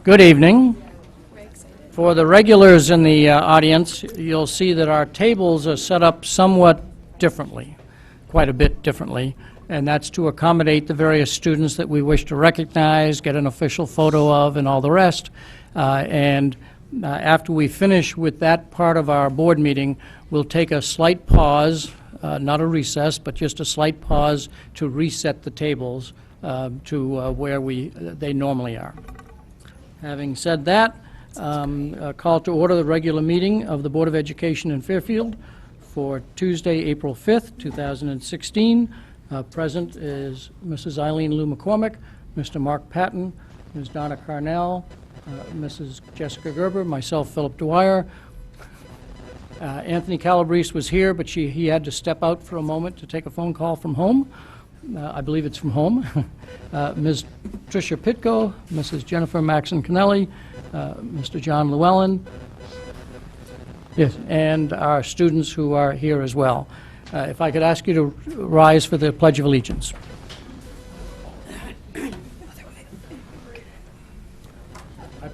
Good evening. For the regulars in the audience, you'll see that our tables are set up somewhat differently, quite a bit differently, and that's to accommodate the various students that we wish to recognize, get an official photo of, and all the rest. After we finish with that part of our board meeting, we'll take a slight pause, not a recess, but just a slight pause to reset the tables to where they normally are. Having said that, a call to order the regular meeting of the Board of Education in Fairfield for Tuesday, April 5th, 2016. Present is Mrs. Eileen Lou McCormick, Mr. Mark Patton, Ms. Donna Carnell, Mrs. Jessica Gerber, myself, Philip Dwyer. Anthony Calabrese was here, but he had to step out for a moment to take a phone call from home. I believe it's from home. Ms. Tricia Pitko, Mrs. Jennifer Maxon-Kennelly, Mr. John Llewellyn, yes, and our students who are here as well. If I could ask you to rise for the Pledge of Allegiance. I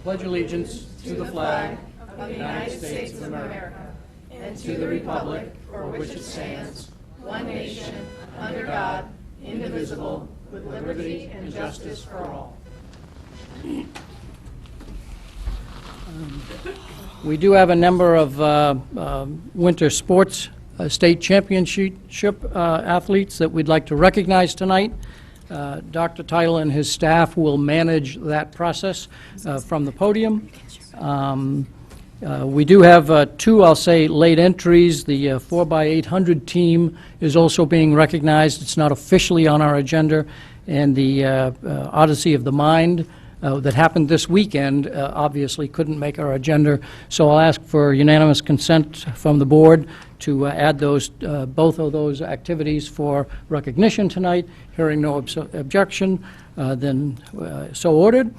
pledge allegiance to the flag of the United States of America and to the republic for which it stands, one nation, under God, indivisible, with liberty and justice for all. We do have a number of winter sports state championship athletes that we'd like to recognize tonight. Dr. Tiley and his staff will manage that process from the podium. We do have two, I'll say, late entries. The 4x800 team is also being recognized. It's not officially on our agenda. And the Odyssey of the Mind that happened this weekend obviously couldn't make our agenda. So I'll ask for unanimous consent from the board to add those, both of those activities for recognition tonight. Hearing no objection, then so ordered.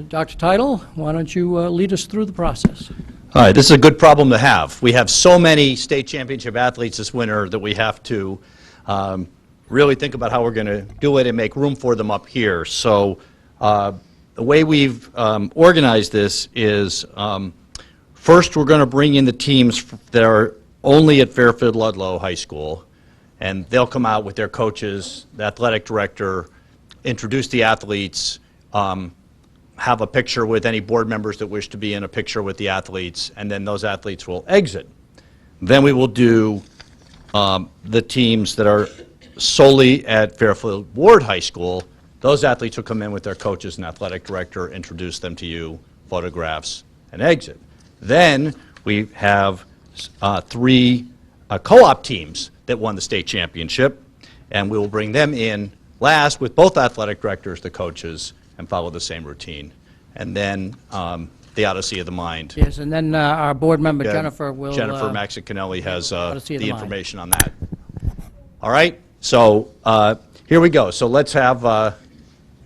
Dr. Tiley, why don't you lead us through the process? All right, this is a good problem to have. We have so many state championship athletes this winter that we have to really think about how we're going to do it and make room for them up here. So the way we've organized this is first we're going to bring in the teams that are only at Fairfield Ludlow High School, and they'll come out with their coaches, the athletic director, introduce the athletes, have a picture with any board members that wish to be in a picture with the athletes, and then those athletes will exit. Then we will do the teams that are solely at Fairfield Ward High School. Those athletes will come in with their coaches and athletic director, introduce them to you, photographs, and exit. Then we have three co-op teams that won the state championship, and we will bring them in last with both athletic directors, the coaches, and follow the same routine. And then the Odyssey of the Mind. Yes, and then our board member Jennifer will... Jennifer Maxon-Kennelly has the information on that. All right, so here we go. So let's have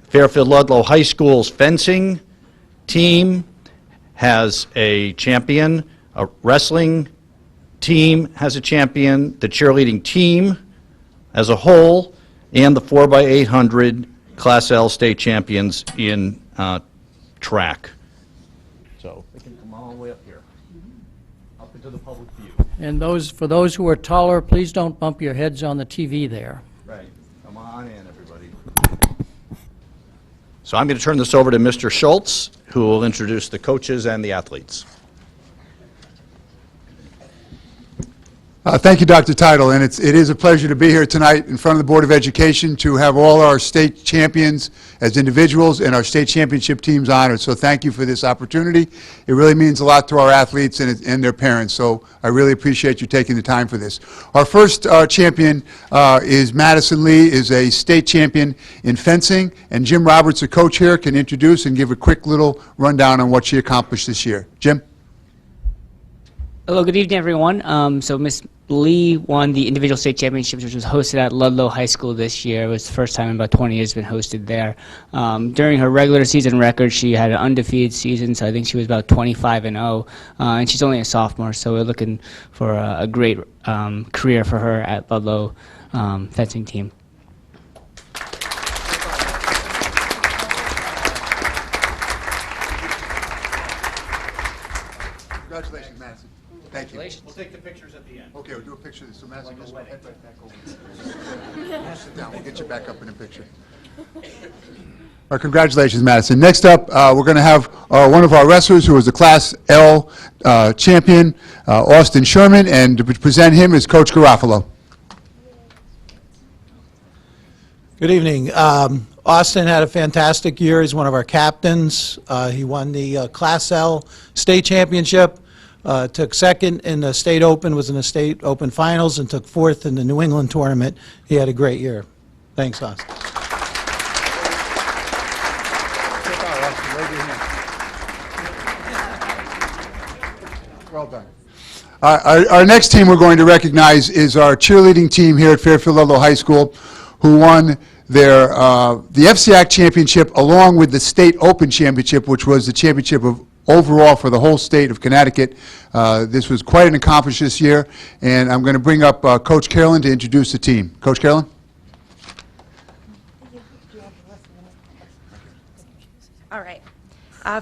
Fairfield Ludlow High School's fencing team has a champion, a wrestling team has a champion, the cheerleading team as a whole, and the 4x800 Class L state champions in track. So they can come all the way up here, up into the public view. And for those who are taller, please don't bump your heads on the TV there. Right. Come on in, everybody. So I'm going to turn this over to Mr. Schultz, who will introduce the coaches and the athletes. Thank you, Dr. Tiley, and it is a pleasure to be here tonight in front of the Board of Education to have all our state champions as individuals and our state championship teams honored. So thank you for this opportunity. It really means a lot to our athletes and their parents, so I really appreciate you taking the time for this. Our first champion is Madison Lee, is a state champion in fencing, and Jim Roberts, a coach here, can introduce and give a quick little rundown on what she accomplished this year. Jim? Hello, good evening, everyone. So Miss Lee won the individual state championships, which was hosted at Ludlow High School this year. It was the first time in about 20 years it's been hosted there. During her regular season record, she had an undefeated season, so I think she was about 25-0, and she's only a sophomore, so we're looking for a great career for her at Ludlow fencing team. Congratulations, Madison. Thank you. We'll take the pictures at the end. Okay, we'll do a picture. So Madison, just head right back over. Sit down. We'll get you back up in a picture. Congratulations, Madison. Next up, we're going to have one of our wrestlers who was the Class L champion, Austin Sherman, and to present him is Coach Garofalo. Good evening. Austin had a fantastic year. He's one of our captains. He won the Class L state championship, took second in the state open, was in the state open finals, and took fourth in the New England tournament. He had a great year. Thanks, Austin. Well done. Our next team we're going to recognize is our cheerleading team here at Fairfield Ludlow High School, who won their the FCAC championship along with the state open championship, which was the championship of overall for the whole state of Connecticut. This was quite an accomplishment this year, and I'm going to bring up Coach Carolyn to introduce the team. Coach Carolyn? All right.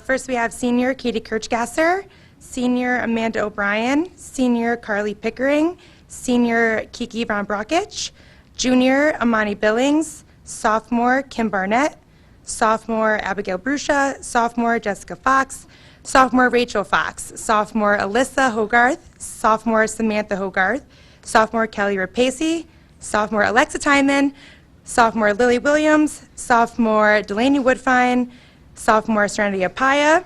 First, we have senior Katie Kirchgasser, senior Amanda O'Brien, senior Carly Pickering, senior Kiki Von Brokich, junior Amani Billings, sophomore Kim Barnett, sophomore Abigail Brusha, sophomore Jessica Fox, sophomore Rachel Fox, sophomore Alyssa Hogarth, sophomore Samantha Hogarth, sophomore Kelly Rapace, sophomore Alexa Timon, sophomore Lily Williams, sophomore Delaney Woodfine, sophomore Serenity Apaya,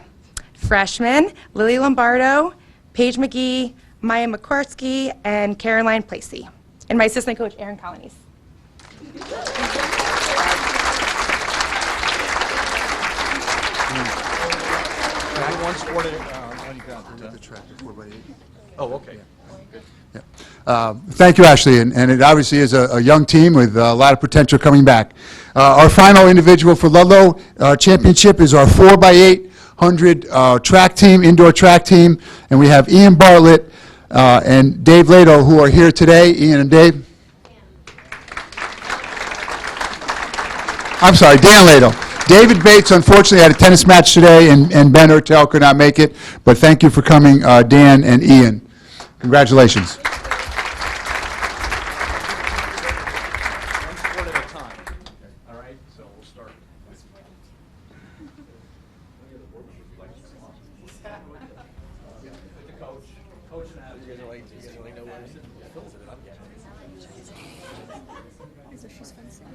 freshman Lily Lombardo, Paige McGee, Maya McCorsky, and Caroline Placey. And my assistant coach, Erin Colonies. Oh, okay. Thank you, Ashley, and it obviously is a young team with a lot of potential coming back. Our final individual for Ludlow championship is our 4x800 track team, indoor track team, and we have Ian Bartlett and Dave Lado who are here today. Ian and Dave. I'm sorry, Dan Lado. David Bates, unfortunately, had a tennis match today, and Ben Ertel could not make it, but thank you for coming, Dan and Ian. Congratulations. One sport at a time. All right, so we'll start. With the coach. Coach and Adam. You guys like know where it is? So she's fencing.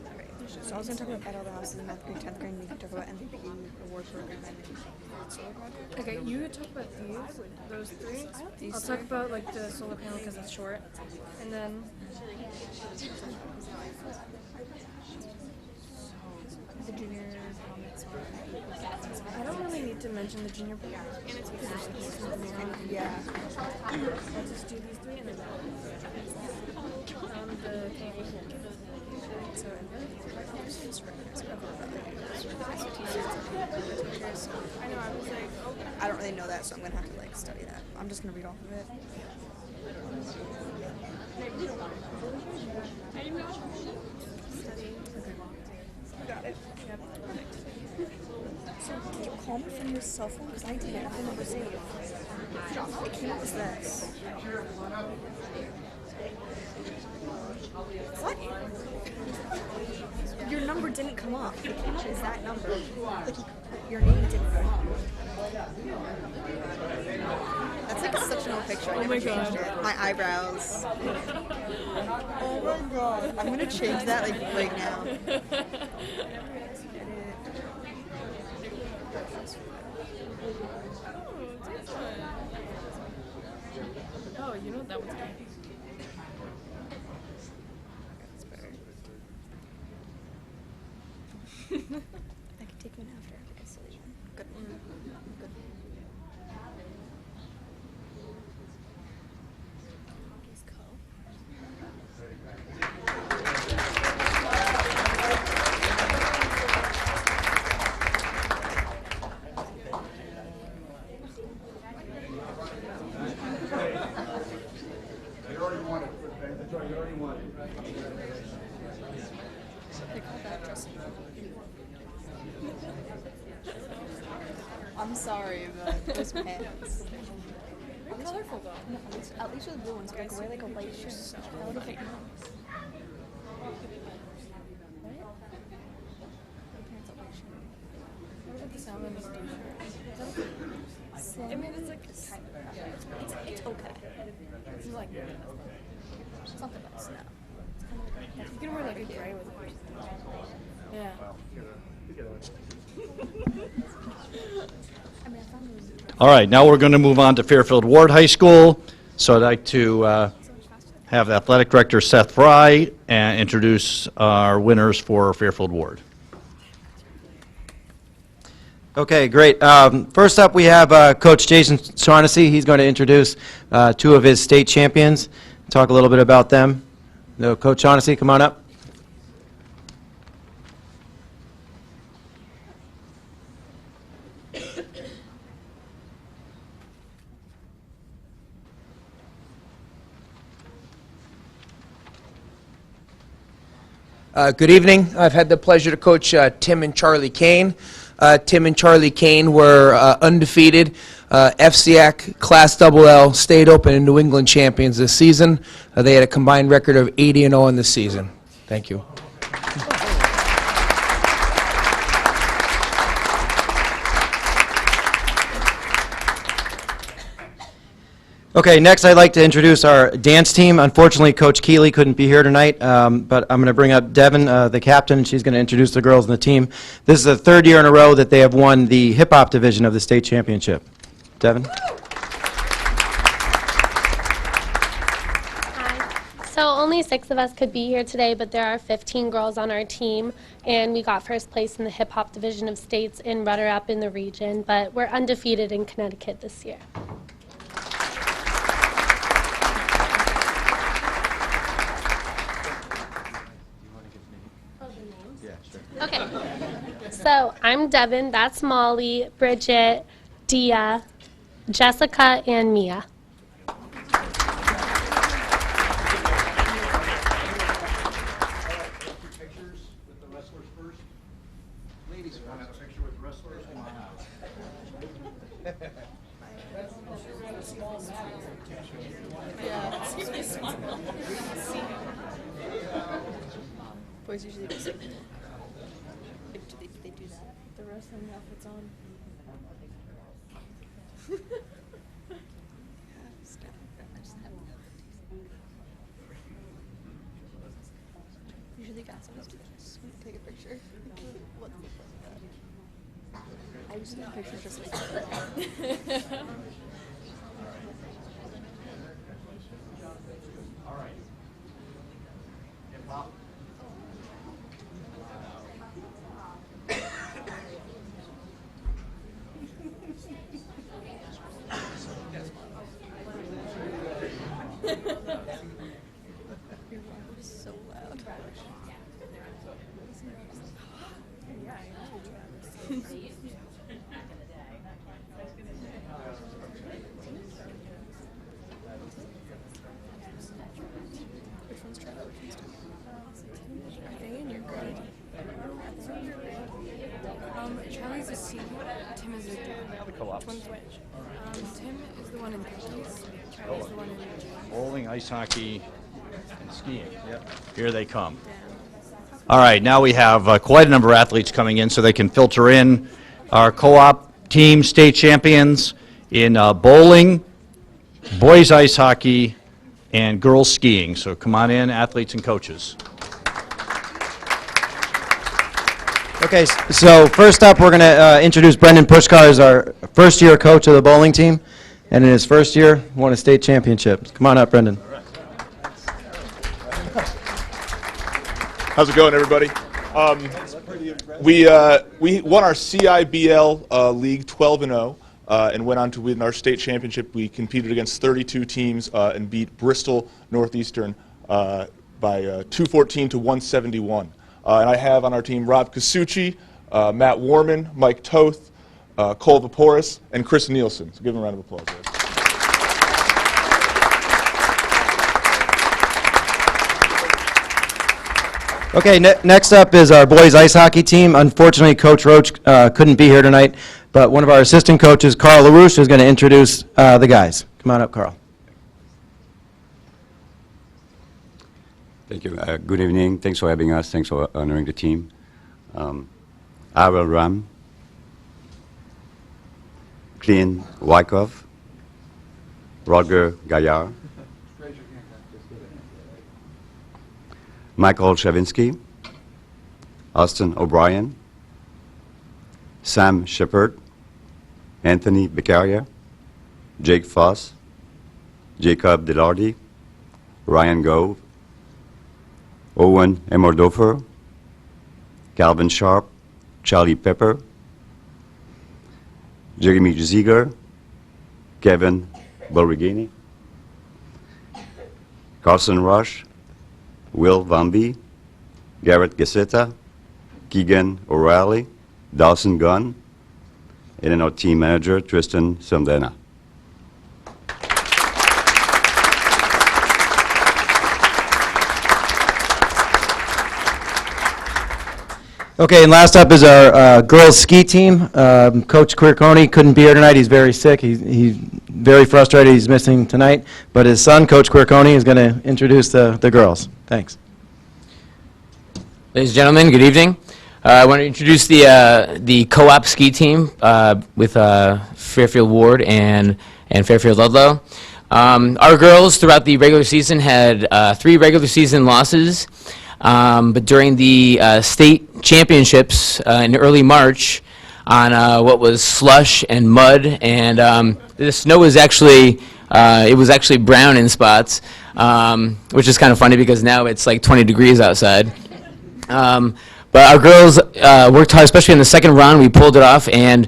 Alright, so I was going to talk about Battle of the Houses in 9th grade, 10th grade, and we can talk about MVP award program and solar project. Okay, you talk about those three. I'll talk about like the solar panel because it's short, and then The junior comments I don't really need to mention the junior program. yeah. I'll just do these three and then I know, I was like, okay. I don't really know that, so I'm gonna have to like study that. I'm just gonna read off of it. Got it. Yep. So did you call me from your cell phone? Because I didn't. I never saved. It came up as this. What? Your number didn't come up. It came up as that number. Like your name didn't come up. That's like such an old picture. I never changed it. My eyebrows. Oh my god. I'm gonna change that like right now. Oh, you know what that was good. I could take one after. I guess. Good one. Good. I'm sorry, but those pants. They're colorful though. No, at least with the blue ones, like wear like a light shirt. That would have been nice. What about the salmon t-shirt? I mean, it's like It's okay. it's like It's not the best, no. you can wear like a gray with it. Yeah. I mean, I found those. All right, now we're going to move on to Fairfield Ward High School. So I'd like to have the Athletic Director Seth Fry and introduce our winners for Fairfield Ward. Okay, great. First up, we have Coach Jason Shaughnessy. He's going to introduce two of his state champions, talk a little bit about them. So, Coach Shaughnessy, come on up. Good evening. I've had the pleasure to coach Tim and Charlie Kane. Tim and Charlie Kane were undefeated FCAC Class LL State Open and New England champions this season. They had a combined record of 80-0 in this season. Thank you. Okay, next I'd like to introduce our dance team. Unfortunately, Coach Keeley couldn't be here tonight, but I'm going to bring up Devin, the captain, and she's going to introduce the girls in the team. This is the third year in a row that they have won the hip-hop division of the state championship. Devin? Hi. So only 6 of us could be here today, but there are 15 girls on our team, and we got first place in the hip-hop division of states and runner-up in the region, but we're undefeated in Connecticut this year. Okay, so I'm Devin, that's Molly, Bridget, Dia, Jessica, and Mia. Pictures with the wrestlers first. Ladies, want to have a picture with the wrestlers? Come on out. Boys usually do something. They do that. The wrestling outfits on. Usually guys always do this. Take a picture. What the fuck? I just take pictures just like that. All right. Hip-hop. Your mom was so loud. Which one's Trevor? Which one's Tim? Are they in your grade? Charlie's a senior. Tim is a junior. Co-ops. Which one's which? Tim is the one in cookies. Charlie's the one in Bowling, ice hockey, and skiing. Yep. Here they come. All right, now we have quite a number of athletes coming in so they can filter in. Our co-op team state champions in bowling, boys ice hockey, and girls skiing. So come on in, athletes and coaches. Okay, so first up, we're going to introduce Brendan Pushkar as our first-year coach of the bowling team, and in his first year, won a state championship. Come on up, Brendan. How's it going, everybody? We won our CIBL League 12-0 and went on to win our state championship. We competed against 32 teams and beat Bristol Northeastern by 214 to 171. And I have on our team Rob Casucci, Matt Warman, Mike Toth, Cole Vaporis, and Chris Nielsen. So give them a round of applause, guys. Okay, next up is our boys ice hockey team. Unfortunately, Coach Roach couldn't be here tonight. but one of our assistant coaches, Carl LaRouche, is going to introduce the guys. Come on up, Carl. Thank you. Good evening. Thanks for having us. Thanks for honoring the team. Arel Ram, Clint Wyckoff, Roger Gaillard, Michael Shavinsky, Austin O'Brien, Sam Shepard, Anthony Beccaria, Jake Foss, Jacob Delardi, Ryan Gove, Owen Emmerdofer, Calvin Sharp, Charlie Pepper, Jeremy Ziegler, Kevin Bulrigini, Carson Rush, Will Vambi, Garrett Gassetta, Keegan O'Reilly, Dawson Gunn, and then our team manager, Tristan Sundena. Okay, and last up is our girls ski team. Coach Quirconi couldn't be here tonight. He's very sick. He's very frustrated. He's missing tonight. But his son, Coach Quirconi, is going to introduce the girls. Thanks. Ladies and gentlemen, good evening. I want to introduce the co-op ski team with Fairfield Ward and Fairfield Ludlow. Our girls throughout the regular season had 3 regular season losses. But during the state championships in early March, on what was slush and mud, and the snow was actually it was actually brown in spots, which is kind of funny because now it's like 20 degrees outside. But our girls worked hard, especially in the second round. We pulled it off, and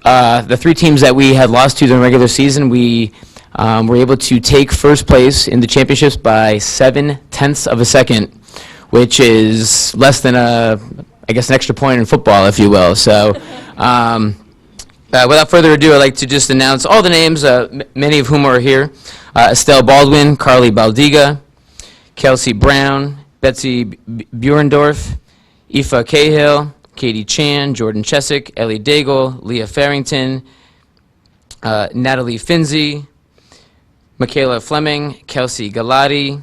the 3 teams that we had lost to during the regular season, we were able to take first place in the championships by 0.7 of a second, which is less than I guess, an extra point in football, if you will. So, without further ado, I'd like to just announce all the names, many of whom are here. Estelle Baldwin, Carly Baldiga, Kelsey Brown, Betsy Burendorf, Aoife Cahill, Katie Chan, Jordan Chesick, Ellie Daigle, Leah Farrington, Natalie Finzi, Michaela Fleming, Kelsey Galati,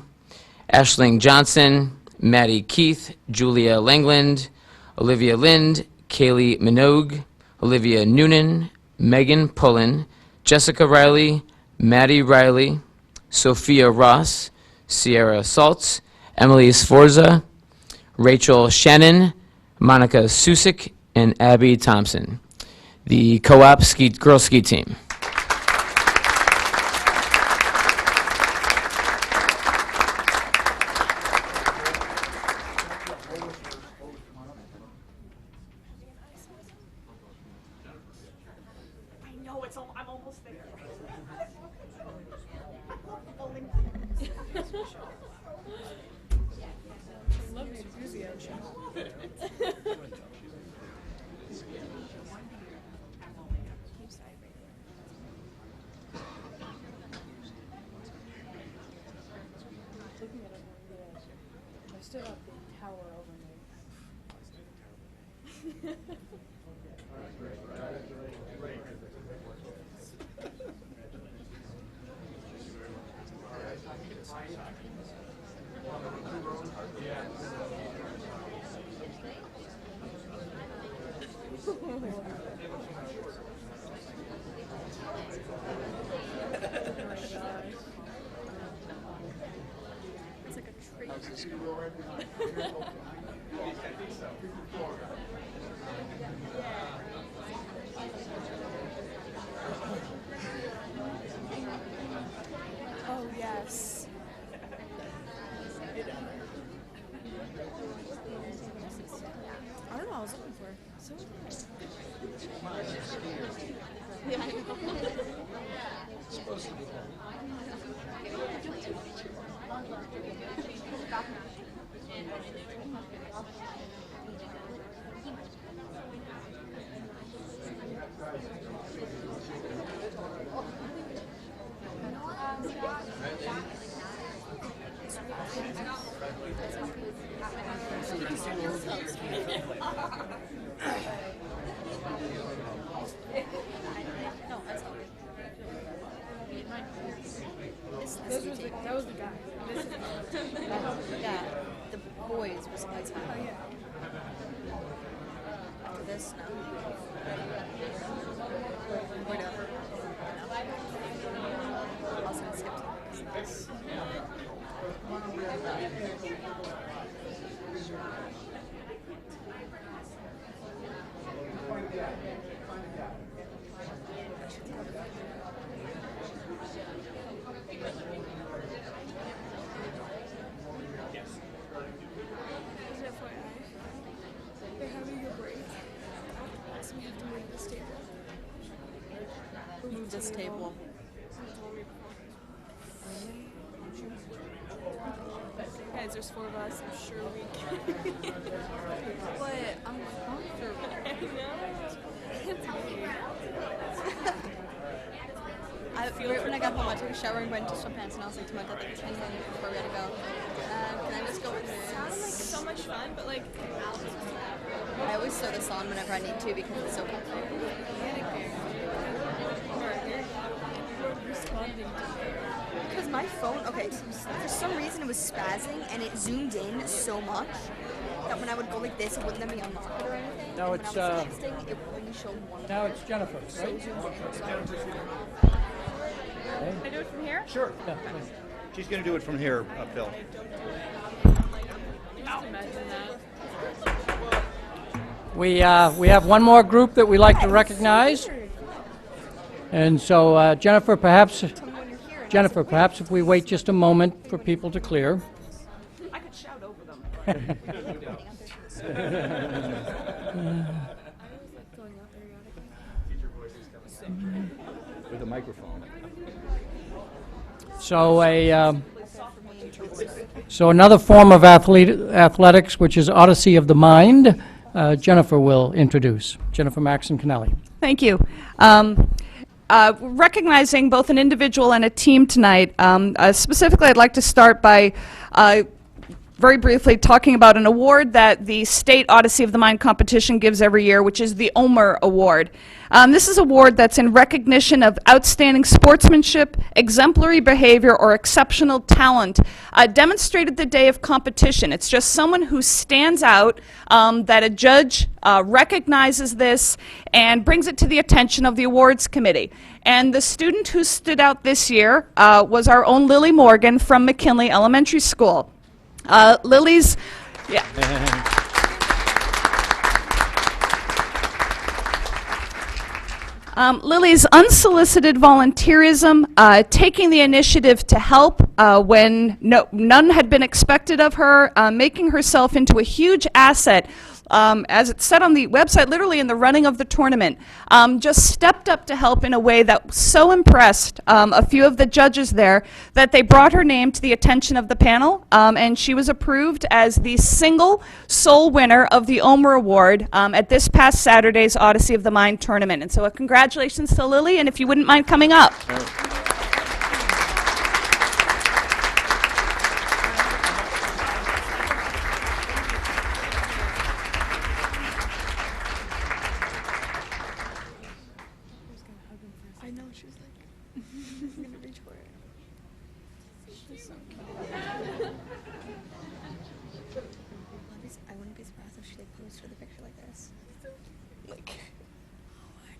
Ashling Johnson, Maddie Keith, Julia Langland, Olivia Lind, Kaylee Minogue, Olivia Noonan, Megan Pullen, Jessica Riley, Maddie Riley, Sophia Ross, Sierra Saltz, Emily Sforza, Rachel Shannon, Monica Susik, and Abby Thompson. The co-op girls ski team. Oh, yes. I don't know what I was looking for. So yeah, I know. Supposed to be. This was that was the guy. This is Yeah, the boys was lights high. oh yeah. This, no. Or no. Also, it skips this. Is it FYI? They're having a break. So we have to move this table. Move this table. Guys, there's 4 of us. I'm sure we can. But I'm comfortable. I know. Right when I got home, I took a shower and went to sweatpants, and I was like to my dad, like 10 minutes before we had to go. Can I just go with this? It sounded like so much fun, but like, I always sew this on whenever I need to because it's so comfortable. Because my phone, okay, for some reason it was spazzing and it zoomed in so much that when I would go like this, it wouldn't let me unlock it or anything. Now and it's, when I was texting, it only showed one. Now it's Jennifer, So right? zoomed in. So can I do it from here? Sure. Yeah, please. She's going to do it from here, Phil. Just imagine that. We have one more group that we like to recognize. And so Jennifer, perhaps if we wait just a moment for people to clear. I could shout over them. With a microphone. So another form of athletics, which is Odyssey of the Mind, Jennifer will introduce. Jennifer Maxon Kennelly. Thank you. Recognizing both an individual and a team tonight, specifically I'd like to start by very briefly talking about an award that the State Odyssey of the Mind competition gives every year, which is the Omer Award. This is an award that's in recognition of outstanding sportsmanship, exemplary behavior, or exceptional talent demonstrated the day of competition. It's just someone who stands out, that a judge recognizes this and brings it to the attention of the awards committee. And the student who stood out this year was our own Lily Morgan from McKinley Elementary School. Lily's, yeah. Lily's unsolicited volunteerism, taking the initiative to help when none had been expected of her, making herself into a huge asset, as it said on the website, literally in the running of the tournament, just stepped up to help in a way that so impressed a few of the judges there that they brought her name to the attention of the panel, and she was approved as the single sole winner of the Omer Award at this past Saturday's Odyssey of the Mind tournament. And so congratulations to Lily, and if you wouldn't mind coming up. I know, she was like, I'm gonna reach for it. She's so cute. I wouldn't be surprised if she posed for the picture like this. Like, Oh my god.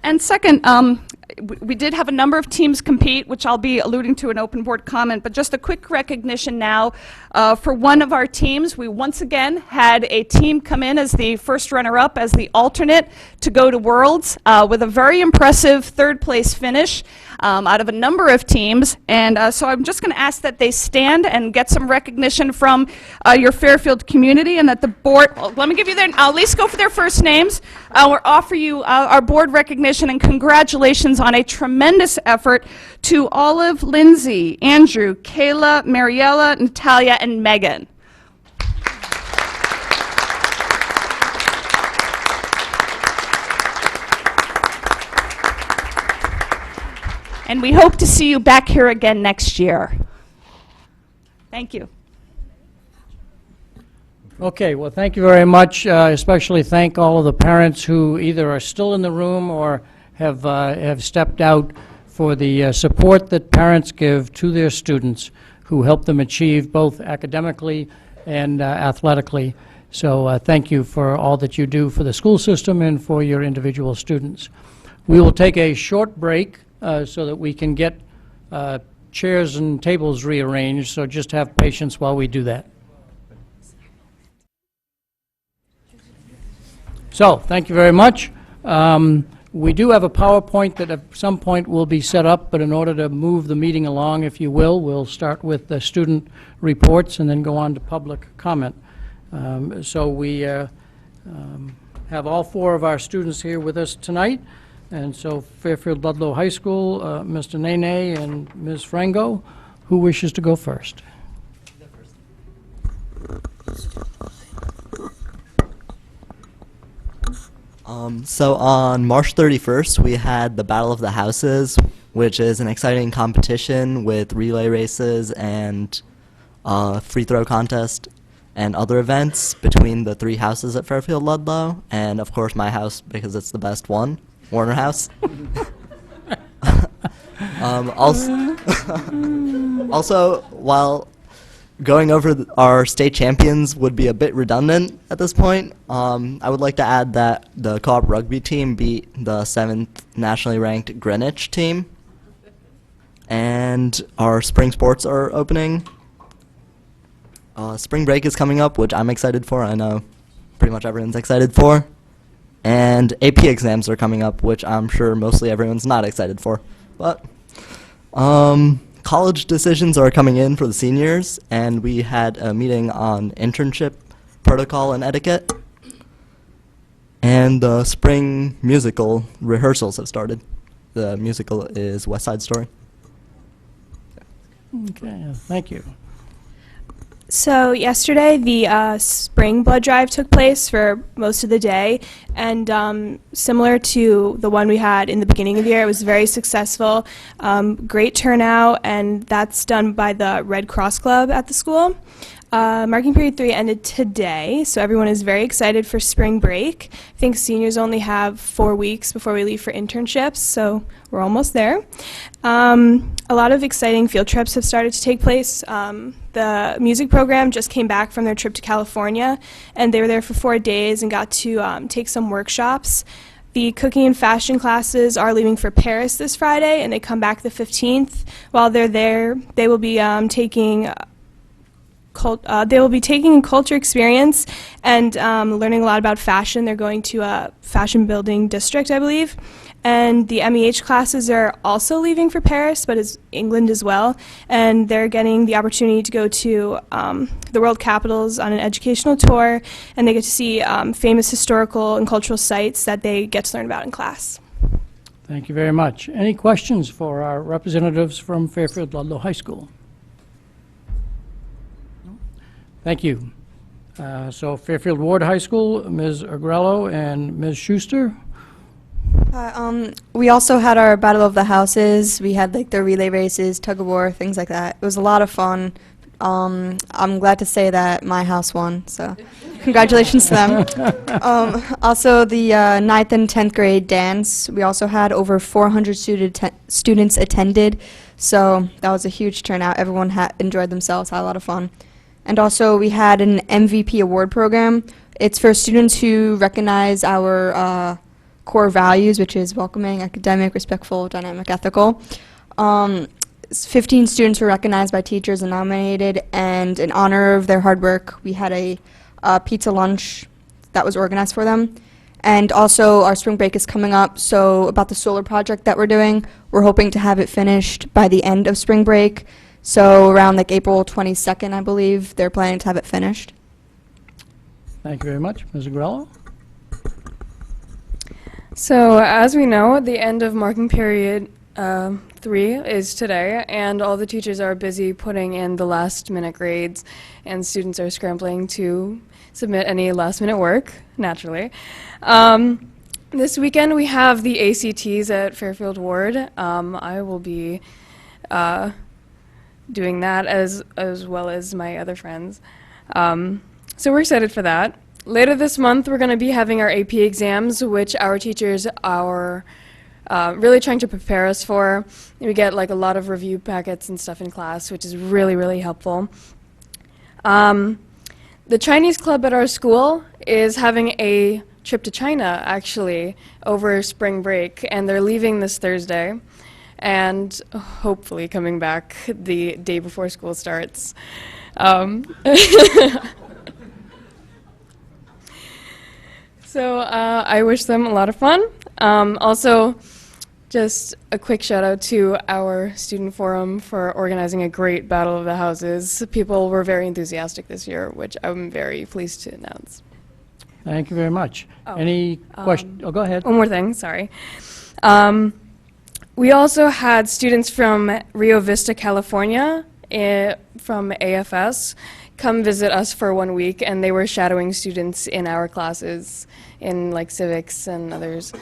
And second, we did have a number of teams compete, which I'll be alluding to in open board comment, but just a quick recognition now for one of our teams. We once again had a team come in as the first runner-up, as the alternate to go to Worlds, with a very impressive third place finish out of a number of teams. And so I'm just going to ask that they stand and get some recognition from your Fairfield community, and that the board, well, let me give you their, I'll at least go for their first names. We'll offer you our board recognition and congratulations on a tremendous effort to Olive, Lindsay, Andrew, Kayla, Mariella, Natalia, and Megan. And we hope to see you back here again next year. Thank you. Okay, well, thank you very much. Especially thank all of the parents who either are still in the room or have stepped out for the support that parents give to their students who help them achieve both academically and athletically. So thank you for all that you do for the school system and for your individual students. We will take a short break so that we can get chairs and tables rearranged, so just have patience while we do that. So, thank you very much. We do have a PowerPoint that at some point will be set up, but in order to move the meeting along, if you will, we'll start with the student reports and then go on to public comment. So we have all four of our students here with us tonight. And so Fairfield Ludlow High School, Mr. Nene and Ms. Frango, who wishes to go first? So on March 31st, we had the Battle of the Houses, which is an exciting competition with relay races and free throw contest and other events between the three houses at Fairfield Ludlow, and of course my house because it's the best one, Warner House. Also, while going over our state champions would be a bit redundant at this point, I would like to add that the co-op rugby team beat the 7th nationally ranked Greenwich team, and our spring sports are opening. Spring break is coming up, which I'm excited for. I know pretty much everyone's excited for. And AP exams are coming up, which I'm sure mostly everyone's not excited for. But college decisions are coming in for the seniors, and we had a meeting on internship protocol and etiquette. And the spring musical rehearsals have started. The musical is West Side Story. Okay, thank you. So yesterday, the spring blood drive took place for most of the day, and similar to the one we had in the beginning of the year, it was very successful, great turnout, and that's done by the Red Cross Club at the school. Marking period 3 ended today, so everyone is very excited for spring break. I think seniors only have 4 weeks before we leave for internships, so we're almost there. A lot of exciting field trips have started to take place. The music program just came back from their trip to California, and they were there for 4 days and got to take some workshops. The cooking and fashion classes are leaving for Paris this Friday, and they come back the 15th. While they're there, they will be taking a culture experience and learning a lot about fashion. They're going to a fashion building district, I believe. And the MEH classes are also leaving for Paris, but it's England as well. And they're getting the opportunity to go to the world capitals on an educational tour, and they get to see famous historical and cultural sites that they get to learn about in class. Thank you very much. Any questions for our representatives from Fairfield Ludlow High School? Thank you. So Fairfield Ward High School, Ms. Agrello and Ms. Schuster. We also had our Battle of the Houses. We had like the relay races, tug of war, things like that. It was a lot of fun. I'm glad to say that my house won, so congratulations to them. Also, the 9th and 10th grade dance, we also had over 400 students attended, so that was a huge turnout. Everyone enjoyed themselves, had a lot of fun. And also, we had an MVP award program. It's for students who recognize our core values, which is welcoming, academic, respectful, dynamic, ethical. 15 students were recognized by teachers and nominated, and in honor of their hard work, we had a pizza lunch that was organized for them. And also, our spring break is coming up, so about the solar project that we're doing, we're hoping to have it finished by the end of spring break. So around like April 22nd, I believe, they're planning to have it finished. Thank you very much. Ms. Agrello? So as we know, the end of marking period 3 is today, and all the teachers are busy putting in the last minute grades, and students are scrambling to submit any last minute work, naturally. This weekend we have the ACTs at Fairfield Ward. I will be doing that as well as my other friends. So we're excited for that. Later this month, we're going to be having our AP exams, which our teachers are really trying to prepare us for. We get like a lot of review packets and stuff in class, which is really, really helpful. The Chinese club at our school is having a trip to China, actually, over spring break, and they're leaving this Thursday and hopefully coming back the day before school starts. So I wish them a lot of fun. Also, just a quick shout out to our student forum for organizing a great Battle of the Houses. People were very enthusiastic this year, which I'm very pleased to announce. Thank you very much. Any question? Oh, go ahead. One more thing, sorry. We also had students from Rio Vista, California, from AFS, come visit us for 1 week, and they were shadowing students in our classes in like civics and others.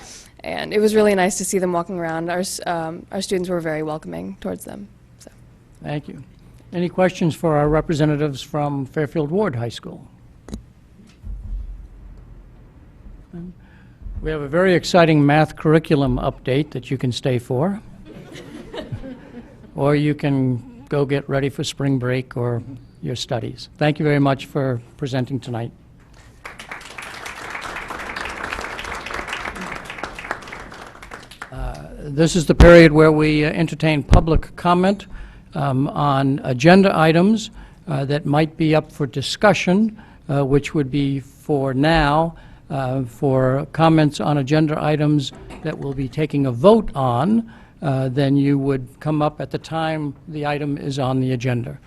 And it was really nice to see them walking around. Our students were very welcoming towards them. So. Thank you. Any questions for our representatives from Fairfield Ward High School? We have a very exciting math curriculum update that you can stay for. Or you can go get ready for spring break or your studies. Thank you very much for presenting tonight. This is the period where we entertain public comment on agenda items that might be up for discussion, which would be for now, for comments on agenda items that we'll be taking a vote on, then you would come up at the time the item is on the agenda.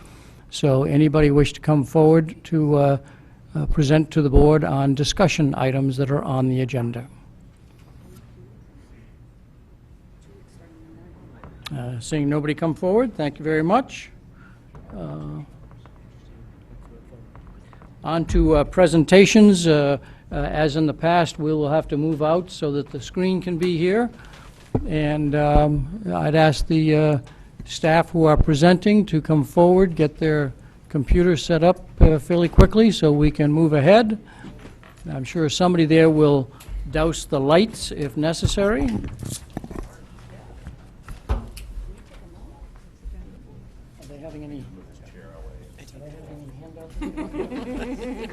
So anybody wish to come forward to present to the board on discussion items that are on the agenda? Seeing nobody come forward, thank you very much. On to presentations. As in the past, we will have to move out so that the screen can be here. And I'd ask the staff who are presenting to come forward, get their computer set up fairly quickly so we can move ahead. I'm sure somebody there will douse the lights if necessary.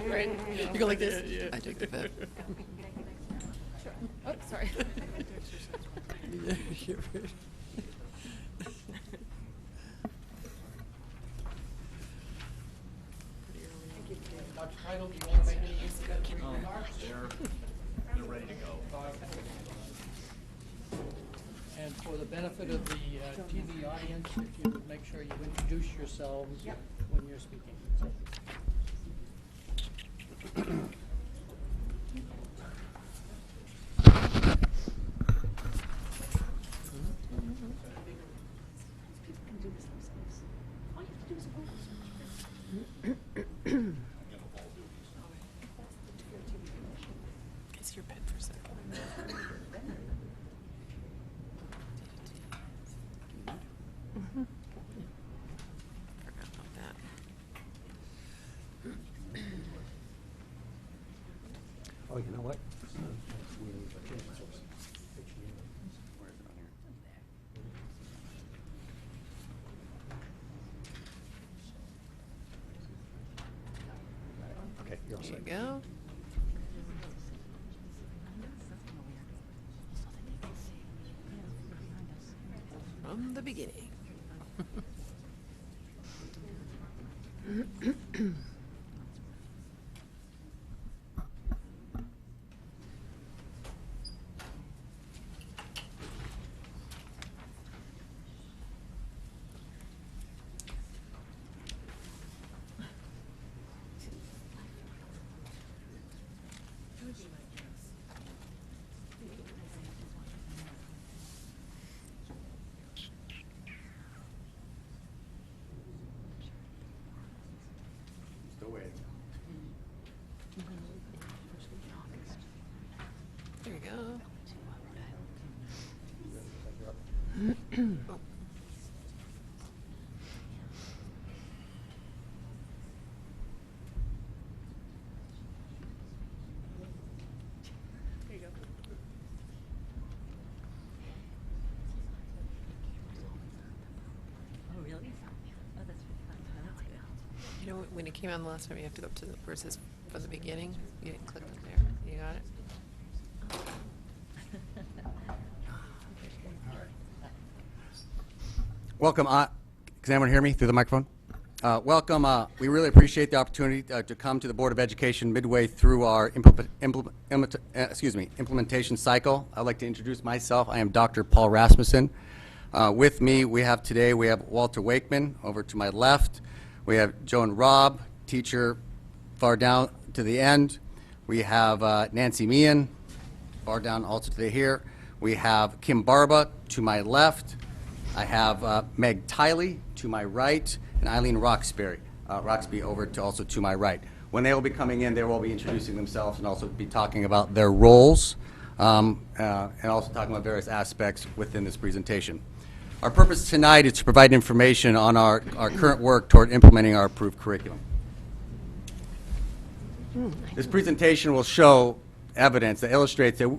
Right. You go like this. Yeah. I take the bed. Oh, sorry. They're ready to go. And for the benefit of the TV audience, if you would make sure you introduce yourselves when you're speaking. Kiss your pen for a second. Forgot about that. Oh, you know what? Okay, you're all set. There you go. From the beginning. Still waiting. There you go. Oh. when it came on the last time, you have to go up to where it says from the beginning. You didn't click on there. You got it? Welcome. Can anyone hear me through the microphone? Welcome. We really appreciate the opportunity to come to the Board of Education midway through our implementation cycle. I'd like to introduce myself. I am Dr. Paul Rasmussen. With me, we have Walter Wakeman over to my left. We have Joan Robb, teacher, far down to the end. We have Nancy Meehan, far down also to the here. We have Kim Barba to my left. I have Meg Tiley to my right, and Mileen Roxby over to also to my right. When they will be coming in, they will be introducing themselves and also be talking about their roles and also talking about various aspects within this presentation. Our purpose tonight is to provide information on our current work toward implementing our approved curriculum. This presentation will show evidence that illustrates that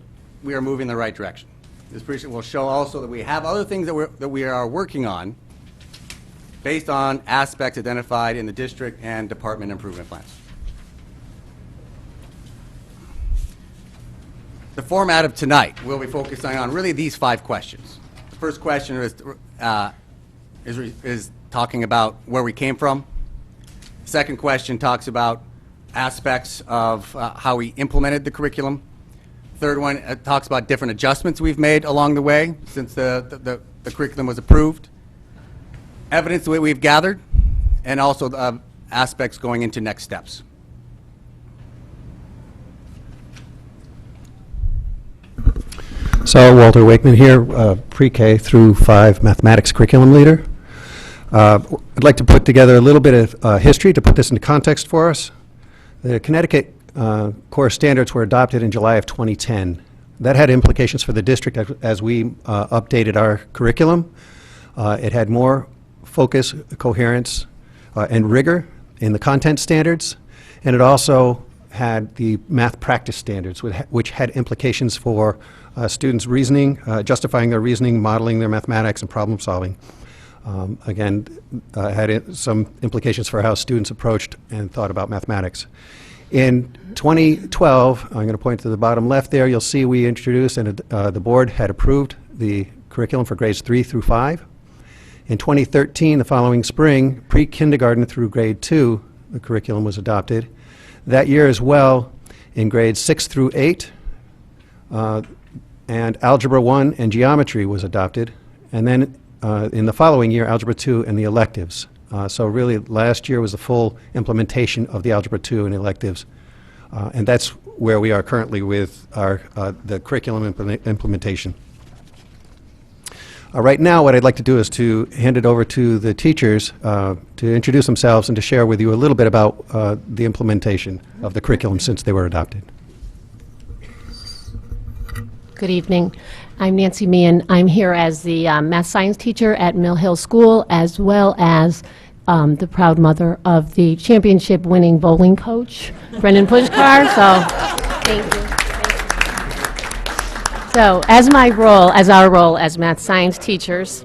we are moving in the right direction. This presentation will show also that we have other things that we are working on based on aspects identified in the district and department improvement plans. The format of tonight, we'll be focusing on really these 5 questions. The first question is talking about where we came from. The second question talks about aspects of how we implemented the curriculum. Third one talks about different adjustments we've made along the way since the curriculum was approved. Evidence that we've gathered, and also aspects going into next steps. So Walter Wakeman here, pre-K through 5 mathematics curriculum leader. I'd like to put together a little bit of history to put this into context for us. The Connecticut core standards were adopted in July of 2010. That had implications for the district as we updated our curriculum. It had more focus, coherence, and rigor in the content standards, and it also had the math practice standards, which had implications for students' reasoning, justifying their reasoning, modeling their mathematics, and problem solving. Again, had some implications for how students approached and thought about mathematics. In 2012, I'm going to point to the bottom left there, you'll see we introduced and the board had approved the curriculum for grades 3 through 5. In 2013, the following spring, pre-kindergarten through grade 2, the curriculum was adopted. That year as well, in grades 6 through 8, and Algebra 1 and Geometry was adopted. And then in the following year, Algebra 2 and the electives. So really, last year was the full implementation of the Algebra 2 and electives. And that's where we are currently with our the curriculum implementation. Right now, what I'd like to do is to hand it over to the teachers to introduce themselves and to share with you a little bit about the implementation of the curriculum since they were adopted. Good evening. I'm Nancy Meehan. I'm here as the math science teacher at Mill Hill School, as well as the proud mother of the championship winning bowling coach, Brendan Pushkar. So, thank you. So, as our role as math science teachers,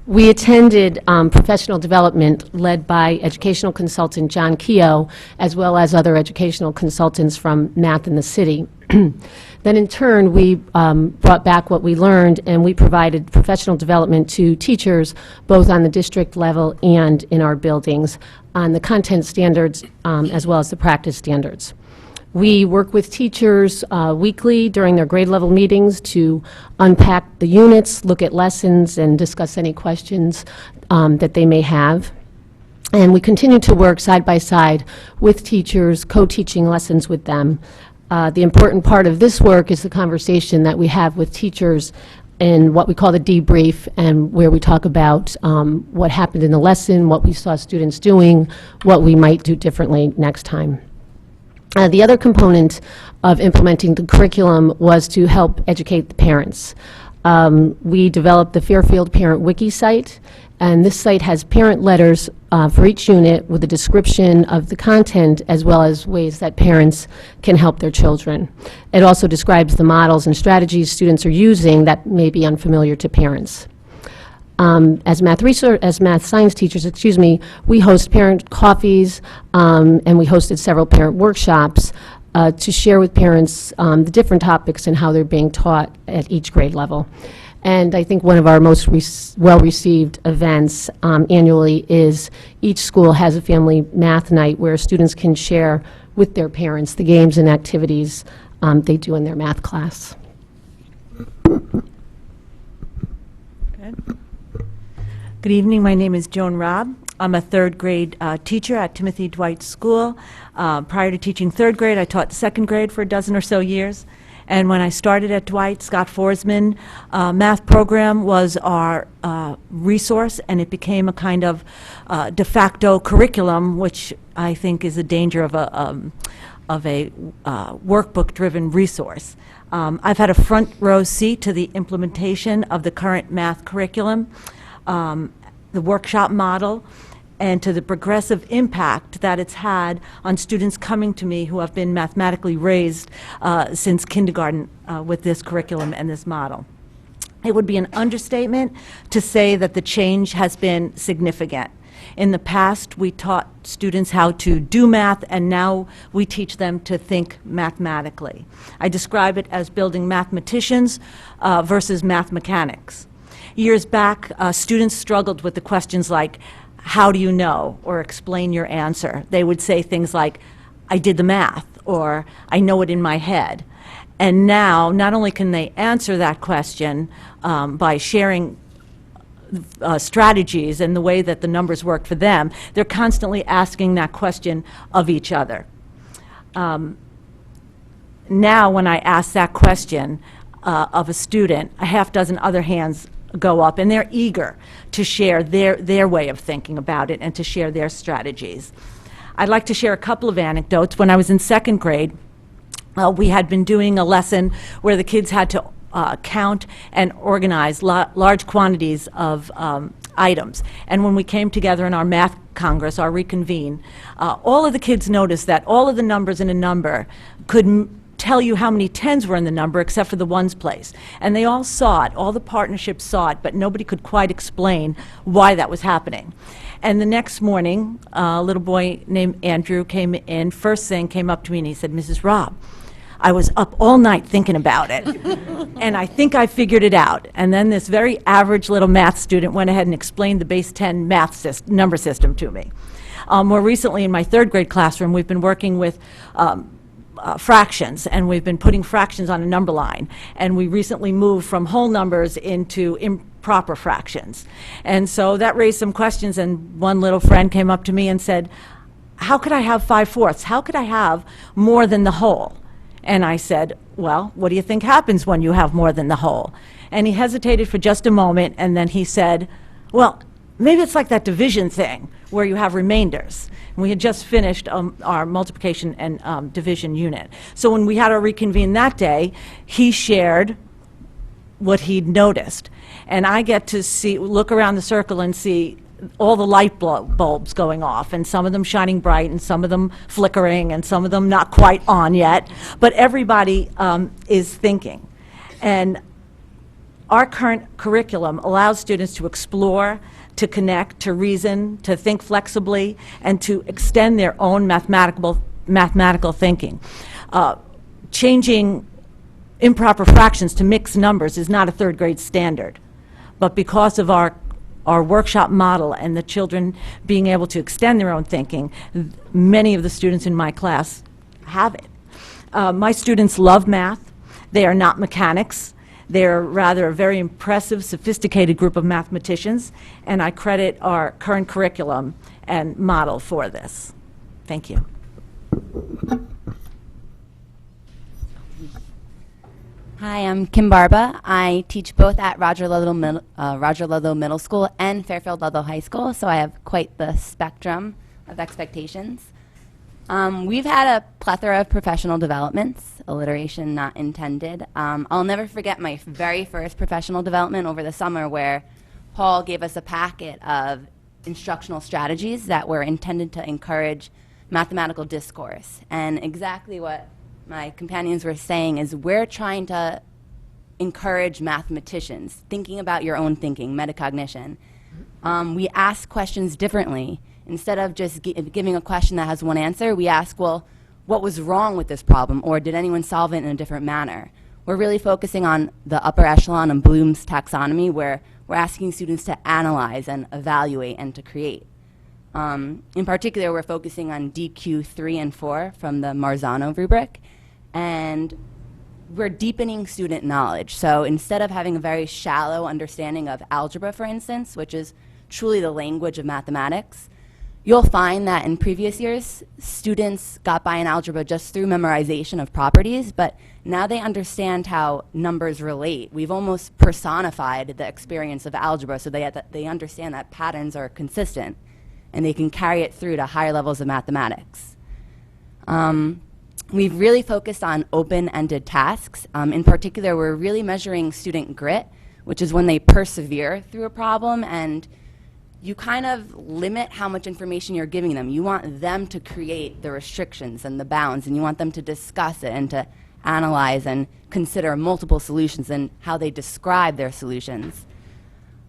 we attended professional development led by educational consultant John Keogh, as well as other educational consultants from Math in the City. Then in turn, we brought back what we learned, and we provided professional development to teachers, both on the district level and in our buildings, on the content standards as well as the practice standards. We work with teachers weekly during their grade level meetings to unpack the units, look at lessons, and discuss any questions that they may have. And we continue to work side by side with teachers, co-teaching lessons with them. The important part of this work is the conversation that we have with teachers in what we call the debrief, and where we talk about what happened in the lesson, what we saw students doing, what we might do differently next time. The other component of implementing the curriculum was to help educate the parents. We developed the Fairfield Parent Wiki site, and this site has parent letters for each unit with a description of the content as well as ways that parents can help their children. It also describes the models and strategies students are using that may be unfamiliar to parents. As math science teachers, we host parent coffees, and we hosted several parent workshops to share with parents the different topics and how they're being taught at each grade level. And I think one of our most well-received events annually is each school has a family math night where students can share with their parents the games and activities they do in their math class. Good evening. My name is Joan Robb. I'm a third grade teacher at Timothy Dwight School. Prior to teaching third grade, I taught second grade for a dozen or so years. And when I started at Dwight, Scott Forsman math program was our resource, and it became a kind of de facto curriculum, which I think is a danger of a workbook-driven resource. I've had a front row seat to the implementation of the current math curriculum, the workshop model, and to the progressive impact that it's had on students coming to me who have been mathematically raised since kindergarten with this curriculum and this model. It would be an understatement to say that the change has been significant. In the past, we taught students how to do math, and now we teach them to think mathematically. I describe it as building mathematicians versus math mechanics. Years back, students struggled with the questions like, how do you know, or explain your answer. They would say things like, I did the math, or I know it in my head. And now, not only can they answer that question by sharing strategies and the way that the numbers work for them, they're constantly asking that question of each other. Now, when I ask that question of a student, a half dozen other hands go up, and they're eager to share their way of thinking about it and to share their strategies. I'd like to share a couple of anecdotes. When I was in second grade, we had been doing a lesson where the kids had to count and organize large quantities of items. And when we came together in our math congress, our reconvene, all of the kids noticed that all of the numbers in a number could tell you how many tens were in the number except for the ones place. And they all saw it, all the partnerships saw it, but nobody could quite explain why that was happening. And the next morning, a little boy named Andrew came in, first thing came up to me and he said, Mrs. Robb, I was up all night thinking about it, and I think I figured it out. And then this very average little math student went ahead and explained the base 10 math number system to me. More recently, in my third grade classroom, we've been working with fractions, and we've been putting fractions on a number line. And we recently moved from whole numbers into improper fractions. And so that raised some questions, and one little friend came up to me and said, how could I have 5/4? How could I have more than the whole? And I said, well, what do you think happens when you have more than the whole? And he hesitated for just a moment, and then he said, well, maybe it's like that division thing where you have remainders. And we had just finished our multiplication and division unit. So when we had our reconvene that day, he shared what he'd noticed. And I get to look around the circle and see all the light bulbs going off, and some of them shining bright, and some of them flickering, and some of them not quite on yet. But everybody is thinking. And our current curriculum allows students to explore, to connect, to reason, to think flexibly, and to extend their own mathematical thinking. Changing improper fractions to mixed numbers is not a third grade standard. But because of our workshop model and the children being able to extend their own thinking, many of the students in my class have it. My students love math. They are not mechanics. They're rather a very impressive, sophisticated group of mathematicians, and I credit our current curriculum and model for this. Thank you. Hi, I'm Kim Barba. I teach both at Roger Ludlow Middle School and Fairfield Ludlow High School, so I have quite the spectrum of expectations. We've had a plethora of professional developments, alliteration not intended. I'll never forget my very first professional development over the summer where Paul gave us a packet of instructional strategies that were intended to encourage mathematical discourse. And exactly what my companions were saying is we're trying to encourage mathematicians, thinking about your own thinking, metacognition. We ask questions differently. Instead of just giving a question that has one answer, we ask, well, what was wrong with this problem, or did anyone solve it in a different manner? We're really focusing on the upper echelon of Bloom's taxonomy, where we're asking students to analyze and evaluate and to create. In particular, we're focusing on DQ 3 and 4 from the Marzano rubric, and we're deepening student knowledge. So instead of having a very shallow understanding of algebra, for instance, which is truly the language of mathematics, you'll find that in previous years, students got by in algebra just through memorization of properties, but now they understand how numbers relate. We've almost personified the experience of algebra so they understand that patterns are consistent, and they can carry it through to higher levels of mathematics. We've really focused on open-ended tasks. In particular, we're really measuring student grit, which is when they persevere through a problem, and you kind of limit how much information you're giving them. You want them to create the restrictions and the bounds, and you want them to discuss it and to analyze and consider multiple solutions and how they describe their solutions.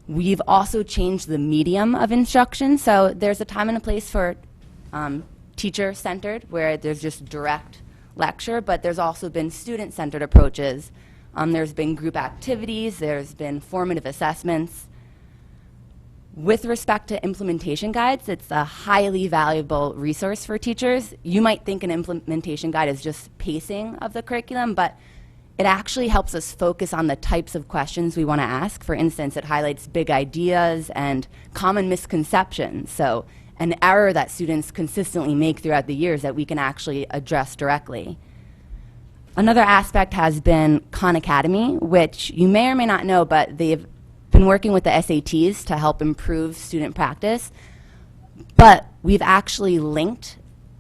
We've also changed the medium of instruction, so there's a time and a place for teacher-centered, where there's just direct lecture, but there's also been student-centered approaches. There's been group activities, there's been formative assessments. With respect to implementation guides, it's a highly valuable resource for teachers. You might think an implementation guide is just pacing of the curriculum, but it actually helps us focus on the types of questions we want to ask. For instance, it highlights big ideas and common misconceptions, so an error that students consistently make throughout the years that we can actually address directly. Another aspect has been Khan Academy, which you may or may not know, but they've been working with the SATs to help improve student practice, but we've actually linked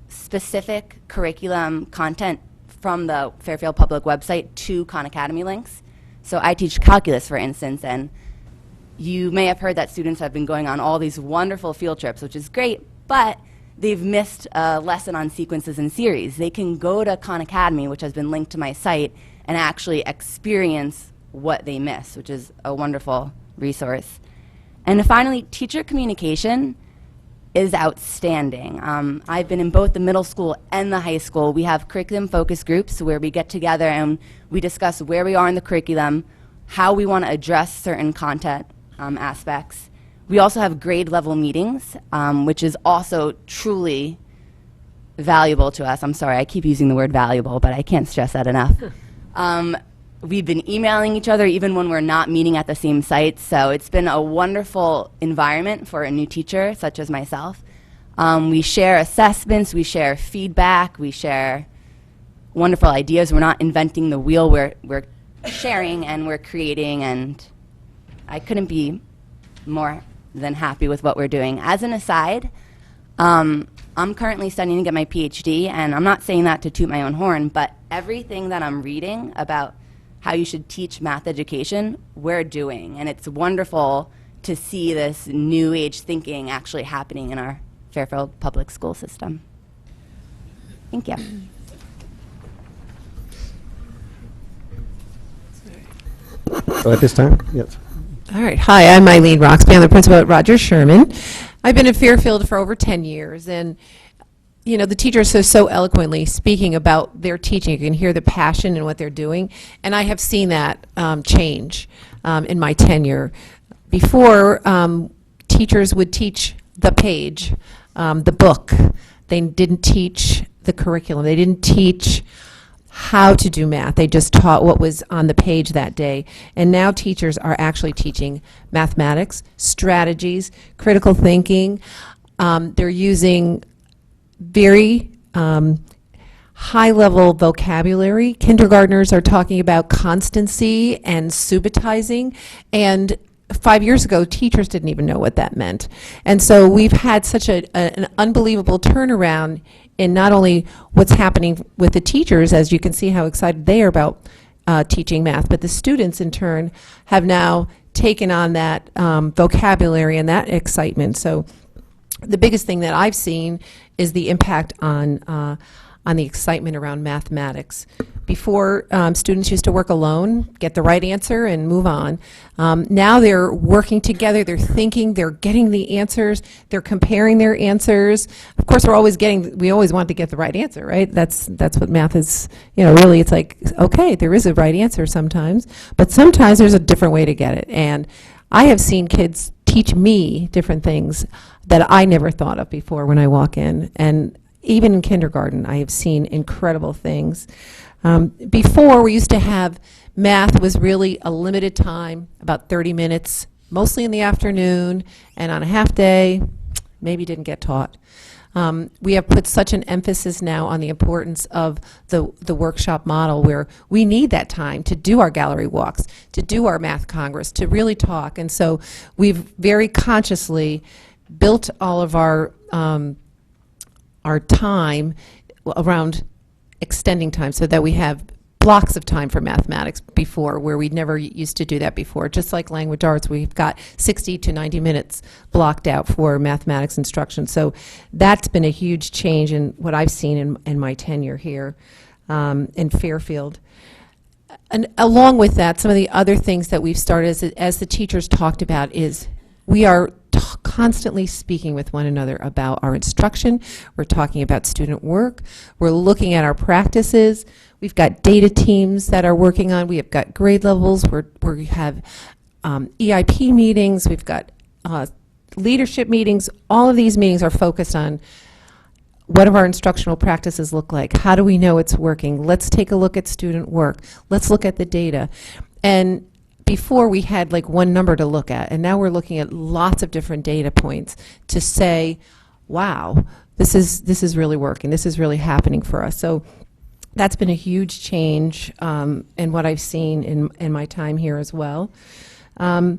specific curriculum content from the Fairfield Public website to Khan Academy links. So I teach calculus, for instance, and you may have heard that students have been going on all these wonderful field trips, which is great, but they've missed a lesson on sequences and series. They can go to Khan Academy, which has been linked to my site, and actually experience what they miss, which is a wonderful resource. And finally, teacher communication is outstanding. I've been in both the middle school and the high school. We have curriculum focus groups where we get together and we discuss where we are in the curriculum, how we want to address certain content aspects. We also have grade level meetings, which is also truly valuable to us. I'm sorry, I keep using the word valuable, but I can't stress that enough. We've been emailing each other even when we're not meeting at the same site, so it's been a wonderful environment for a new teacher, such as myself. We share assessments, we share feedback, we share wonderful ideas. We're not inventing the wheel, we're sharing and we're creating, and I couldn't be more than happy with what we're doing. As an aside, I'm currently studying to get my PhD, and I'm not saying that to toot my own horn, but everything that I'm reading about how you should teach math education, we're doing. And it's wonderful to see this new age thinking actually happening in our Fairfield public school system. Thank you. So at this time, yes. All right. Hi, I'm Mileen Roxby. I'm the principal at Roger Sherman. I've been at Fairfield for over 10 years, and you know, the teachers are so eloquently speaking about their teaching. You can hear the passion in what they're doing, and I have seen that change in my tenure. Before, teachers would teach the page, the book. They didn't teach the curriculum. They didn't teach how to do math. They just taught what was on the page that day. And now teachers are actually teaching mathematics, strategies, critical thinking. They're using very high-level vocabulary. Kindergartners are talking about constancy and subitizing, and 5 years ago, teachers didn't even know what that meant. And so we've had such an unbelievable turnaround in not only what's happening with the teachers, as you can see how excited they are about teaching math, but the students in turn have now taken on that vocabulary and that excitement. So the biggest thing that I've seen is the impact on on the excitement around mathematics. Before, students used to work alone, get the right answer, and move on. Now they're working together, they're thinking, they're getting the answers, they're comparing their answers. Of course, we always want to get the right answer, right? That's what math is, really, it's like, okay, there is a right answer sometimes, but sometimes there's a different way to get it. And I have seen kids teach me different things that I never thought of before when I walk in. And even in kindergarten, I have seen incredible things. Before, we used to have math was really a limited time, about 30 minutes, mostly in the afternoon, and on a half day, maybe didn't get taught. We have put such an emphasis now on the importance of the workshop model, where we need that time to do our gallery walks, to do our math congress, to really talk. And so we've very consciously built all of our time around extending time, so that we have blocks of time for mathematics before, where we never used to do that before. Just like language arts, we've got 60 to 90 minutes blocked out for mathematics instruction. So that's been a huge change in what I've seen in my tenure here in Fairfield. And along with that, some of the other things that we've started, as the teachers talked about, is we are constantly speaking with one another about our instruction. We're talking about student work. We're looking at our practices. We've got data teams that are working on. We have got grade levels. We have EIP meetings. We've got leadership meetings. All of these meetings are focused on what do our instructional practices look like? How do we know it's working? Let's take a look at student work. Let's look at the data. And before, we had like one number to look at, and now we're looking at lots of different data points to say, wow, this is really working. This is really happening for us. So that's been a huge change in what I've seen in my time here as well. I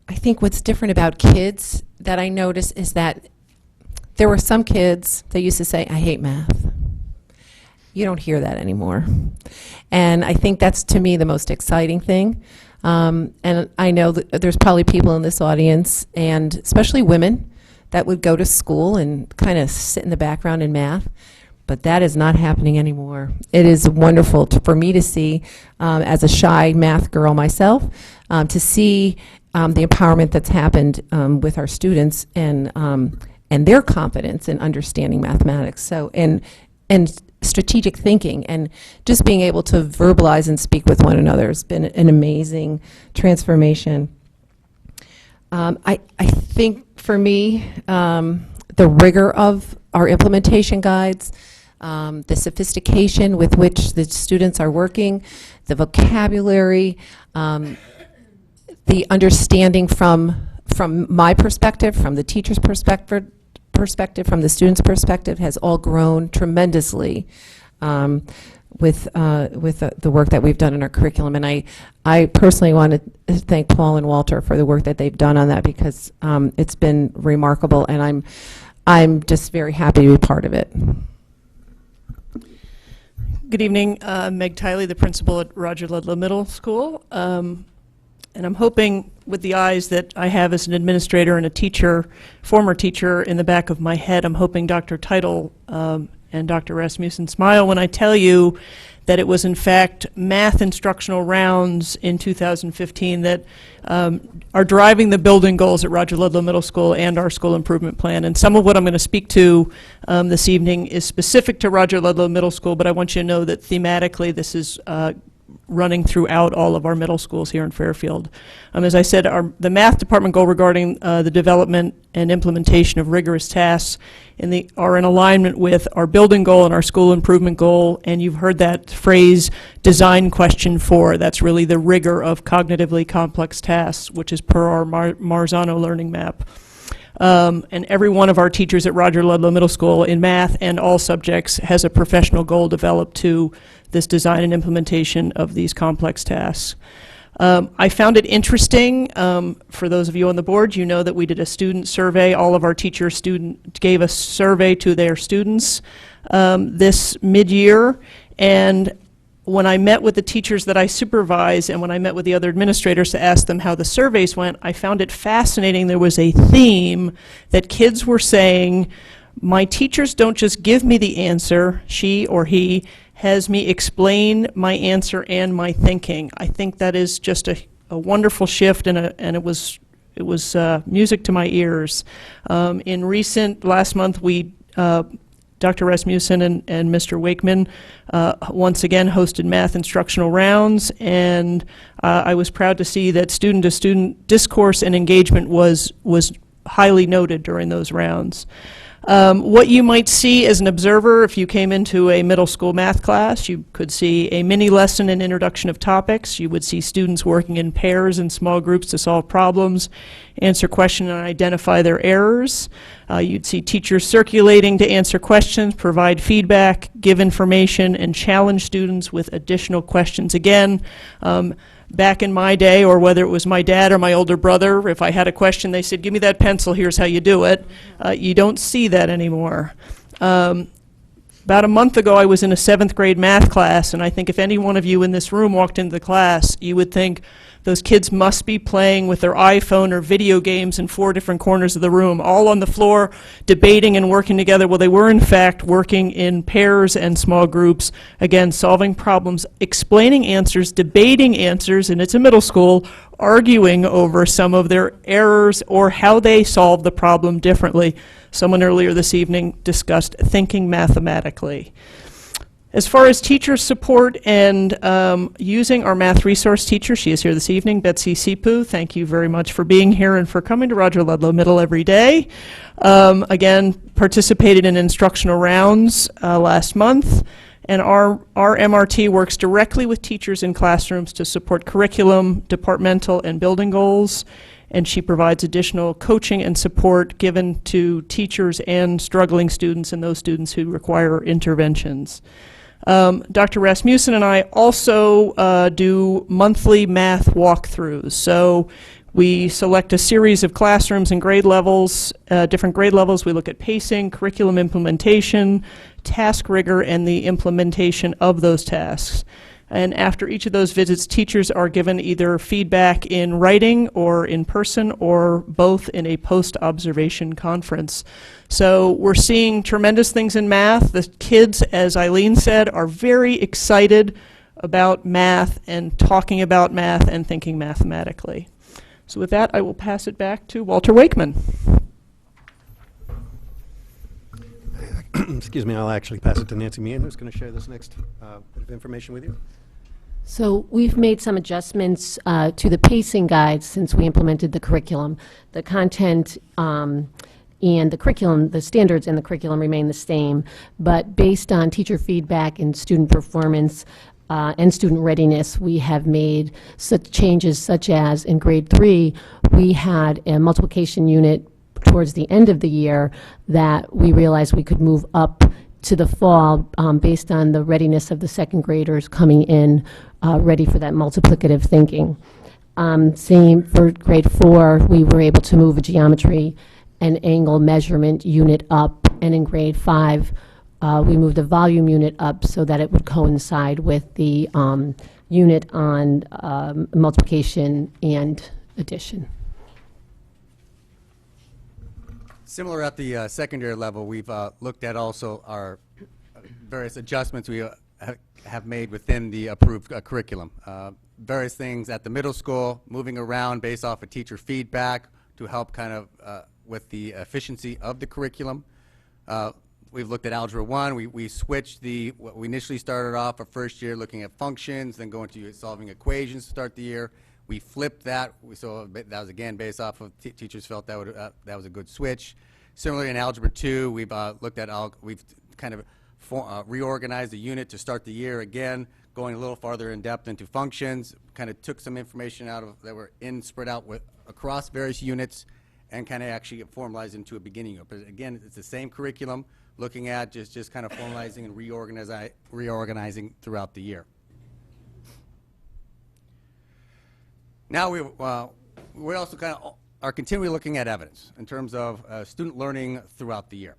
think what's different about kids that I notice is that there were some kids that used to say, I hate math. You don't hear that anymore. And I think that's, to me, the most exciting thing. And I know that there's probably people in this audience, and especially women, that would go to school and kind of sit in the background in math, but that is not happening anymore. It is wonderful for me to see, as a shy math girl myself, to see the empowerment that's happened with our students and their confidence in understanding mathematics. So, and strategic thinking, and just being able to verbalize and speak with one another has been an amazing transformation. I think for me, the rigor of our implementation guides, the sophistication with which the students are working, the vocabulary, the understanding from my perspective, from the teacher's perspective, from the student's perspective, has all grown tremendously with the work that we've done in our curriculum. And I personally want to thank Paul and Walter for the work that they've done on that, because it's been remarkable, and I'm just very happy to be part of it. Good evening, Meg Tiley, the principal at Roger Ludlow Middle School. And I'm hoping, with the eyes that I have as an administrator and a teacher, former teacher, in the back of my head, I'm hoping Dr. Title and Dr. Rasmussen smile when I tell you that it was in fact math instructional rounds in 2015 that are driving the building goals at Roger Ludlow Middle School and our school improvement plan. And some of what I'm going to speak to this evening is specific to Roger Ludlow Middle School, but I want you to know that thematically this is running throughout all of our middle schools here in Fairfield. As I said, the math department goal regarding the development and implementation of rigorous tasks are in alignment with our building goal and our school improvement goal, and you've heard that phrase, design question 4. That's really the rigor of cognitively complex tasks, which is per our Marzano learning map. And every one of our teachers at Roger Ludlow Middle School in math and all subjects has a professional goal developed to this design and implementation of these complex tasks. I found it interesting, for those of you on the board, you know that we did a student survey. All of our teachers gave a survey to their students this mid-year, and when I met with the teachers that I supervise and when I met with the other administrators to ask them how the surveys went, I found it fascinating. There was a theme that kids were saying, My teachers don't just give me the answer, she or he has me explain my answer and my thinking. I think that is just a wonderful shift, and it was music to my ears. Last month, Dr. Rasmussen and Mr. Wakeman once again hosted math instructional rounds, and I was proud to see that student-to-student discourse and engagement was highly noted during those rounds. What you might see as an observer if you came into a middle school math class, you could see a mini lesson and introduction of topics. You would see students working in pairs and small groups to solve problems, answer questions and identify their errors. You'd see teachers circulating to answer questions, provide feedback, give information, and challenge students with additional questions. Again, back in my day, or whether it was my dad or my older brother, if I had a question, they said, give me that pencil, here's how you do it. You don't see that anymore. About a month ago, I was in a 7th grade math class, and I think if any one of you in this room walked into the class, you would think those kids must be playing with their iPhone or video games in 4 different corners of the room, all on the floor, debating and working together. Well, they were, in fact, working in pairs and small groups, again, solving problems, explaining answers, debating answers, and it's a middle school, arguing over some of their errors or how they solved the problem differently. Someone earlier this evening discussed thinking mathematically. As far as teacher support and using our math resource teacher, she is here this evening, Betsy Sipu. Thank you very much for being here and for coming to Roger Ludlow Middle every day. Again, participated in instructional rounds last month, and our MRT works directly with teachers in classrooms to support curriculum, departmental, and building goals, and she provides additional coaching and support given to teachers and struggling students and those students who require interventions. Dr. Rasmussen and I also do monthly math walkthroughs. So we select a series of classrooms and grade levels, different grade levels. We look at pacing, curriculum implementation, task rigor, and the implementation of those tasks. And after each of those visits, teachers are given either feedback in writing or in person or both in a post-observation conference. So we're seeing tremendous things in math. The kids, as Eileen said, are very excited about math and talking about math and thinking mathematically. So with that, I will pass it back to Walter Wakeman. Excuse me, I'll actually pass it to Nancy Meehan, who's going to share this next bit of information with you. So we've made some adjustments to the pacing guides since we implemented the curriculum. The content and the curriculum, the standards in the curriculum remain the same, but based on teacher feedback and student performance and student readiness, we have made such changes such as in grade 3, we had a multiplication unit towards the end of the year that we realized we could move up to the fall based on the readiness of the second graders coming in ready for that multiplicative thinking. Same for grade 4, we were able to move a geometry and angle measurement unit up, and in grade 5, we moved a volume unit up so that it would coincide with the unit on multiplication and addition. Similar at the secondary level, we've looked at also our various adjustments we have made within the approved curriculum. Various things at the middle school, moving around based off of teacher feedback to help kind of with the efficiency of the curriculum. We've looked at Algebra 1. We switched what we initially started off our first year looking at functions, then going to solving equations to start the year. We flipped that. So that was again based off of teachers felt that was a good switch. Similarly in Algebra 2, we've looked at we've kind of reorganized the unit to start the year again, going a little farther in depth into functions. Kind of took some information out of that were spread out across various units, and kind of actually formalized into a beginning unit. But again, it's the same curriculum, looking at just kind of formalizing and reorganizing throughout the year. Now we also kind of are continually looking at evidence in terms of student learning throughout the year.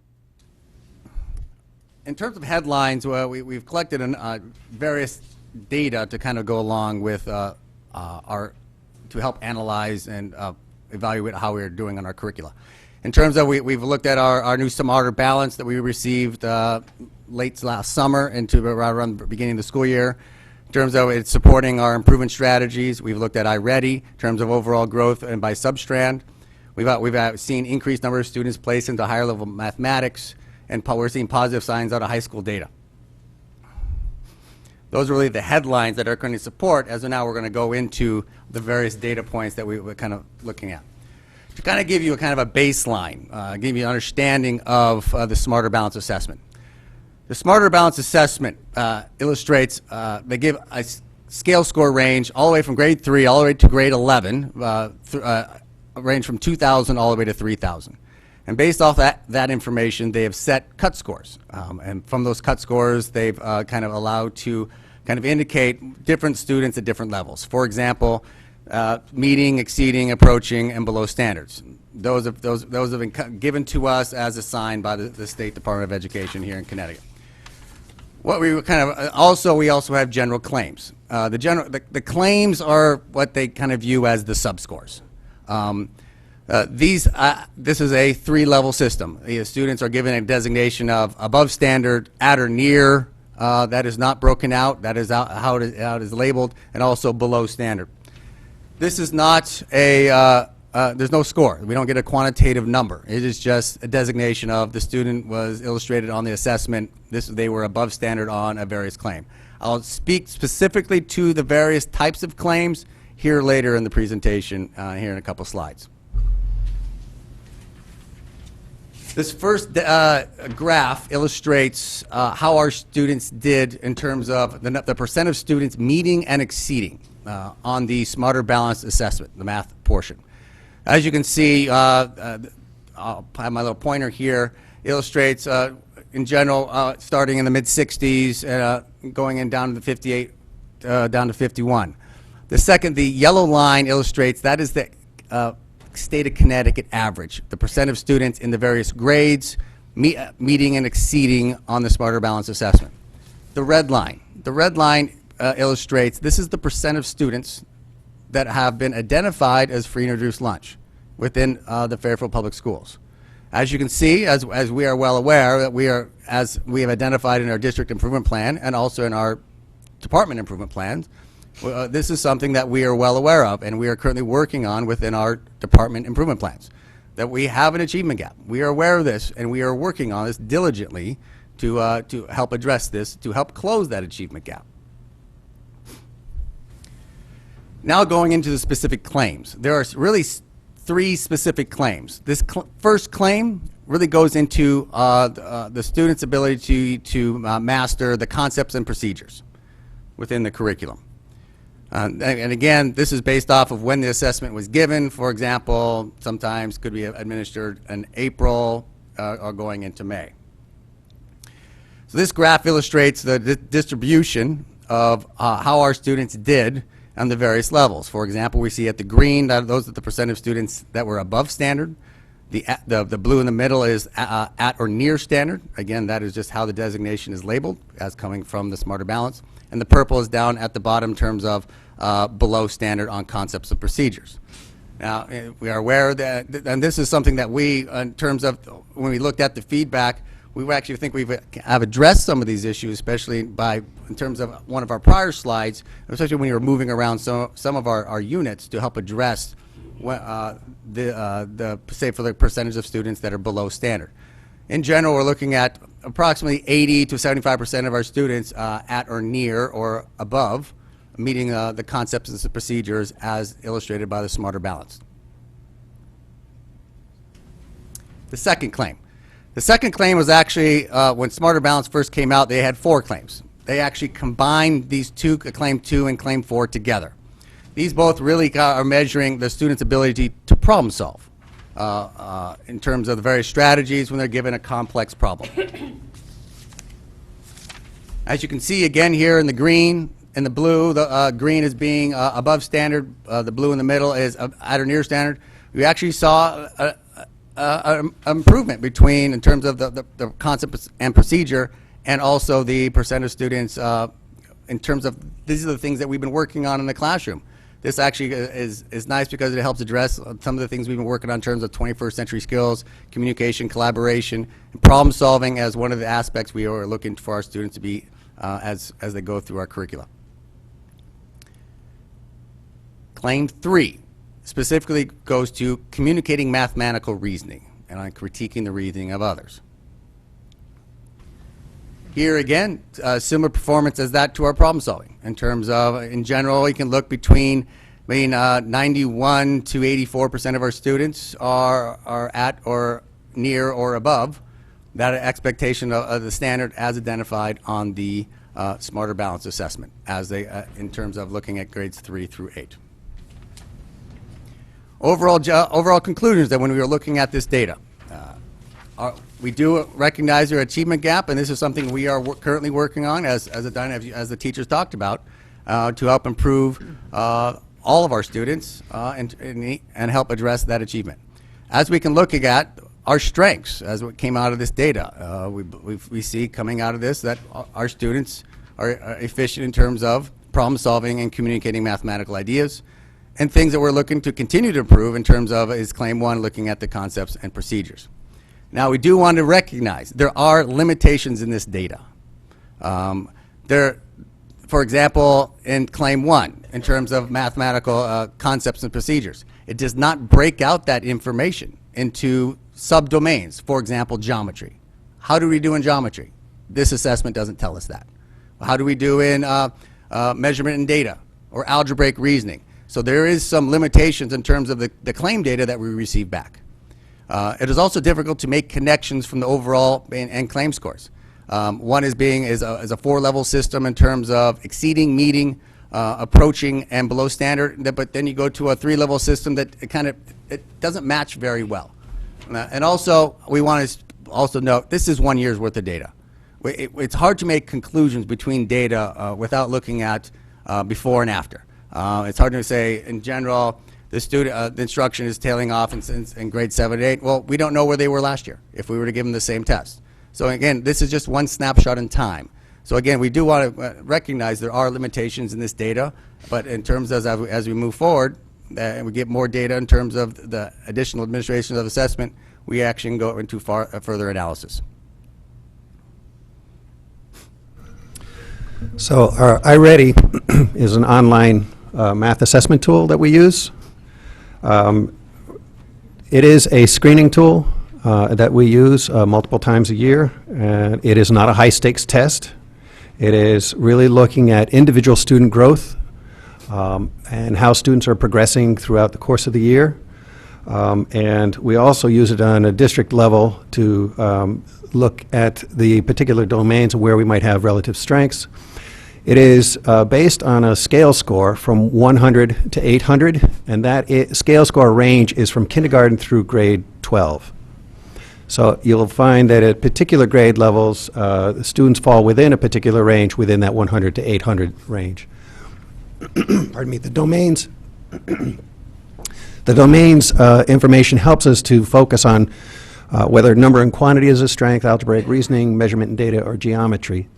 In terms of headlines, we've collected various data to kind of go along with to help analyze and evaluate how we're doing on our curricula. In terms of, we've looked at our new Smarter Balance that we received late last summer into around the beginning of the school year. In terms of it's supporting our improvement strategies, we've looked at iReady in terms of overall growth and by substrand. We've seen increased number of students placed into higher level mathematics, and we're seeing positive signs out of high school data. Those are really the headlines that are going to support, as now we're going to go into the various data points that we were kind of looking at. To kind of give you a kind of a baseline, give you an understanding of the Smarter Balance Assessment. The Smarter Balance Assessment illustrates, they give a scale score range all the way from grade 3 all the way to grade 11, a range from 2,000 all the way to 3,000. And based off that information, they have set cut scores. And from those cut scores, they've kind of allowed to kind of indicate different students at different levels. For example, meeting, exceeding, approaching, and below standards. Those have been given to us as assigned by the State Department of Education here in Connecticut. What we kind of we also have general claims. The claims are what they kind of view as the subscores. This is a 3-level system. The students are given a designation of above standard, at or near. That is not broken out. That is how it is labeled, and also below standard. This is not a, there's no score. We don't get a quantitative number. It is just a designation of the student was illustrated on the assessment. They were above standard on a various claim. I'll speak specifically to the various types of claims here later in the presentation, here in a couple slides. This first graph illustrates how our students did in terms of the percent of students meeting and exceeding on the Smarter Balance Assessment, the math portion. As you can see, I'll have my little pointer here, illustrates in general starting in the mid-60s, going in down to the 58, down to 51. The yellow line illustrates that is the state of Connecticut average, the percent of students in the various grades meeting and exceeding on the Smarter Balance Assessment. The red line illustrates this is the percent of students that have been identified as free and reduced lunch within the Fairfield Public Schools. As you can see, as we are well aware, that as we have identified in our district improvement plan and also in our department improvement plans, this is something that we are well aware of, and we are currently working on within our department improvement plans, that we have an achievement gap. We are aware of this, and we are working on this diligently to help address this, to help close that achievement gap. Now going into the specific claims. There are really 3 specific claims. This first claim really goes into the student's ability to master the concepts and procedures within the curriculum. And again, this is based off of when the assessment was given. For example, sometimes could be administered in April or going into May. So this graph illustrates the distribution of how our students did on the various levels. For example, we see at the green, those are the percent of students that were above standard. The blue in the middle is at or near standard. Again, that is just how the designation is labeled as coming from the Smarter Balance. And the purple is down at the bottom in terms of below standard on concepts and procedures. Now, we are aware that, and this is something that we, in terms of when we looked at the feedback, we actually think we have addressed some of these issues, especially in terms of one of our prior slides, especially when you were moving around some of our units to help address say for the percentage of students that are below standard. In general, we're looking at approximately 80 to 75% of our students at or near or above meeting the concepts and the procedures as illustrated by the Smarter Balance. The second claim. The second claim was actually, when Smarter Balance first came out, they had 4 claims. They actually combined these two, Claim 2 and Claim 4 together. These both really are measuring the student's ability to problem solve in terms of the various strategies when they're given a complex problem. As you can see again here in the green and the blue, the green is being above standard, the blue in the middle is at or near standard. We actually saw an improvement between in terms of the concept and procedure and also the percent of students in terms of these are the things that we've been working on in the classroom. This actually is nice because it helps address some of the things we've been working on in terms of 21st century skills, communication, collaboration, and problem solving as one of the aspects we are looking for our students to be as they go through our curricula. Claim 3 specifically goes to communicating mathematical reasoning and on critiquing the reasoning of others. Here again, similar performance as that to our problem solving in terms of, in general, you can look between 91 to 84% of our students are at or near or above that expectation of the standard as identified on the Smarter Balanced Assessment as they, in terms of looking at grades 3 through 8. Overall conclusions that when we were looking at this data, we do recognize their achievement gap, and this is something we are currently working on as the teachers talked about to help improve all of our students and help address that achievement. As we can look at our strengths, as what came out of this data, we see coming out of this that our students are efficient in terms of problem solving and communicating mathematical ideas, and things that we're looking to continue to improve in terms of is claim 1, looking at the concepts and procedures. Now, we do want to recognize there are limitations in this data. For example, in claim 1, in terms of mathematical concepts and procedures, it does not break out that information into subdomains, for example, geometry. How do we do in geometry? This assessment doesn't tell us that. How do we do in measurement and data or algebraic reasoning? So there is some limitations in terms of the claim data that we receive back. It is also difficult to make connections from the overall and claim scores. One is a 4-level system in terms of exceeding, meeting, approaching, and below standard. But then you go to a 3-level system that it doesn't match very well. And also, we want to also note this is 1 year's worth of data. It's hard to make conclusions between data without looking at before and after. It's hard to say in general. The instruction is tailing off in grade 7 and 8. Well, we don't know where they were last year if we were to give them the same test. So again, this is just one snapshot in time. So again, we do want to recognize there are limitations in this data, but in terms of as we move forward and we get more data in terms of the additional administration of assessment, we actually can go into further analysis. So our iReady is an online math assessment tool that we use. It is a screening tool that we use multiple times a year, and it is not a high-stakes test. It is really looking at individual student growth and how students are progressing throughout the course of the year. And we also use it on a district level to look at the particular domains where we might have relative strengths. It is based on a scale score from 100 to 800, and that scale score range is from kindergarten through grade 12. So you'll find that at particular grade levels, the students fall within a particular range within that 100 to 800 range. Pardon me, the domains information helps us to focus on whether number and quantity is a strength, algebraic reasoning, measurement and data, or geometry.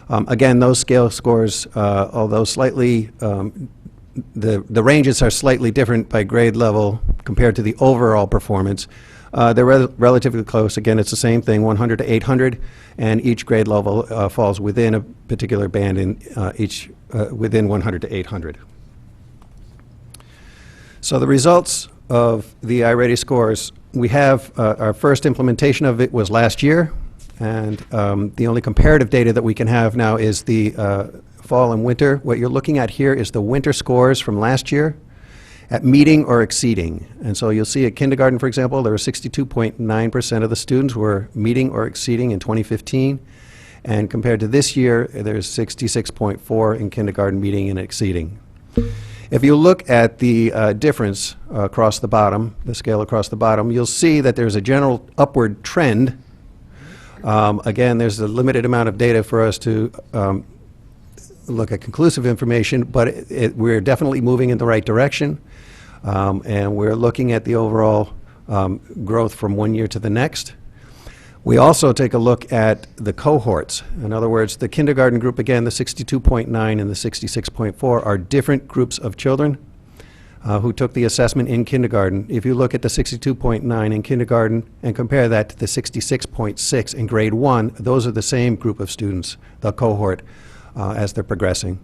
Again, those scale scores, although slightly, the ranges are slightly different by grade level compared to the overall performance. They're relatively close. Again, it's the same thing, 100 to 800, and each grade level falls within a particular band in within 100 to 800. So the results of the iReady scores, we have our first implementation of it was last year. And the only comparative data that we can have now is the fall and winter. What you're looking at here is the winter scores from last year at meeting or exceeding. And so you'll see at kindergarten, for example, there were 62.9% of the students were meeting or exceeding in 2015. And compared to this year, there's 66.4 in kindergarten meeting and exceeding. If you look at the difference across the bottom, the scale across the bottom, you'll see that there's a general upward trend. Again, there's a limited amount of data for us to look at conclusive information, but we're definitely moving in the right direction, and we're looking at the overall growth from one year to the next. We also take a look at the cohorts. In other words, the kindergarten group, again, the 62.9 and the 66.4 are different groups of children. who took the assessment in kindergarten. If you look at the 62.9 in kindergarten and compare that to the 66.6 in grade 1, those are the same group of students, the cohort, as they're progressing.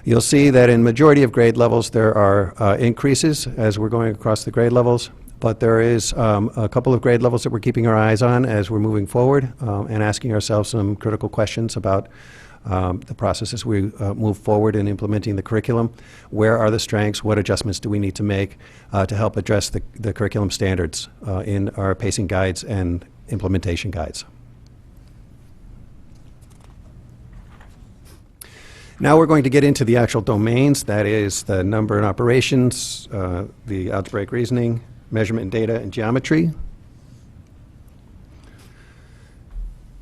You'll see that in majority of grade levels there are increases as we're going across the grade levels, but there is a couple of grade levels that we're keeping our eyes on as we're moving forward and asking ourselves some critical questions about the process as we move forward in implementing the curriculum. Where are the strengths? What adjustments do we need to make to help address the curriculum standards in our pacing guides and implementation guides? Now we're going to get into the actual domains, that is the number and operations, the algebraic reasoning, measurement and data, and geometry.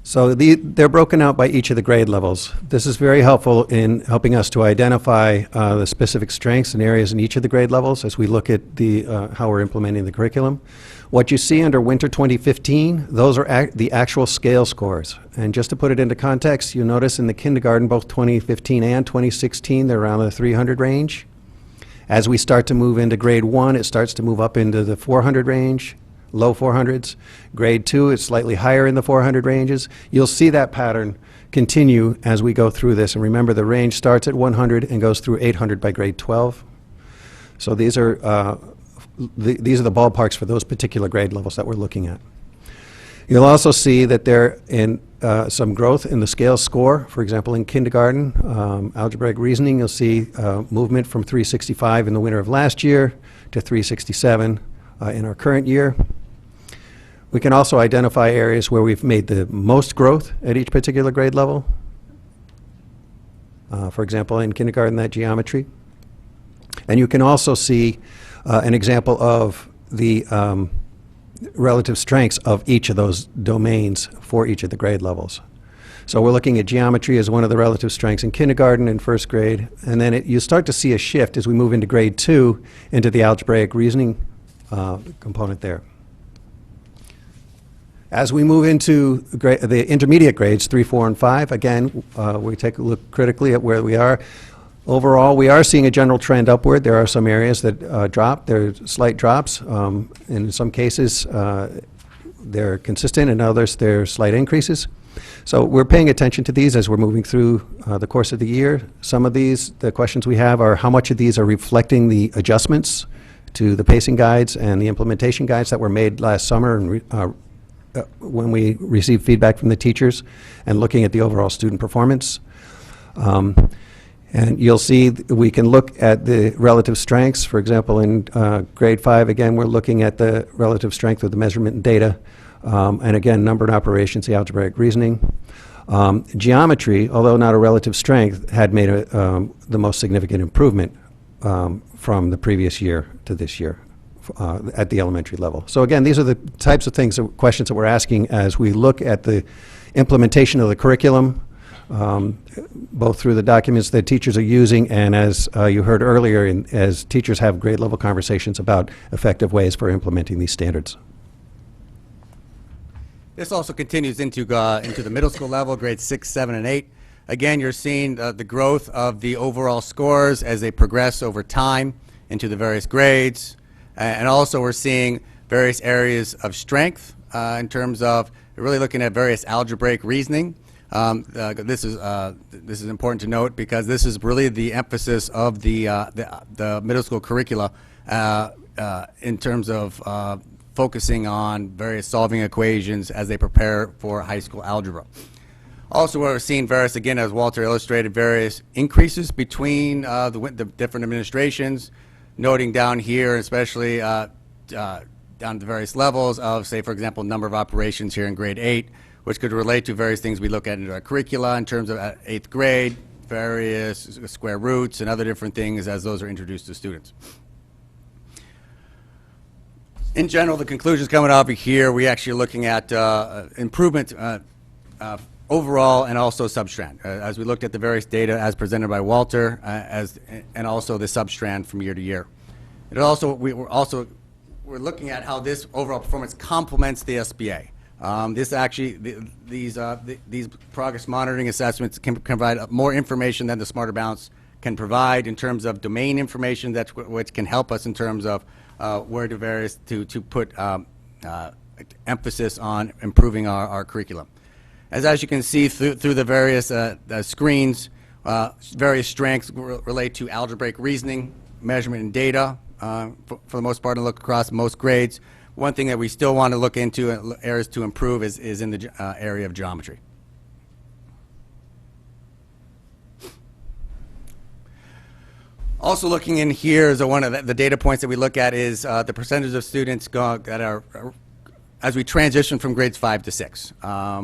So they're broken out by each of the grade levels. This is very helpful in helping us to identify the specific strengths and areas in each of the grade levels as we look at the how we're implementing the curriculum. What you see under Winter 2015, those are the actual scale scores. And just to put it into context, you'll notice in the kindergarten, both 2015 and 2016, they're around the 300 range. As we start to move into grade 1, it starts to move up into the 400 range. Low 400s. Grade 2 is slightly higher in the 400 ranges. You'll see that pattern continue as we go through this. And remember, the range starts at 100 and goes through 800 by grade 12. So these are the ballparks for those particular grade levels that we're looking at. You'll also see that there in some growth in the scale score. For example, in kindergarten, algebraic reasoning, you'll see movement from 365 in the winter of last year to 367 in our current year. We can also identify areas where we've made the most growth at each particular grade level. For example, in kindergarten, that geometry. And you can also see an example of the relative strengths of each of those domains for each of the grade levels. So we're looking at geometry as one of the relative strengths in kindergarten and first grade, and then you start to see a shift as we move into grade 2 into the algebraic reasoning component there. As we move into the intermediate grades, 3, 4, and 5, again, we take a look critically at where we are. Overall, we are seeing a general trend upward. There are some areas that drop. There are slight drops. In some cases, they're consistent. In others, they're slight increases. So we're paying attention to these as we're moving through the course of the year. Some of these, the questions we have are how much of these are reflecting the adjustments to the pacing guides and the implementation guides that were made last summer and when we received feedback from the teachers and looking at the overall student performance. And you'll see we can look at the relative strengths. For example, in grade 5, again, we're looking at the relative strength of the measurement and data. And again, number and operations, the algebraic reasoning. Geometry, although not a relative strength, had made the most significant improvement from the previous year to this year at the elementary level. So again, these are the types of things, questions that we're asking as we look at the implementation of the curriculum, both through the documents that teachers are using and as you heard earlier, as teachers have grade level conversations about effective ways for implementing these standards. This also continues into the middle school level, grades 6, 7, and 8. Again, you're seeing the growth of the overall scores as they progress over time into the various grades. And also we're seeing various areas of strength in terms of really looking at various algebraic reasoning. This is important to note because this is really the emphasis of the middle school curricula in terms of focusing on various solving equations as they prepare for high school algebra. Also, we're seeing various, again, as Walter illustrated, various increases between the different administrations, noting down here, especially down to various levels of, say, for example, number of operations here in grade 8, which could relate to various things we look at in our curricula in terms of 8th grade, various square roots and other different things as those are introduced to students. In general, the conclusions coming out of here, we actually are looking at improvement overall and also substrand. As we looked at the various data as presented by Walter, and also the substrand from year to year. It also, we're looking at how this overall performance complements the SBA. This actually, these progress monitoring assessments can provide more information than the Smarter Balance can provide in terms of domain information, that's which can help us in terms of where to put emphasis on improving our curriculum. As you can see through the various screens, various strengths relate to algebraic reasoning, measurement and data, for the most part, and look across most grades. One thing that we still want to look into areas to improve is in the area of geometry. Also looking in here is one of the data points that we look at is the percentage of students that are as we transition from grades 5 to 6.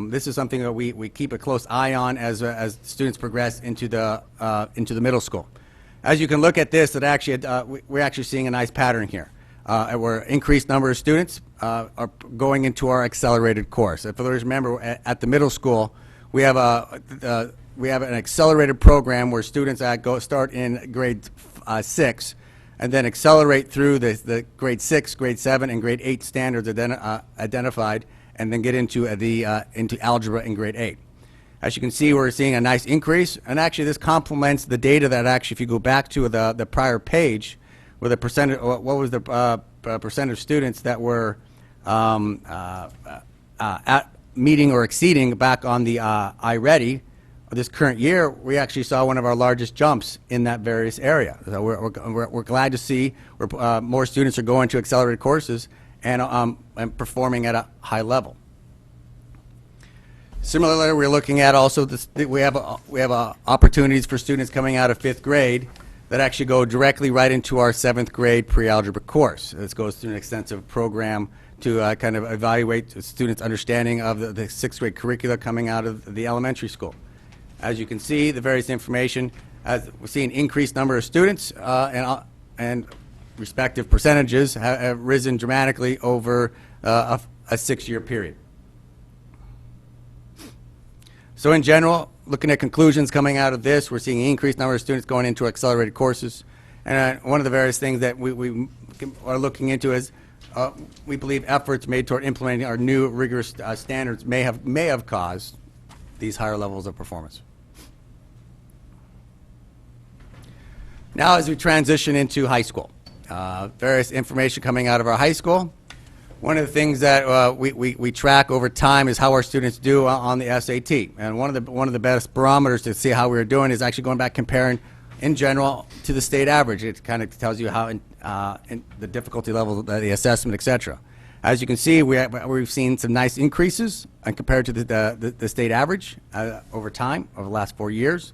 This is something that we keep a close eye on as students progress into the middle school. As you can look at this, that actually we're actually seeing a nice pattern here. Where increased number of students are going into our accelerated course. If others remember, at the middle school, we have an accelerated program where students start in grade 6 and then accelerate through the grade 6, grade 7, and grade 8 standards identified, and then get into into algebra in grade 8. As you can see, we're seeing a nice increase, and actually this complements the data that actually, if you go back to the prior page, where the percentage, what was the percent of students that were at meeting or exceeding back on the iReady. This current year, we actually saw one of our largest jumps in that various area. So we're glad to see more students are going to accelerated courses and performing at a high level. Similarly, we're looking at also we have opportunities for students coming out of 5th grade that actually go directly right into our 7th grade pre-algebra course. This goes through an extensive program to kind of evaluate students' understanding of the 6th grade curricula coming out of the elementary school. As you can see, the various information, as we're seeing increased number of students and respective percentages have risen dramatically over a 6-year period. So in general, looking at conclusions coming out of this, we're seeing an increased number of students going into accelerated courses. And one of the various things that we are looking into is we believe efforts made toward implementing our new rigorous standards may have caused these higher levels of performance. Now as we transition into high school, various information coming out of our high school. One of the things that we track over time is how our students do on the SAT. And one of the best barometers to see how we're doing is actually going back comparing in general to the state average. It kind of tells you how in the difficulty level, the assessment, etc. As you can see, we've seen some nice increases compared to the state average over time, over the last 4 years,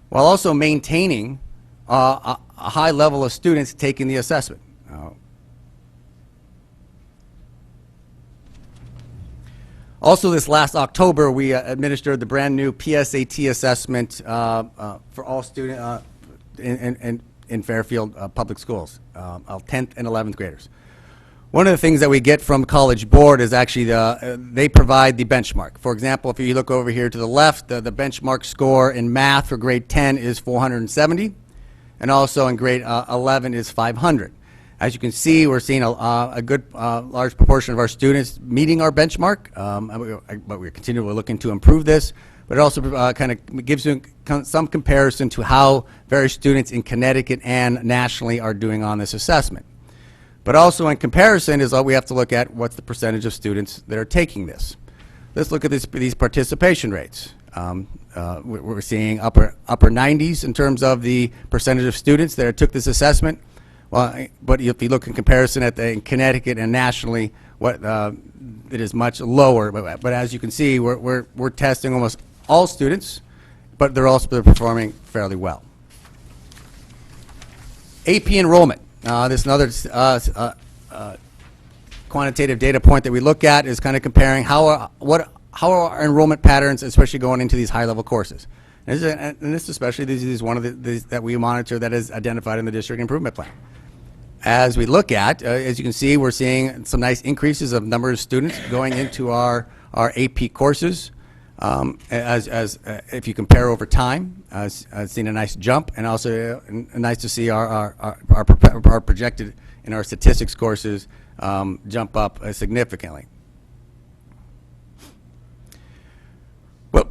while also maintaining a high level of students taking the assessment. Also, this last October, we administered the brand new PSAT assessment for all students in Fairfield Public Schools, 10th and 11th graders. One of the things that we get from College Board is actually they provide the benchmark. For example, if you look over here to the left, the benchmark score in math for grade 10 is 470, and also in grade 11 is 500. As you can see, we're seeing a good large proportion of our students meeting our benchmark, but we're continually looking to improve this. But it also kind of gives you some comparison to how various students in Connecticut and nationally are doing on this assessment. But also in comparison is we have to look at what's the percentage of students that are taking this. Let's look at these participation rates. We're seeing upper 90s in terms of the percentage of students that took this assessment. Well, but if you look in comparison in Connecticut and nationally, it is much lower. But as you can see, we're testing almost all students, but they're also performing fairly well. AP enrollment. This is another quantitative data point that we look at is kind of comparing how are our enrollment patterns, especially going into these high-level courses. And this especially, this is one of these that we monitor that is identified in the district improvement plan. As we look at, as you can see, we're seeing some nice increases of number of students going into our AP courses. If you compare over time, I've seen a nice jump, and also nice to see our projected in our statistics courses jump up significantly. Well,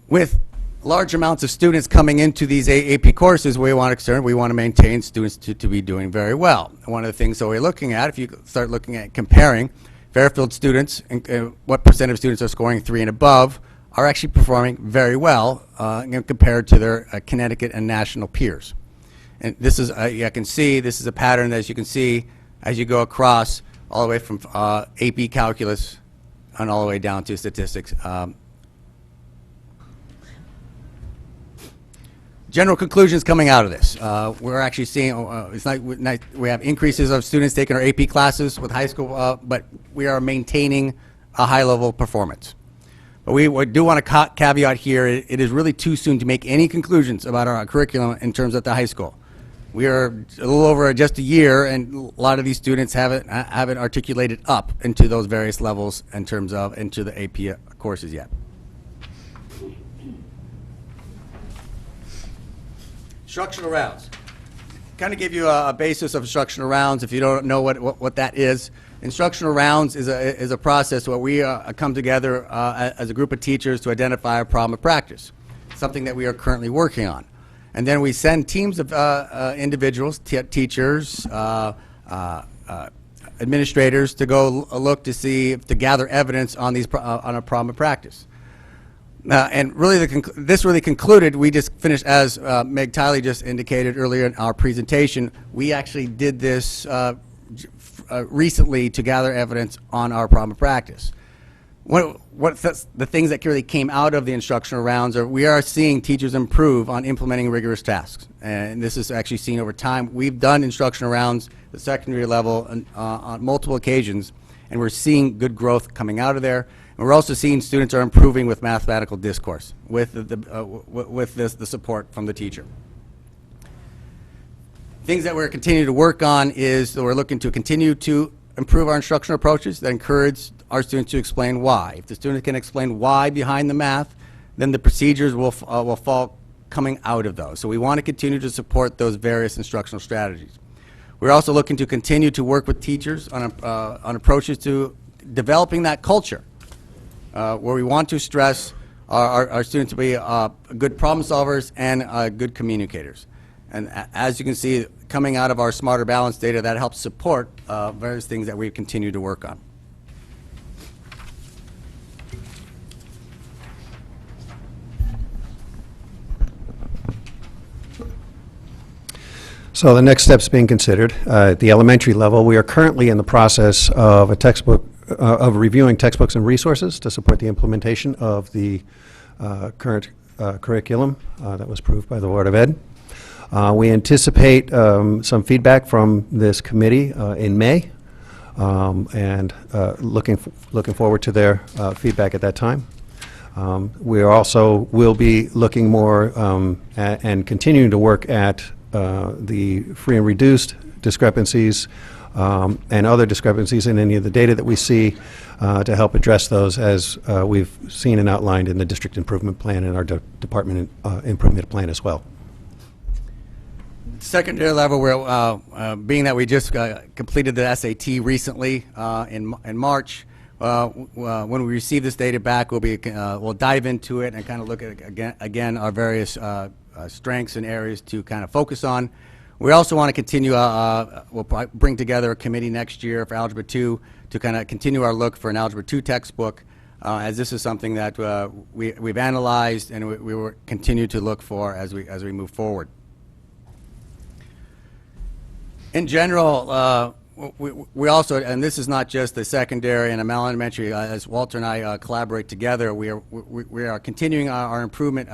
with large amounts of students coming into these AP courses, we want to maintain students to be doing very well. One of the things that we're looking at, if you start looking at comparing Fairfield students, and what percent of students are scoring 3 and above, are actually performing very well compared to their Connecticut and national peers. And this is, you can see, this is a pattern, as you can see, as you go across all the way from AP calculus and all the way down to statistics. General conclusions coming out of this. We're actually seeing, we have increases of students taking our AP classes with high school, but we are maintaining a high level of performance. But we do want to caveat here, it is really too soon to make any conclusions about our curriculum in terms of the high school. We are a little over just a year, and a lot of these students haven't articulated up into those various levels in terms of into the AP courses yet. Instructional rounds. Kind of give you a basis of instructional rounds if you don't know what that is. Instructional rounds is a process where we come together as a group of teachers to identify a problem of practice, something that we are currently working on. And then we send teams of individuals, teachers, administrators, to go look to see, to gather evidence on these on a problem of practice. And really, this really concluded. We just finished, as Meg Tiley just indicated earlier in our presentation. We actually did this recently to gather evidence on our problem of practice. The things that really came out of the instructional rounds are we are seeing teachers improve on implementing rigorous tasks, and this is actually seen over time. We've done instructional rounds at the secondary level on multiple occasions, and we're seeing good growth coming out of there. And we're also seeing students are improving with mathematical discourse with the support from the teacher. Things that we're continuing to work on is that we're looking to continue to improve our instructional approaches that encourage our students to explain why. If the student can explain why behind the math, then the procedures will fall coming out of those. So we want to continue to support those various instructional strategies. We're also looking to continue to work with teachers on approaches to developing that culture, where we want to stress our students to be good problem solvers and good communicators. And as you can see, coming out of our Smarter Balance data, that helps support various things that we continue to work on. So the next steps being considered at the elementary level, we are currently in the process of of reviewing textbooks and resources to support the implementation of the current curriculum that was approved by the Board of Ed. We anticipate some feedback from this committee in May, and looking forward to their feedback at that time. We also will be looking more and continuing to work at the free and reduced discrepancies and other discrepancies in any of the data that we see to help address those, as we've seen and outlined in the district improvement plan and our department improvement plan as well. Secondary level, we're, being that we just completed the SAT recently in March, when we receive this data back, we'll dive into it and kind of look at again our various strengths and areas to kind of focus on. We also want to continue, we'll bring together a committee next year for Algebra 2 to kind of continue our look for an Algebra 2 textbook, as this is something that we've analyzed and we will continue to look for as we move forward. In general, we also, and this is not just the secondary and Mileen Elementary, as Walter and I collaborate together, we are continuing our improvement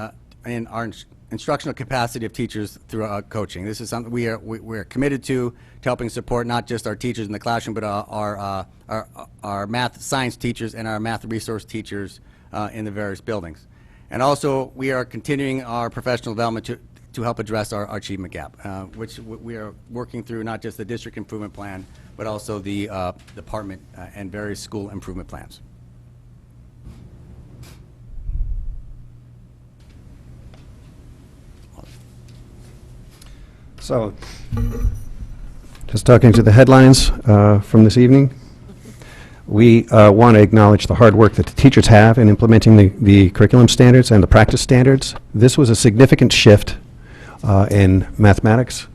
in our instructional capacity of teachers through coaching. This is something we are committed to helping support not just our teachers in the classroom, but our math science teachers and our math resource teachers in the various buildings. And also, we are continuing our professional development to help address our achievement gap, which we are working through not just the district improvement plan, but also the department and various school improvement plans. So, just talking to the headlines from this evening. We want to acknowledge the hard work that the teachers have in implementing the curriculum standards and the practice standards. This was a significant shift in mathematics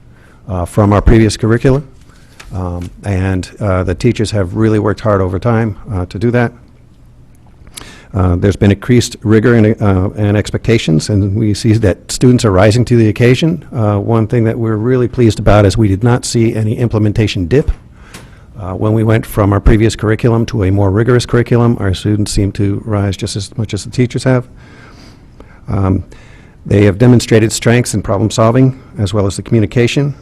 from our previous curriculum, and the teachers have really worked hard over time to do that. There's been increased rigor and expectations, and we see that students are rising to the occasion. One thing that we're really pleased about is we did not see any implementation dip. When we went from our previous curriculum to a more rigorous curriculum, our students seem to rise just as much as the teachers have. They have demonstrated strengths in problem solving as well as the communication.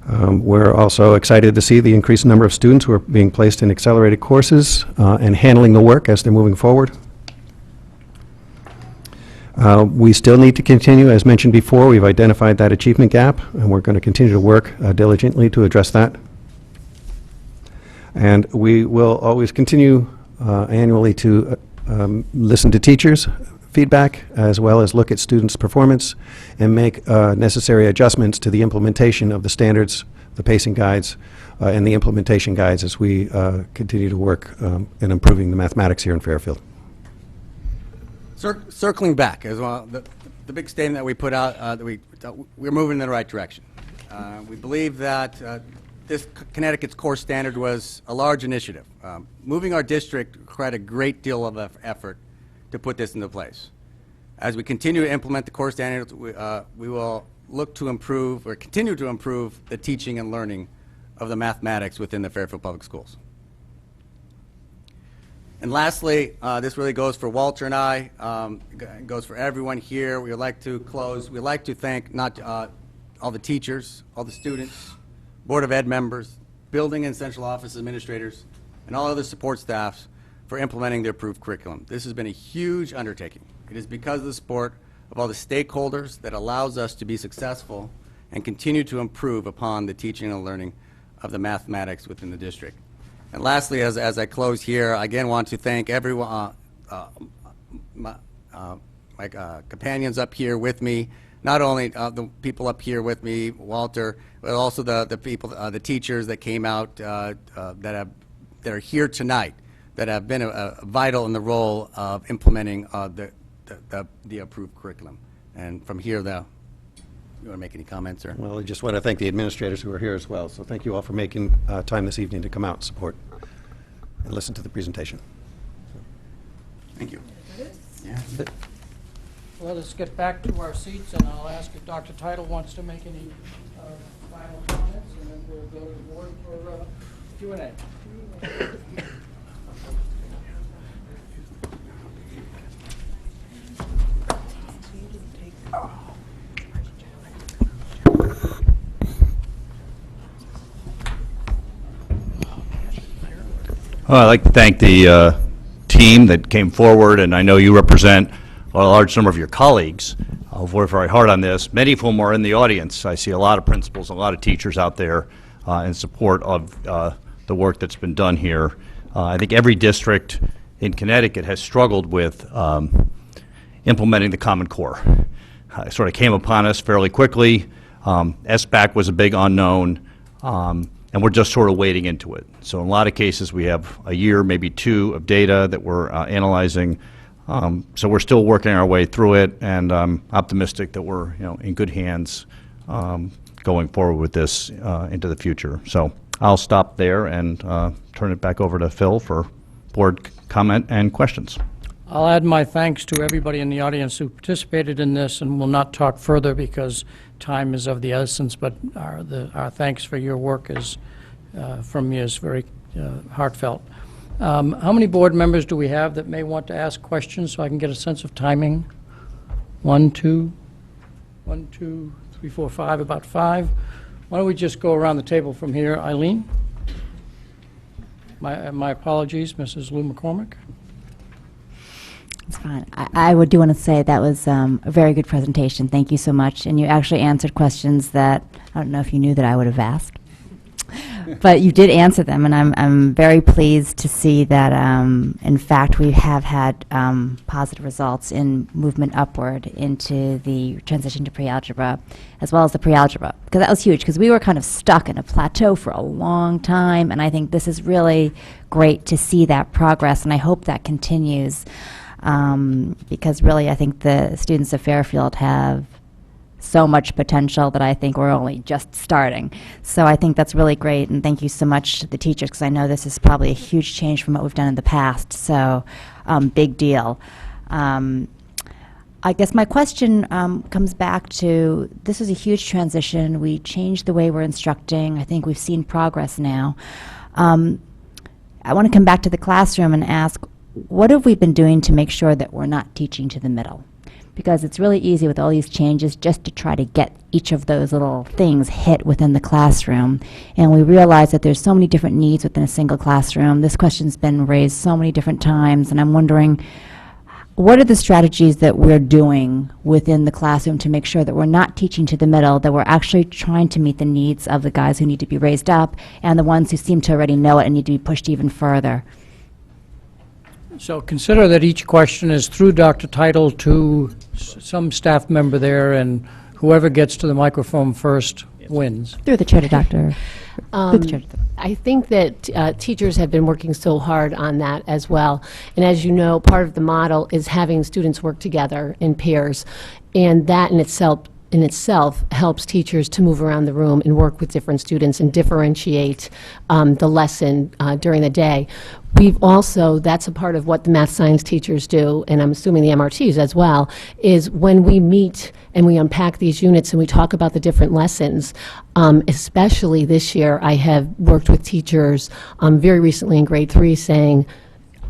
We're also excited to see the increased number of students who are being placed in accelerated courses and handling the work as they're moving forward. We still need to continue, as mentioned before, we've identified that achievement gap, and we're going to continue to work diligently to address that. And we will always continue annually to listen to teachers' feedback as well as look at students' performance and make necessary adjustments to the implementation of the standards, the pacing guides, and the implementation guides as we continue to work in improving the mathematics here in Fairfield. Circling back, as well, the big statement that we put out, that we're moving in the right direction. We believe that this Connecticut's core standard was a large initiative. Moving our district required a great deal of effort to put this into place. As we continue to implement the core standards, we will look to improve or continue to improve the teaching and learning of the mathematics within the Fairfield Public Schools. And lastly, this really goes for Walter and I, it goes for everyone here. We would like to close. We'd like to thank not all the teachers, all the students, Board of Ed members, building and central office administrators, and all other support staffs for implementing the approved curriculum. This has been a huge undertaking. It is because of the support of all the stakeholders that allows us to be successful and continue to improve upon the teaching and learning of the mathematics within the district. And lastly, as I close here, I again want to thank everyone, my companions up here with me, not only the people up here with me, Walter, but also the people, the teachers that came out that are here tonight, that have been vital in the role of implementing the approved curriculum. And from here, you want to make any comments? Or? Well, I just want to thank the administrators who are here as well. So thank you all for making time this evening to come out and support and listen to the presentation. Thank you. Yeah. Let us get back to our seats, and I'll ask if Dr. Title wants to make any final comments, and then we'll go to the board for Q&A. Well, I'd like to thank the team that came forward, and I know you represent a large number of your colleagues who've worked very hard on this, many of whom are in the audience. I see a lot of principals, a lot of teachers out there in support of the work that's been done here. I think every district in Connecticut has struggled with implementing the Common Core. It sort of came upon us fairly quickly. SBAC was a big unknown, and we're just sort of wading into it. So in a lot of cases, we have a year, maybe two, of data that we're analyzing. So we're still working our way through it, and I'm optimistic that we're in good hands going forward with this into the future. So I'll stop there and turn it back over to Phil for board comment and questions. I'll add my thanks to everybody in the audience who participated in this, and will not talk further because time is of the essence, but our thanks for your work is, from me, is very heartfelt. How many board members do we have that may want to ask questions so I can get a sense of timing? 1, 2, 3, 4, 5, about 5. Why don't we just go around the table from here? Eileen? My apologies, Mrs. Lou McCormick. It's fine. I do want to say that was a very good presentation. Thank you so much. And you actually answered questions that I don't know if you knew that I would have asked. But you did answer them, and I'm very pleased to see that, in fact, we have had positive results in movement upward into the transition to pre-algebra, as well as the pre-algebra, because that was huge, because we were kind of stuck in a plateau for a long time, and I think this is really great to see that progress, and I hope that continues, because really I think the students of Fairfield have so much potential that I think we're only just starting. So I think that's really great, and thank you so much to the teachers, because I know this is probably a huge change from what we've done in the past, so big deal. I guess my question comes back to, this is a huge transition. We changed the way we're instructing. I think we've seen progress now. I want to come back to the classroom and ask, what have we been doing to make sure that we're not teaching to the middle? Because it's really easy with all these changes just to try to get each of those little things hit within the classroom. And we realize that there's so many different needs within a single classroom. This question's been raised so many different times, and I'm wondering, what are the strategies that we're doing within the classroom to make sure that we're not teaching to the middle, that we're actually trying to meet the needs of the guys who need to be raised up and the ones who seem to already know it and need to be pushed even further? So consider that each question is through Dr. Title to some staff member there, and whoever gets to the microphone first wins. Through the chair to Dr. I think that teachers have been working so hard on that as well. And as you know, part of the model is having students work together in pairs, and that in itself helps teachers to move around the room and work with different students and differentiate the lesson during the day. We've also, that's a part of what the math science teachers do, and I'm assuming the MRTs as well, is when we meet and we unpack these units and we talk about the different lessons, especially this year, I have worked with teachers very recently in grade 3 saying,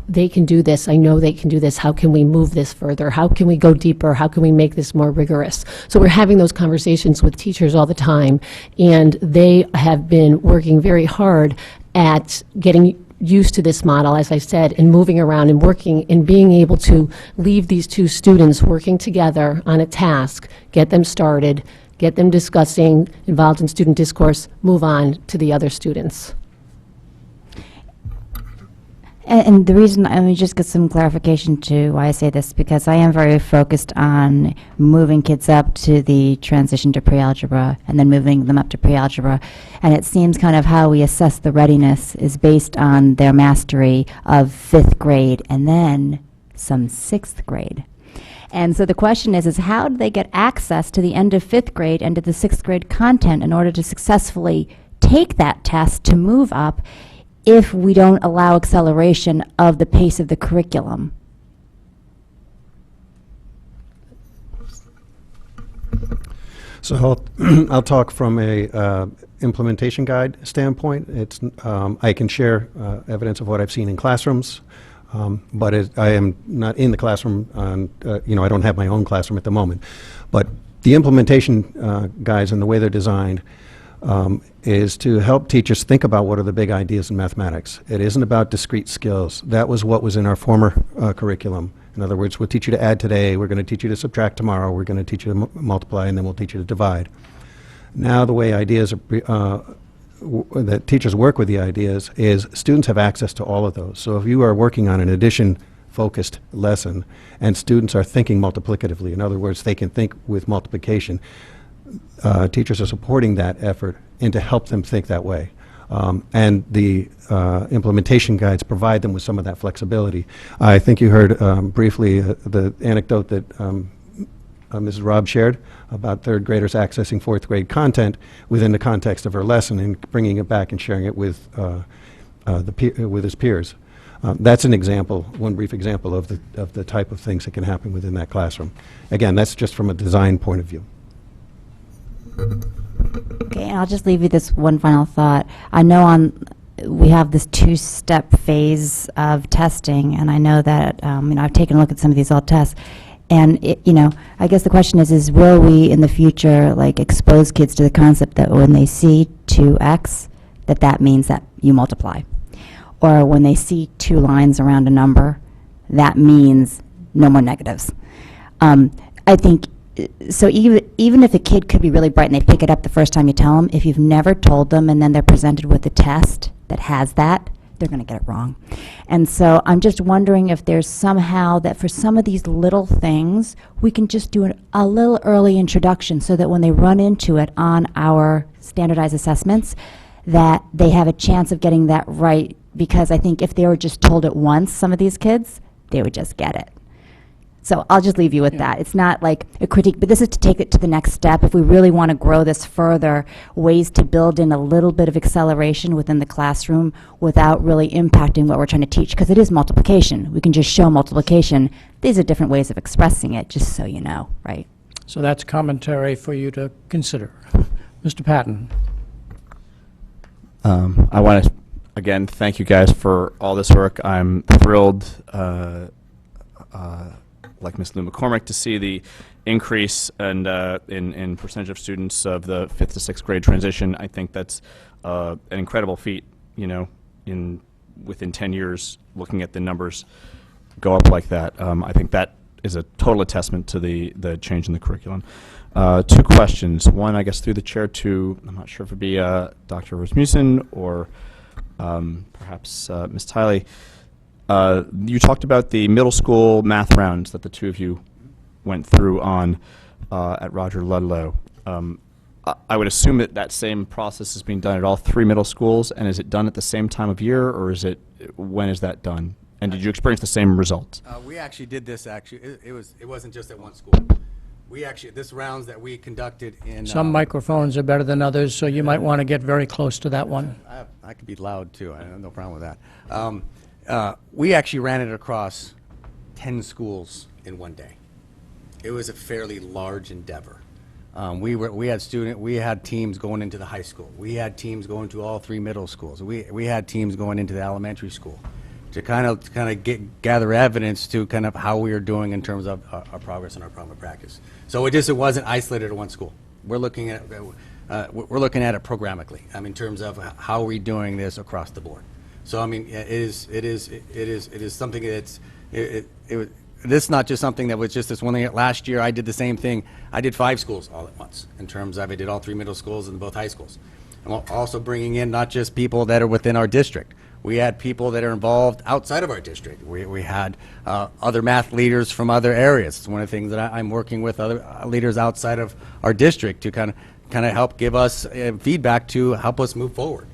they can do this, I know they can do this, how can we move this further, how can we go deeper, how can we make this more rigorous? So we're having those conversations with teachers all the time, and they have been working very hard at getting used to this model, as I said, and moving around and working and being able to leave these two students working together on a task, get them started, get them discussing, involved in student discourse, move on to the other students. And the reason, let me just get some clarification to why I say this, because I am very focused on moving kids up to the transition to pre-algebra and then moving them up to pre-algebra. And it seems kind of how we assess the readiness is based on their mastery of 5th grade and then some 6th grade. And so the question is how do they get access to the end of 5th grade and to the 6th grade content in order to successfully take that test to move up if we don't allow acceleration of the pace of the curriculum? So I'll talk from a implementation guide standpoint. It's I can share evidence of what I've seen in classrooms, but I am not in the classroom. I don't have my own classroom at the moment. But the implementation guides and the way they're designed is to help teachers think about what are the big ideas in mathematics. It isn't about discrete skills. That was what was in our former curriculum. In other words, we'll teach you to add today, we're going to teach you to subtract tomorrow, we're going to teach you to multiply, and then we'll teach you to divide. Now the way ideas are, that teachers work with the ideas is students have access to all of those. So if you are working on an addition-focused lesson and students are thinking multiplicatively, in other words, they can think with multiplication, teachers are supporting that effort and to help them think that way. And the implementation guides provide them with some of that flexibility. I think you heard briefly the anecdote that Mrs. Robb shared about 3rd graders accessing 4th grade content within the context of her lesson and bringing it back and sharing it with, with his peers. That's an example, one brief example of the type of things that can happen within that classroom. Again, that's just from a design point of view. Okay, and I'll just leave you this one final thought. I know we have this 2-step phase of testing, and I know that I've taken a look at some of these old tests, and I guess the question is will we in the future expose kids to the concept that when they see 2x, that means that you multiply, or when they see 2 lines around a number, that means no more negatives. I think So even if a kid could be really bright and they pick it up the first time you tell them, if you've never told them and then they're presented with a test that has that, they're going to get it wrong. And so I'm just wondering if there's somehow that for some of these little things, we can just do a little early introduction so that when they run into it on our standardized assessments, that they have a chance of getting that right. Because I think if they were just told it once, some of these kids, they would just get it. So I'll just leave you with that. It's not like a critique, but this is to take it to the next step. If we really want to grow this further, ways to build in a little bit of acceleration within the classroom without really impacting what we're trying to teach, because it is multiplication. We can just show multiplication. These are different ways of expressing it, just so you know, right? So that's commentary for you to consider. Mr. Patton. I want to, again, thank you guys for all this work. I'm thrilled, like Ms. Lou McCormick, to see the increase and in percentage of students of the 5th to 6th grade transition. I think that's an incredible feat, you know, within 10 years, looking at the numbers go up like that. I think that is a total testament to the change in the curriculum. 2 questions. One, I guess, through the chair to, I'm not sure if it would be Dr. Rasmussen or perhaps Ms. Tiley. You talked about the middle school math rounds that the two of you went through on at Roger Ludlow. I would assume that that same process is being done at all 3 middle schools, and is it done at the same time of year, or is it, when is that done? And did you experience the same results? We actually did this, it wasn't just at one school. This rounds that we conducted in... Some microphones are better than others, so you might want to get very close to that one. I could be loud, too. I have no problem with that. We actually ran it across 10 schools in one day. It was a fairly large endeavor. We had teams going into the high school. We had teams going to all 3 middle schools. We had teams going into the elementary school to kind of gather evidence to kind of how we are doing in terms of our progress and our problem of practice. So it wasn't isolated to one school. We're looking at it programmatically. In terms of how are we doing this across the board. So it is something that's this is not just something that was just this one thing. Last year I did the same thing. I did 5 schools all at once in terms of I did all 3 middle schools and both high schools. And also bringing in not just people that are within our district. We had people that are involved outside of our district. We had other math leaders from other areas. It's one of the things that I'm working with other leaders outside of our district to kind of help give us feedback to help us move forward.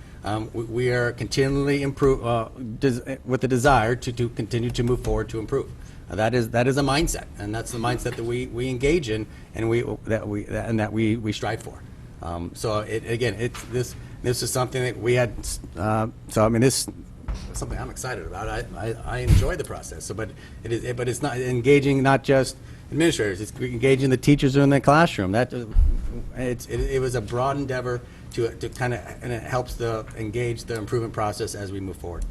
We are continually with the desire to continue to move forward to improve. That is a mindset, and that's the mindset that we engage in, and that we strive for. So this is something that we had. This is something I'm excited about. I enjoy the process. So, but it's not engaging not just administrators. It's engaging the teachers in the classroom. It was a broad endeavor to kind of, and it helps engage the improvement process as we move forward.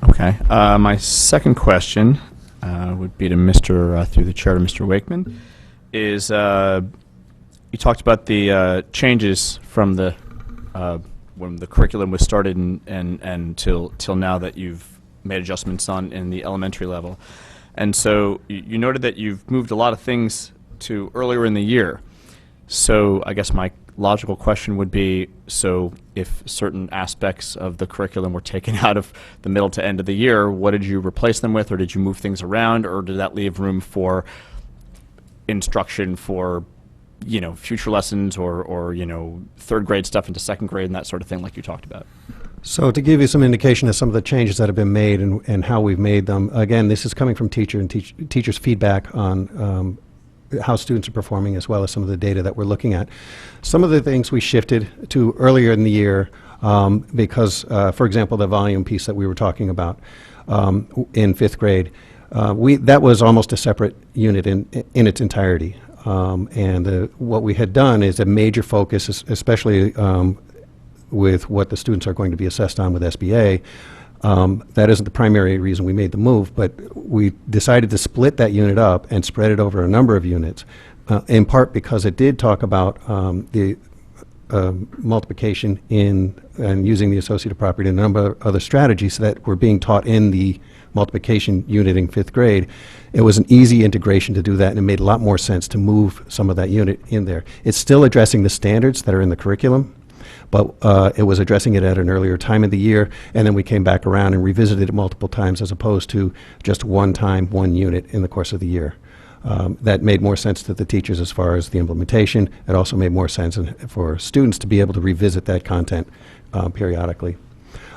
Okay. My second question would be to through the chair to Mr. Wakeman, is you talked about the changes from when the curriculum was started and till now that you've made adjustments in the elementary level. And so you noted that you've moved a lot of things to earlier in the year. So I guess my logical question would be, so if certain aspects of the curriculum were taken out of the middle to end of the year, what did you replace them with, or did you move things around, or did that leave room for instruction for future lessons or 3rd grade stuff into 2nd grade and that sort of thing like you talked about? So to give you some indication of some of the changes that have been made and how we've made them, again, this is coming from teachers' feedback on how students are performing, as well as some of the data that we're looking at. Some of the things we shifted to earlier in the year because, for example, the volume piece that we were talking about in 5th grade, that was almost a separate unit in its entirety. What we had done is a major focus, especially with what the students are going to be assessed on with SBA. That isn't the primary reason we made the move, but we decided to split that unit up and spread it over a number of units, in part because it did talk about multiplication and using the associative property and a number of other strategies that were being taught in the multiplication unit in 5th grade, it was an easy integration to do that, and it made a lot more sense to move some of that unit in there. It's still addressing the standards that are in the curriculum, but it was addressing it at an earlier time of the year, and then we came back around and revisited it multiple times as opposed to just one time, one unit in the course of the year. That made more sense to the teachers as far as the implementation. It also made more sense for students to be able to revisit that content periodically.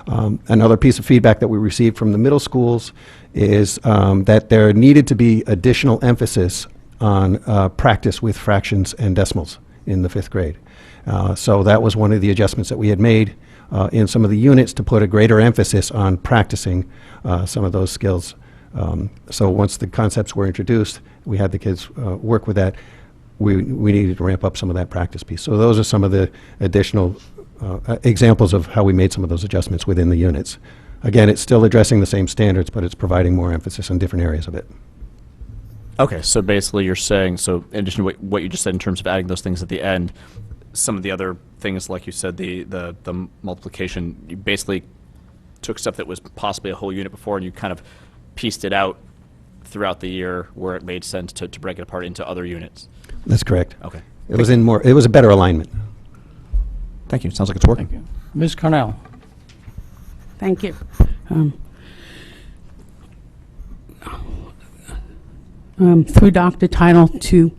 Another piece of feedback that we received from the middle schools is that there needed to be additional emphasis on practice with fractions and decimals in the 5th grade. So that was one of the adjustments that we had made in some of the units to put a greater emphasis on practicing some of those skills. So once the concepts were introduced, we had the kids work with that. We needed to ramp up some of that practice piece. So those are some of the additional examples of how we made some of those adjustments within the units. Again, it's still addressing the same standards, but it's providing more emphasis on different areas of it. Okay, so basically you're saying, so in addition to what you just said in terms of adding those things at the end, some of the other things, like you said, the multiplication, you basically took stuff that was possibly a whole unit before and you kind of pieced it out throughout the year where it made sense to break it apart into other units. That's correct. Okay. It was it was a better alignment. Thank you. Sounds like it's working. Thank you. Ms. Cornell. Thank you. Through Dr. Title to,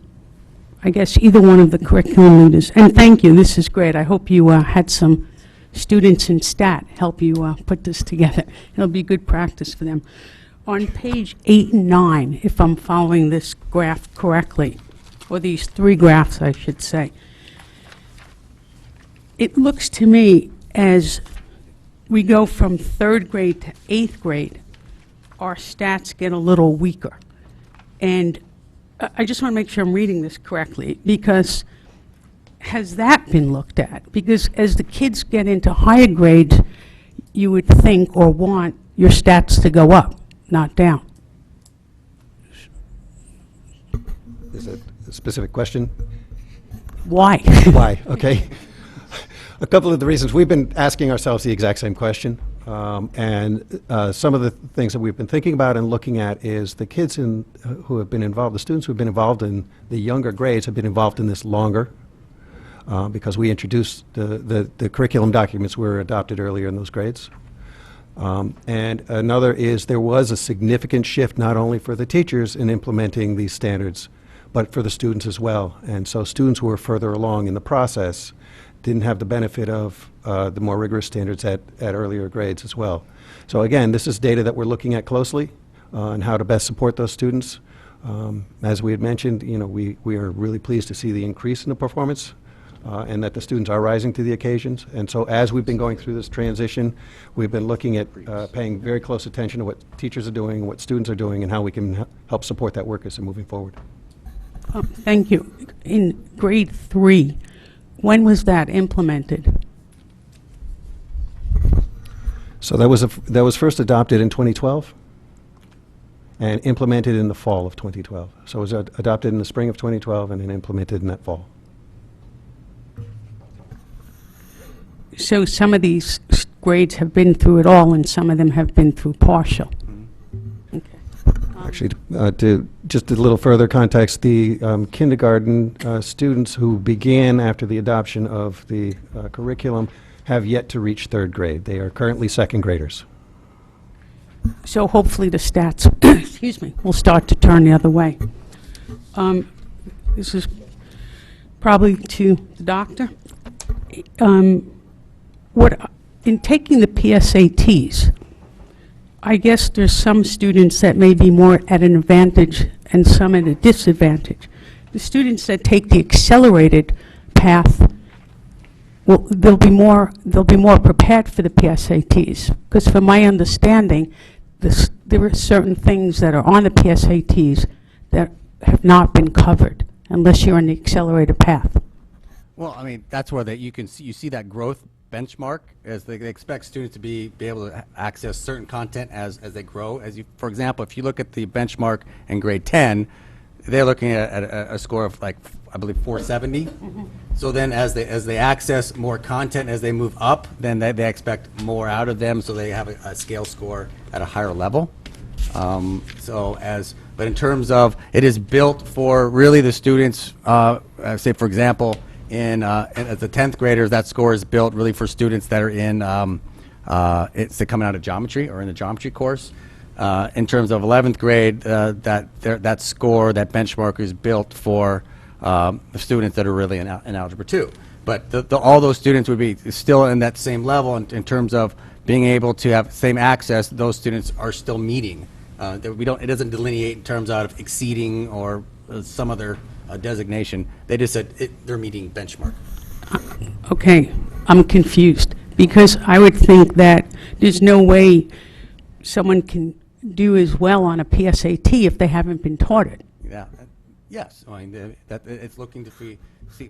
I guess, either one of the curriculum leaders. And thank you. This is great. I hope you had some students in stat help you put this together. It'll be good practice for them. On page 8 and 9, if I'm following this graph correctly, or these 3 graphs, I should say, it looks to me as we go from 3rd grade to 8th grade, our stats get a little weaker. And I just want to make sure I'm reading this correctly, because has that been looked at? Because as the kids get into higher grades, you would think or want your stats to go up, not down. Is it a specific question? Why? Why? Okay. A couple of the reasons. We've been asking ourselves the exact same question. And some of the things that we've been thinking about and looking at is the kids who have been involved, the students who have been involved in the younger grades have been involved in this longer because we introduced the curriculum documents were adopted earlier in those grades. And another is there was a significant shift not only for the teachers in implementing these standards, but for the students as well. And so students who were further along in the process didn't have the benefit of the more rigorous standards at earlier grades as well. So again, this is data that we're looking at closely on how to best support those students. As we had mentioned, we are really pleased to see the increase in the performance and that the students are rising to the occasions. And so as we've been going through this transition, we've been looking at paying very close attention to what teachers are doing, what students are doing, and how we can help support that work as they're moving forward. Thank you. In grade 3, when was that implemented? So that was first adopted in 2012 and implemented in the fall of 2012. So it was adopted in the spring of 2012 and then implemented in that fall. So some of these grades have been through it all and some of them have been through partial. Actually, to just a little further context, the kindergarten students who began after the adoption of the curriculum have yet to reach 3rd grade. They are currently 2nd graders. So hopefully the stats, excuse me, will start to turn the other way. This is probably to the doctor. In taking the PSATs, I guess there's some students that may be more at an advantage and some at a disadvantage. The students that take the accelerated path, well, they'll be more prepared for the PSATs. Because from my understanding, there are certain things that are on the PSATs that have not been covered unless you're on the accelerated path. Well, I mean, that's where you see that growth benchmark as they expect students to be able to access certain content as they grow. For example, if you look at the benchmark in grade 10, they're looking at a score of like, I believe 470. So then as they access more content, as they move up, then they expect more out of them, so they have a scale score at a higher level. But in terms of, it is built for really the students, say for example, as the 10th graders, that score is built really for students that are in, they're coming out of geometry or in the geometry course. In terms of 11th grade, that score, that benchmark is built for the students that are really in Algebra 2. But all those students would be still in that same level in terms of being able to have same access. Those students are still meeting. It doesn't delineate in terms of exceeding or some other designation. They just said they're meeting benchmark. Okay, I'm confused, because I would think that there's no way someone can do as well on a PSAT if they haven't been taught it. Yeah. Yes. I mean, it's looking to see,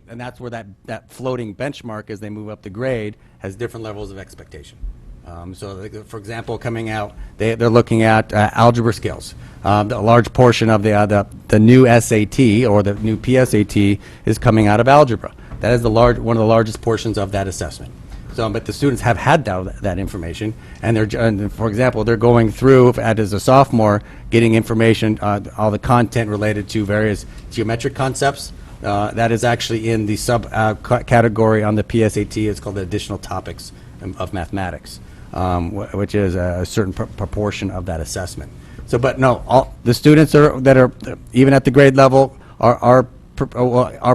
and that's where that floating benchmark, as they move up the grade, has different levels of expectation. For example, coming out, they're looking at algebra skills. A large portion of the new SAT or the new PSAT is coming out of algebra. That is one of the largest portions of that assessment. But the students have had that information, and for example, they're going through, as a sophomore, getting information, all the content related to various geometric concepts. That is actually in the category on the PSAT. It's called the additional topics of mathematics, which is a certain proportion of that assessment. But no, all the students that are even at the grade level are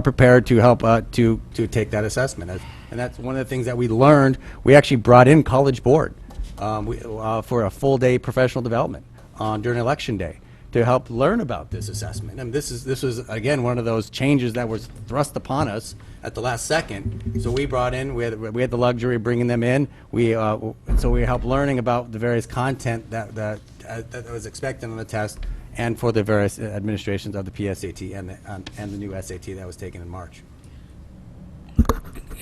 prepared to help to take that assessment. And that's one of the things that we learned. We actually brought in College Board for a full day professional development during Election Day to help learn about this assessment. And this was again one of those changes that was thrust upon us at the last second. So we brought in, we had the luxury of bringing them in. So we helped learning about the various content that was expected on the test, and for the various administrations of the PSAT and the new SAT that was taken in March.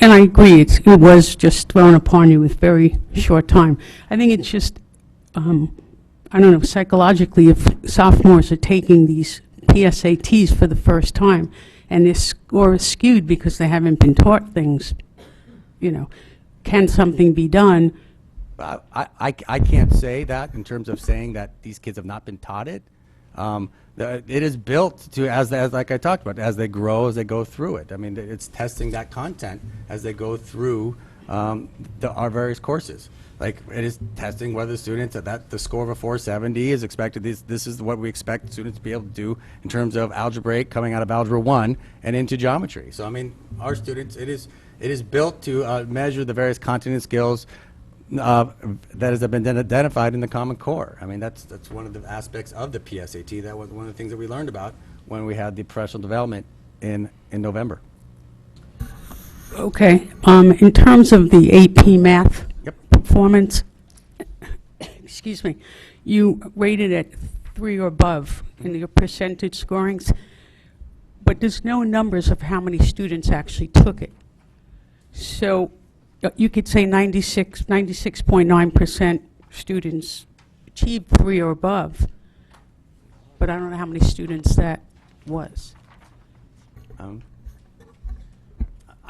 And I agree, it was just thrown upon you with very short time. I think it's just, I don't know, psychologically, if sophomores are taking these PSATs for the first time, and their score is skewed because they haven't been taught things, can something be done? I can't say that in terms of saying that these kids have not been taught it. It is built to, as like I talked about, as they grow, as they go through it. I mean, it's testing that content as they go through our various courses. Like, it is testing whether students the score of a 470 is expected. This is what we expect students to be able to do in terms of algebraic coming out of Algebra 1 and into geometry. So, I mean, our students, it is built to measure the various content and skills that has been identified in the Common Core. I mean, that's one of the aspects of the PSAT. That was one of the things that we learned about when we had the professional development in November. Okay, in terms of the AP Math performance, excuse me, you rated at 3 or above in your percentage scorings, but there's no numbers of how many students actually took it. So you could say 96.9% students achieved 3 or above, but I don't know how many students that was. I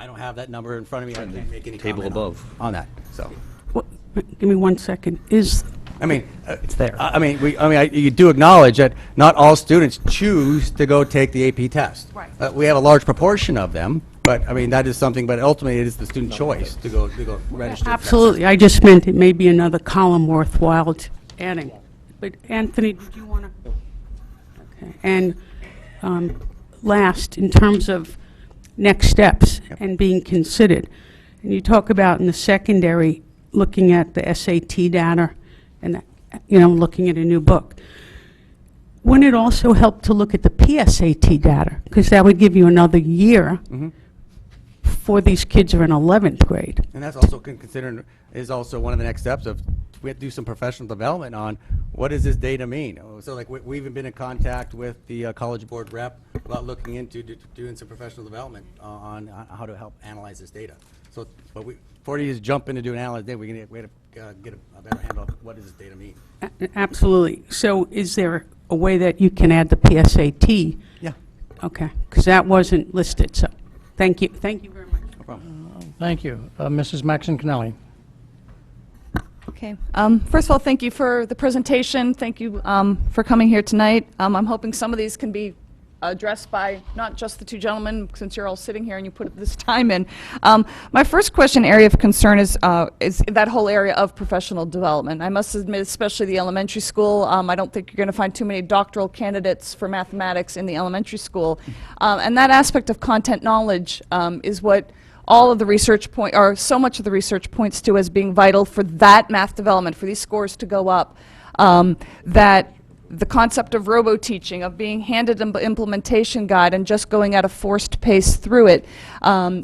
don't have that number in front of me. I can't make any table comment above on that. So, Give me 1 second. It's there. You do acknowledge that not all students choose to go take the AP test. Right. We have a large proportion of them, but I mean that is something. But ultimately, it is the student choice to go register. Absolutely. I just meant it may be another column worthwhile adding. But Anthony, did you want to? Okay. And last, in terms of next steps and being considered, and you talk about in the secondary looking at the SAT data and looking at a new book. Wouldn't it also help to look at the PSAT data, because that would give you another year for these kids who are in 11th grade? And that's also considered is also one of the next steps of we have to do some professional development on what does this data mean. So like we've even been in contact with the College Board rep about looking into doing some professional development on how to help analyze this data. So, but before you just jump in to do an analysis, we have to get a better handle of what does this data mean. Absolutely. So is there a way that you can add the PSAT Okay, because that wasn't listed, so thank you. Thank you very much. No problem. Thank you. Mrs. Maxon Connelly. Okay. First of all, thank you for the presentation. Thank you for coming here tonight. I'm hoping some of these can be addressed by not just the two gentlemen, since you're all sitting here and you put this time in. My first area of concern is that whole area of professional development. I must admit, especially the elementary school, I don't think you're going to find too many doctoral candidates for mathematics in the elementary school. And that aspect of content knowledge is what all of the research or so much of the research points to as being vital for that math development, for these scores to go up. That the concept of robo-teaching, of being handed an implementation guide and just going at a forced pace through it,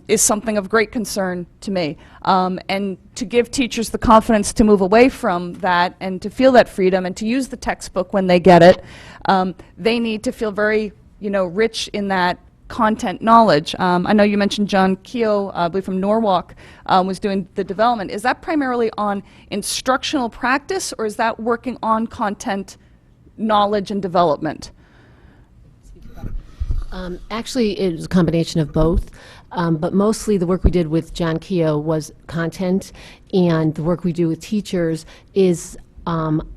is something of great concern to me. And to give teachers the confidence to move away from that and to feel that freedom and to use the textbook when they get it, they need to feel very, rich in that content knowledge. I know you mentioned John Keogh, I believe from Norwalk, was doing the development. Is that primarily on instructional practice, or is that working on content knowledge and development? Actually, it was a combination of both, but mostly the work we did with John Keogh was content, and the work we do with teachers is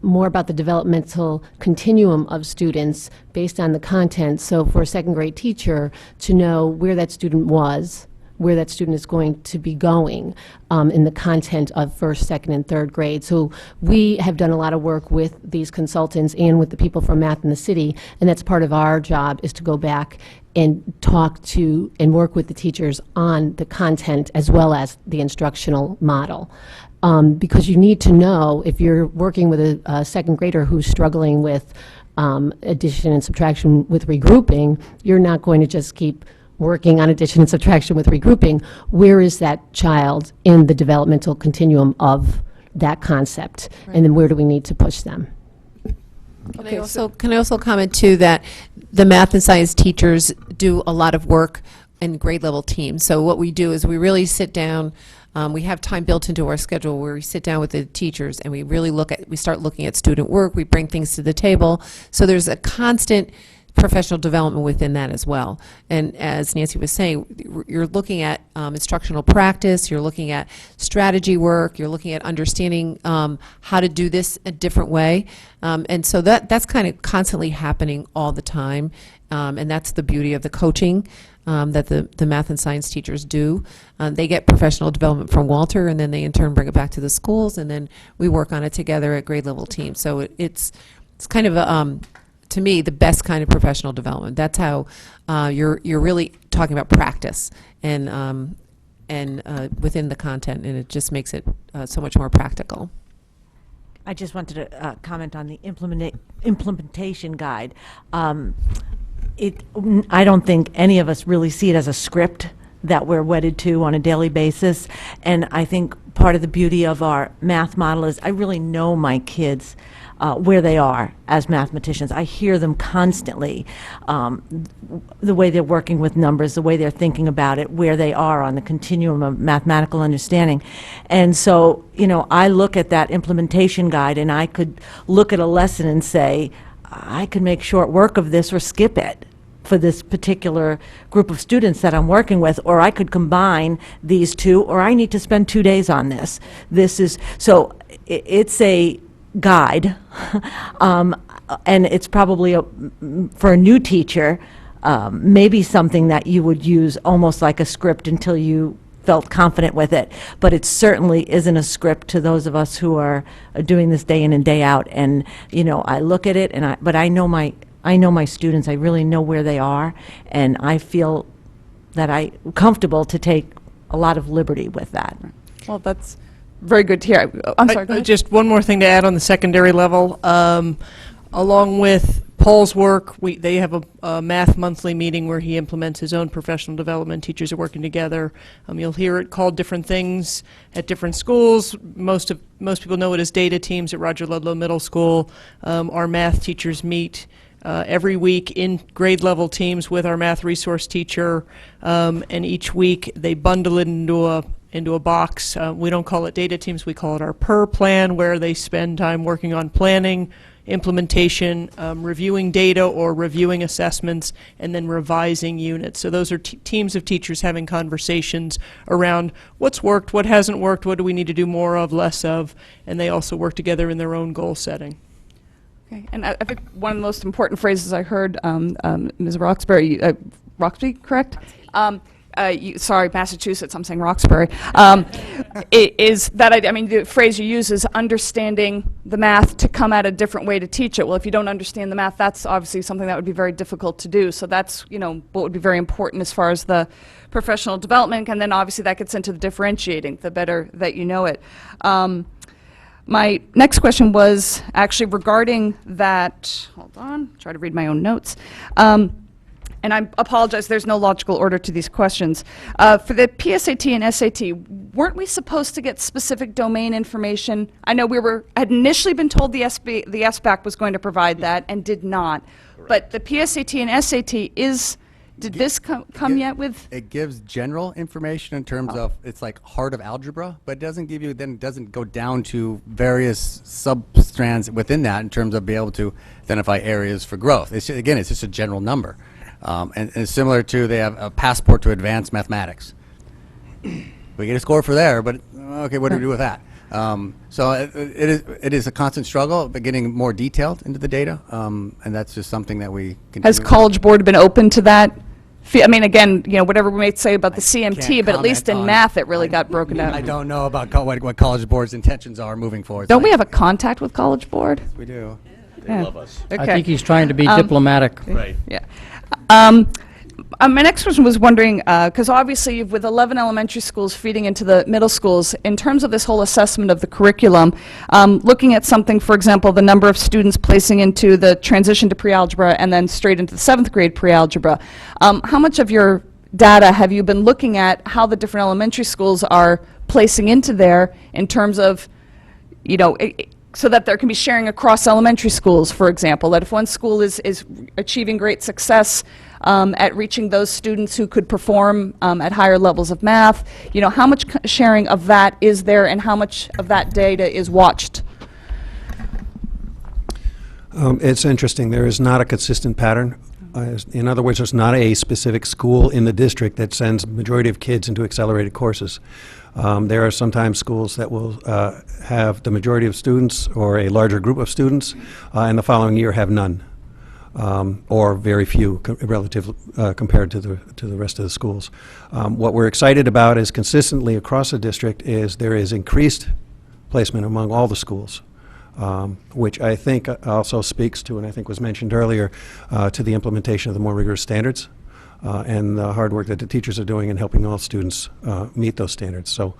more about the developmental continuum of students based on the content. So for a second grade teacher to know where that student was, where that student is going to be going in the content of first, second, and third grade. So we have done a lot of work with these consultants and with the people from Math in the City, and that's part of our job, is to go back and talk to and work with the teachers on the content as well as the instructional model. Because you need to know, if you're working with a second grader who's struggling with addition and subtraction with regrouping, you're not going to just keep working on addition and subtraction with regrouping. Where is that child in the developmental continuum of that concept? Right. And then where do we need to push them? Can I also comment too that the math and science teachers do a lot of work in grade level teams. So what we do is we really sit down. We have time built into our schedule where we sit down with the teachers and we really start looking at student work. We bring things to the table. So there's a constant professional development within that as well. And as Nancy was saying, you're looking at instructional practice, you're looking at strategy work, you're looking at understanding how to do this a different way. And so that's kind of constantly happening all the time. And that's the beauty of the coaching that the math and science teachers do. They get professional development from Walter, and then they in turn bring it back to the schools, and then we work on it together at grade level teams. So it's kind of a to me, the best kind of professional development. That's how you're really talking about practice and within the content, and it just makes it so much more practical. I just wanted to comment on the implementation guide. I don't think any of us really see it as a script that we're wedded to on a daily basis, and I think part of the beauty of our math model is I really know my kids where they are as mathematicians. I hear them constantly, the way they're working with numbers, the way they're thinking about it, where they are on the continuum of mathematical understanding. And so, I look at that implementation guide and I could look at a lesson and say, I could make short work of this or skip it for this particular group of students that I'm working with, or I could combine these two, or I need to spend 2 days on this. So it's a guide, and it's probably for a new teacher, maybe something that you would use almost like a script until you felt confident with it, but it certainly isn't a script to those of us who are doing this day in and day out. And I look at it, but I know my students. I really know where they are, and I feel that I'm comfortable to take a lot of liberty with that. Well, that's very good to hear. I'm sorry, go ahead. Just one more thing to add on the secondary level. Along with Paul's work, they have a math monthly meeting where he implements his own professional development. Teachers are working together. You'll hear it called different things at different schools. Most people know it as data teams at Roger Ludlow Middle School. Our math teachers meet every week in grade level teams with our math resource teacher, and each week they bundle it into a box. We don't call it data teams, we call it our PER plan, where they spend time working on planning implementation, reviewing data or reviewing assessments, and then revising units. So those are teams of teachers having conversations around what's worked, what hasn't worked, what do we need to do more of, less of, and they also work together in their own goal setting. Okay, and I think one of the most important phrases I heard, Ms. Roxbury, Roxby, correct? Sorry, Massachusetts, I'm saying Roxbury, is that, I mean, the phrase you use is understanding the math to come at a different way to teach it. Well, if you don't understand the math, that's obviously something that would be very difficult to do. So that's, what would be very important as far as the professional development, and then obviously that gets into the differentiating, the better that you know it. My next question was actually regarding that, hold on, try to read my own notes. And I apologize, there's no logical order to these questions. For the PSAT and SAT, weren't we supposed to get specific domain information? I know had initially been told the SBAC was going to provide that and did not. Correct. But the PSAT and SAT did this come yet with? It gives general information in terms of, it's like heart of algebra, but it doesn't give you, then it doesn't go down to various sub-strands within that in terms of being able to identify areas for growth. Again, it's just a general number. And similar to, they have a passport to advanced mathematics. We get a score for there, but okay, what do we do with that? So it is a constant struggle, but getting more detailed into the data, and that's just something that we continue. Has College Board been open to that? I mean, again, whatever we may say about the CMT, but at least in math, it really got broken down. I don't know about what College Board's intentions are moving forward. Don't we have a contact with College Board? Yes, we do. They love us. Okay. I think he's trying to be diplomatic. Right. Yeah. My next question was wondering, because obviously with 11 elementary schools feeding into the middle schools, in terms of this whole assessment of the curriculum, looking at something, for example, the number of students placing into the transition to pre-algebra and then straight into the 7th grade pre-algebra, how much of your data have you been looking at how the different elementary schools are placing into there in terms of, so that there can be sharing across elementary schools, for example, that if one school is achieving great success at reaching those students who could perform at higher levels of math, how much sharing of that is there and how much of that data is watched? It's interesting. There is not a consistent pattern. In other words, there's not a specific school in the district that sends the majority of kids into accelerated courses. There are sometimes schools that will have the majority of students or a larger group of students, and the following year have none, or very few relative compared to the rest of the schools. What we're excited about is consistently across the district is there is increased placement among all the schools. Which I think also speaks to, and I think was mentioned earlier, to the implementation of the more rigorous standards and the hard work that the teachers are doing in helping all students meet those standards. So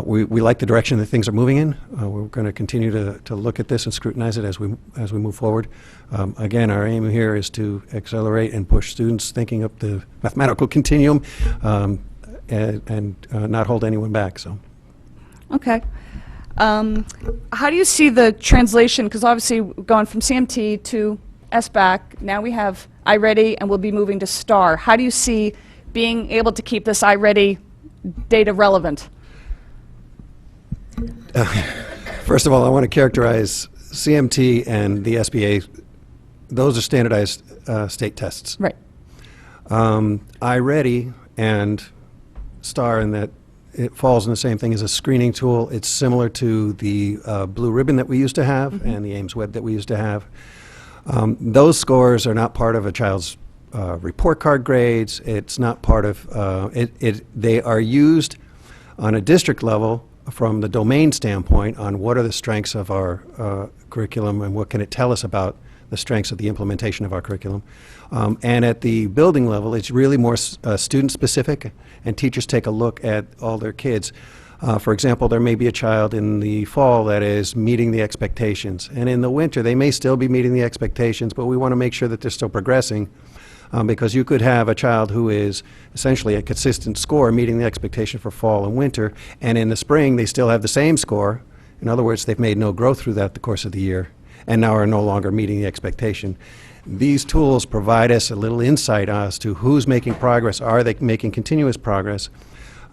we like the direction that things are moving in. We're going to continue to look at this and scrutinize it as we move forward. Again, our aim here is to accelerate and push students thinking up the mathematical continuum and not hold anyone back. So. Okay. How do you see the translation, because obviously going from CMT to SBAC, now we have iReady and we'll be moving to STAR. How do you see being able to keep this iReady data relevant? First of all, I want to characterize CMT and the SBA. Those are standardized state tests. Right. iReady and STAR in that it falls in the same thing as a screening tool. It's similar to the Blue Ribbon that we used to have and the Ames Web that we used to have. Those scores are not part of a child's report card grades. It's not part of, they are used on a district level from the domain standpoint on what are the strengths of our curriculum and what can it tell us about the strengths of the implementation of our curriculum. And at the building level, it's really more student-specific, and teachers take a look at all their kids. For example, there may be a child in the fall that is meeting the expectations, and in the winter they may still be meeting the expectations, but we want to make sure that they're still progressing, because you could have a child who is essentially a consistent score meeting the expectation for fall and winter, and in the spring they still have the same score. In other words, they've made no growth through that the course of the year, and now are no longer meeting the expectation. These tools provide us a little insight as to who's making progress. Are they making continuous progress?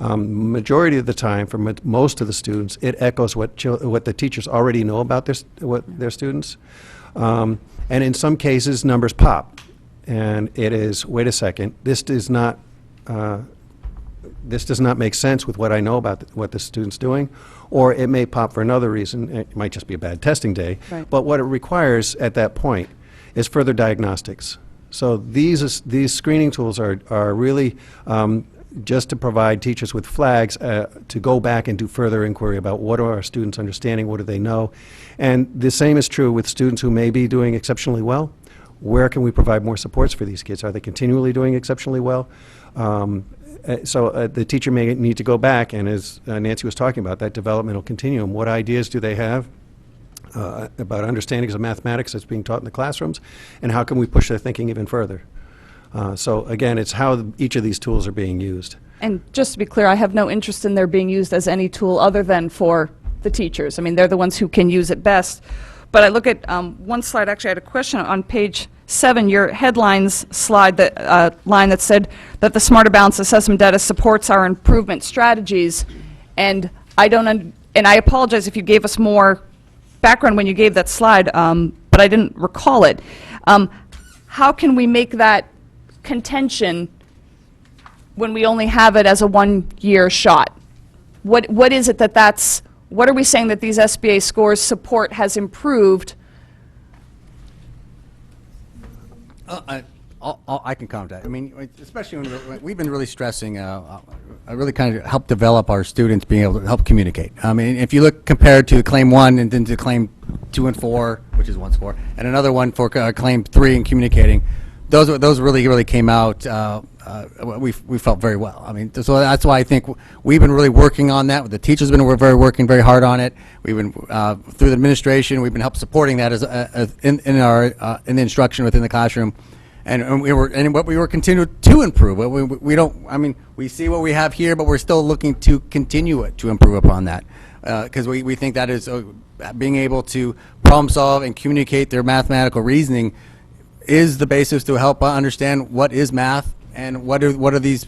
Majority of the time, for most of the students, it echoes what the teachers already know about their students. And in some cases, numbers pop. And it is, wait a second, this does not make sense with what I know about what the student's doing, or it may pop for another reason. It might just be a bad testing day. Right. But what it requires at that point is further diagnostics. So these screening tools are really just to provide teachers with flags to go back and do further inquiry about what are our students understanding, what do they know. And the same is true with students who may be doing exceptionally well. Where can we provide more supports for these kids? Are they continually doing exceptionally well? So the teacher may need to go back, and as Nancy was talking about, that developmental continuum, what ideas do they have about understandings of mathematics that's being taught in the classrooms, and how can we push their thinking even further? So again, it's how each of these tools are being used. And just to be clear, I have no interest in their being used as any tool other than for the teachers. I mean, they're the ones who can use it best. But I look at one slide, actually I had a question on page 7, your headlines slide, that line that said that the Smarter Balanced Assessment data supports our improvement strategies. And I don't, and I apologize if you gave us more background when you gave that slide, but I didn't recall it. How can we make that contention when we only have it as a one-year shot? What is it that's, what are we saying that these SBA scores support has improved? I can comment that. I mean, especially when we've been really stressing, I really kind of help develop our students being able to help communicate. I mean, if you look compared to Claim 1 and then to Claim 2 and 4, which is one score, and another one for Claim 3 in communicating, those really came out. We felt very well. I mean, so that's why I think we've been really working on that. The teachers have been working very hard on it. We've been through the administration. We've been help supporting that as in the instruction within the classroom, and what we were continuing to improve. We don't. I mean, we see what we have here, but we're still looking to continue it to improve upon that, because we think that is being able to problem solve and communicate their mathematical reasoning is the basis to help understand what is math and what are these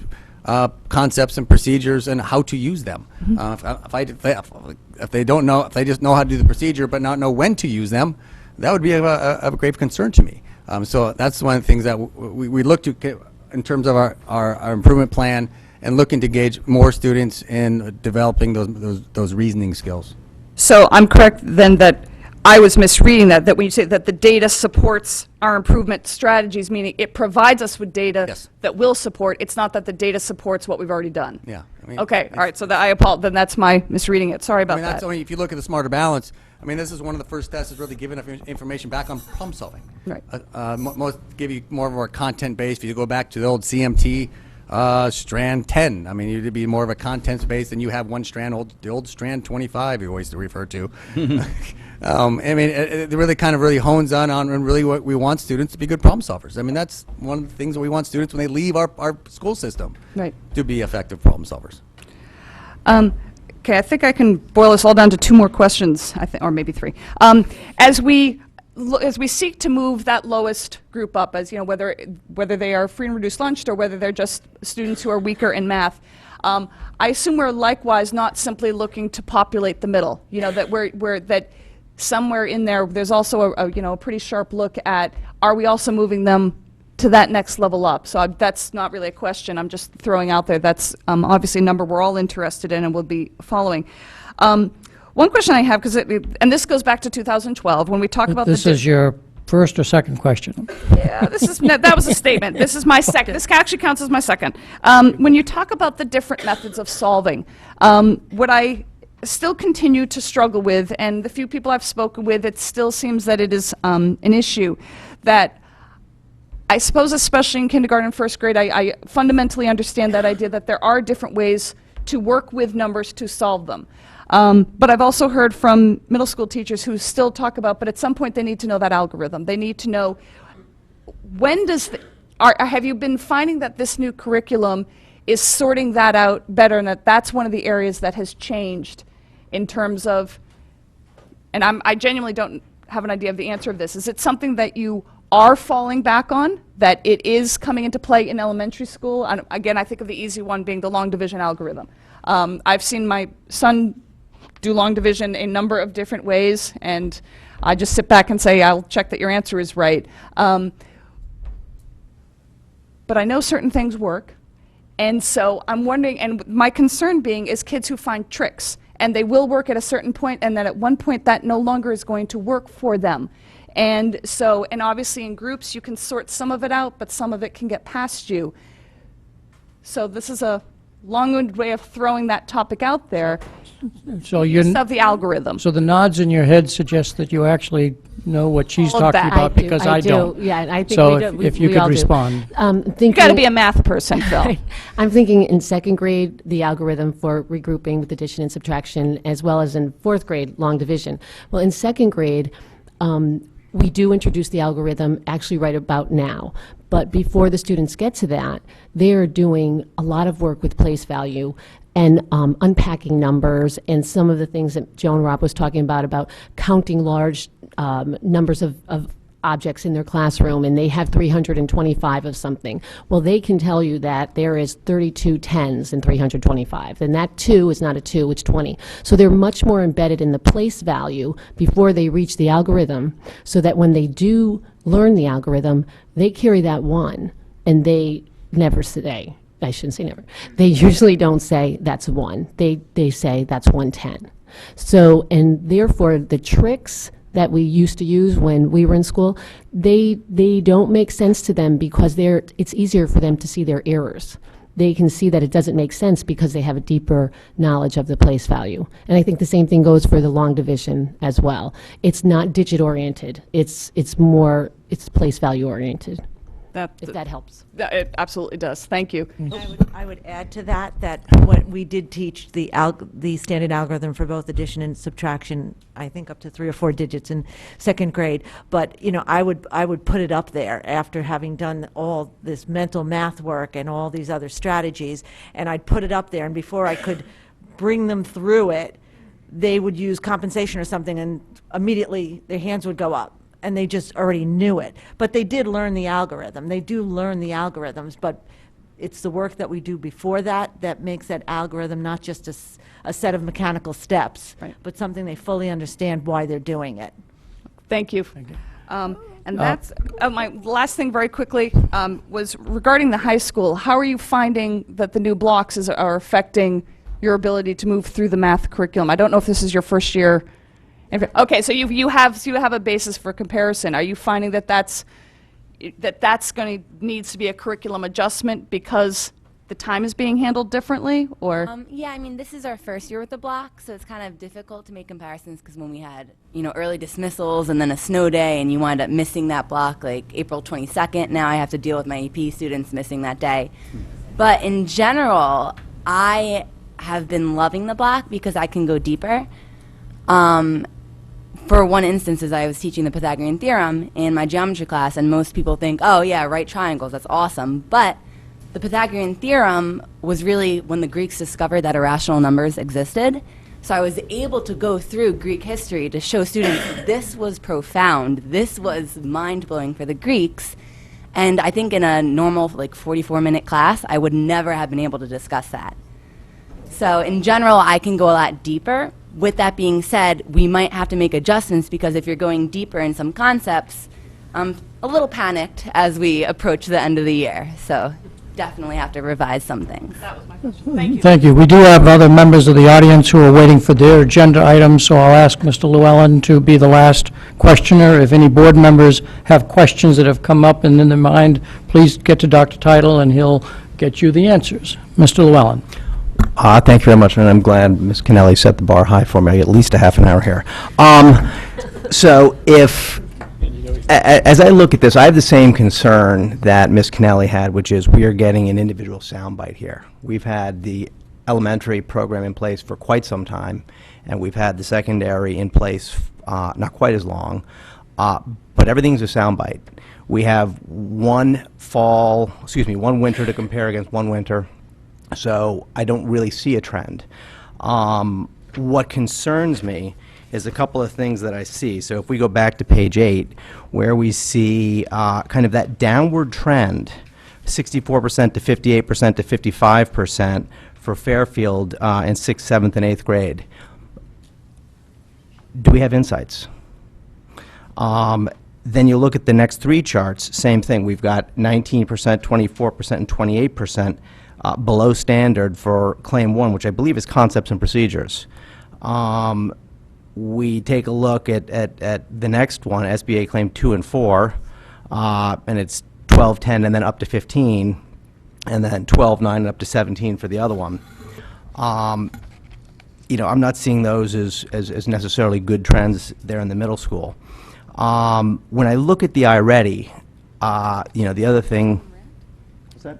concepts and procedures and how to use them. If they don't know, if they just know how to do the procedure but not know when to use them, that would be of a grave concern to me. So that's one of the things that we look to get in terms of our improvement plan, and looking to engage more students in developing those reasoning skills. So I'm correct then that I was misreading that when you say that the data supports our improvement strategies, meaning it provides us with data that will support, it's not that the data supports what we've already done. Yeah. I mean, okay, all right, so I apologize, then that's my misreading it. Sorry about that's that. only if you look at the Smarter Balance, I mean, this is one of the first tests that's really giving information back on problem solving. Right. Most give you more of a content based. If you go back to the old CMT, strand 10, I mean, it'd be more of a contents based, and you have one strand, the old strand 25 you always refer to. I mean, it really hones on really what we want students to be good problem solvers. I mean, that's one of the things that we want students when they leave our school system, right, to be effective problem solvers. Okay, I think I can boil this all down to 2 more questions, I think, or maybe 3. As we seek to move that lowest group up, as you know, whether they are free and reduced lunch or whether they're just students who are weaker in math, I assume we're likewise not simply looking to populate the middle. You know, that that somewhere in there's also a pretty sharp look at, are we also moving them to that next level up? So that's not really a question. I'm just throwing out there. That's obviously a number we're all interested in and will be following. One question I have, and this goes back to 2012 when we talk about this is your first or second question? Yeah, that was a statement. This is my second. This actually counts as my second. When you talk about the different methods of solving, what I still continue to struggle with, and the few people I've spoken with, it still seems that it is an issue that I suppose, especially in kindergarten and first grade, I fundamentally understand that idea that there are different ways to work with numbers to solve them. But I've also heard from middle school teachers who still talk about, but at some point they need to know that algorithm. They need to know, have you been finding that this new curriculum is sorting that out better, and that's one of the areas that has changed in terms of, and I genuinely don't have an idea of the answer of this. Is it something that you are falling back on, that it is coming into play in elementary school? And again, I think of the easy one being the long division algorithm. I've seen my son do long division a number of different ways, and I just sit back and say, I'll check that your answer is right. But I know certain things work. And so I'm wondering, and my concern being is kids who find tricks, and they will work at a certain point, and then at one point that no longer is going to work for them. And so, and obviously in groups you can sort some of it out, but some of it can get past you. So this is a long-winded way of throwing that topic out there. So you Of the algorithm. So the nods in your head suggest that you actually know what she's All of talking that. about, because I don't. Yeah, and I think So we do, if you we could all do. respond. You got to be a math person, Phil. I'm thinking in second grade, the algorithm for regrouping with addition and subtraction, as well as in fourth grade, long division. Well, in second grade, we do introduce the algorithm actually right about now. But before the students get to that, they're doing a lot of work with place value and unpacking numbers and some of the things that Joan Robb was talking about counting large numbers of objects in their classroom, and they have 325 of something. Well, they can tell you that there is 32 tens in 325, and that 2 is not a 2, it's 20. So they're much more embedded in the place value before they reach the algorithm, so that when they do learn the algorithm, they carry that 1, and they never say, I shouldn't say never, they usually don't say that's a 1. They say that's 110. So, and therefore the tricks that we used to use when we were in school, they don't make sense to them, because it's easier for them to see their errors. They can see that it doesn't make sense because they have a deeper knowledge of the place value. And I think the same thing goes for the long division as well. It's not digit oriented. It's place value oriented. If that helps. It absolutely does. Thank you. I would add to that when we did teach the standard algorithm for both addition and subtraction, I think up to 3 or 4 digits in second grade. But I would put it up there after having done all this mental math work and all these other strategies, and I'd put it up there, and before I could bring them through it, they would use compensation or something, and immediately their hands would go up. And they just already knew it. But they did learn the algorithm. They do learn the algorithms, but it's the work that we do before that that makes that algorithm not just a set of mechanical steps, but something they fully understand why they're doing it. Thank you. And that's my last thing very quickly was regarding the high school. How are you finding that the new blocks are affecting your ability to move through the math curriculum? I don't know if this is your first year. Okay, so you have a basis for comparison. Are you finding that that's needs to be a curriculum adjustment because the time is being handled differently, or? Yeah, I mean, this is our first year with the block, so it's kind of difficult to make comparisons, because when we had, early dismissals and then a snow day, and you wind up missing that block like April 22nd, now I have to deal with my AP students missing that day. But in general, I have been loving the block because I can go deeper. For one instance, as I was teaching the Pythagorean theorem in my geometry class, and most people think, oh yeah, right triangles, that's awesome. But the Pythagorean theorem was really when the Greeks discovered that irrational numbers existed. So I was able to go through Greek history to show students this was profound, this was mind-blowing for the Greeks. And I think in a normal 44-minute class, I would never have been able to discuss that. So in general, I can go a lot deeper. With that being said, we might have to make adjustments, because if you're going deeper in some concepts, I'm a little panicked as we approach the end of the year. So definitely have to revise some things. That was my question. Thank you. Thank you. We do have other members of the audience who are waiting for their agenda items, so I'll ask Mr. Llewellyn to be the last questioner. If any board members have questions that have come up in their mind, please get to Dr. Teitel and he'll get you the answers. Mr. Llewellyn. Thank you very much, and I'm glad Ms. Kennelly set the bar high for me. I get at least a half an hour here. So as I look at this, I have the same concern that Ms. Kennelly had, which is we are getting an individual soundbite here. We've had the elementary program in place for quite some time, and we've had the secondary in place not quite as long, but everything's a soundbite. We have one winter to compare against one winter. So I don't really see a trend. What concerns me is a couple of things that I see. So if we go back to page 8, where we see kind of that downward trend, 64% to 58% to 55% for Fairfield in 6th, 7th, and 8th grade. Do we have insights? Then you look at the next three charts, same thing. We've got 19%, 24%, and 28% below standard for Claim 1, which I believe is concepts and procedures. We take a look at the next one, SBA Claim 2 and 4, and it's 12, 10, and then up to 15, and then 12, 9, and up to 17 for the other one. You know, I'm not seeing those as necessarily good trends there in the middle school. When I look at the iReady, you know, the other thing. What's that?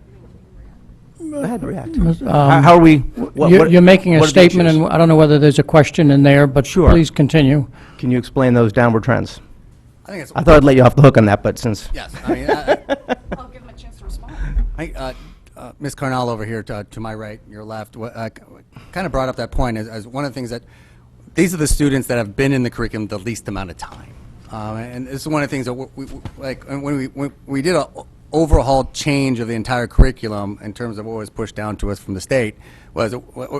Go ahead, react. How are we? You're making a what are the statement, issues? and I don't know whether there's a question in there, but Sure. please continue. Can you explain those downward trends? I think it's. I thought I'd let you off the hook on that, but since. Yes, I mean, I'll give him a chance to respond. Ms. Carnal over here to my right, your left, kind of brought up that point as one of the things that these are the students that have been in the curriculum the least amount of time. And this is one of the things that when we did an overhaul change of the entire curriculum in terms of what was pushed down to us from the state, was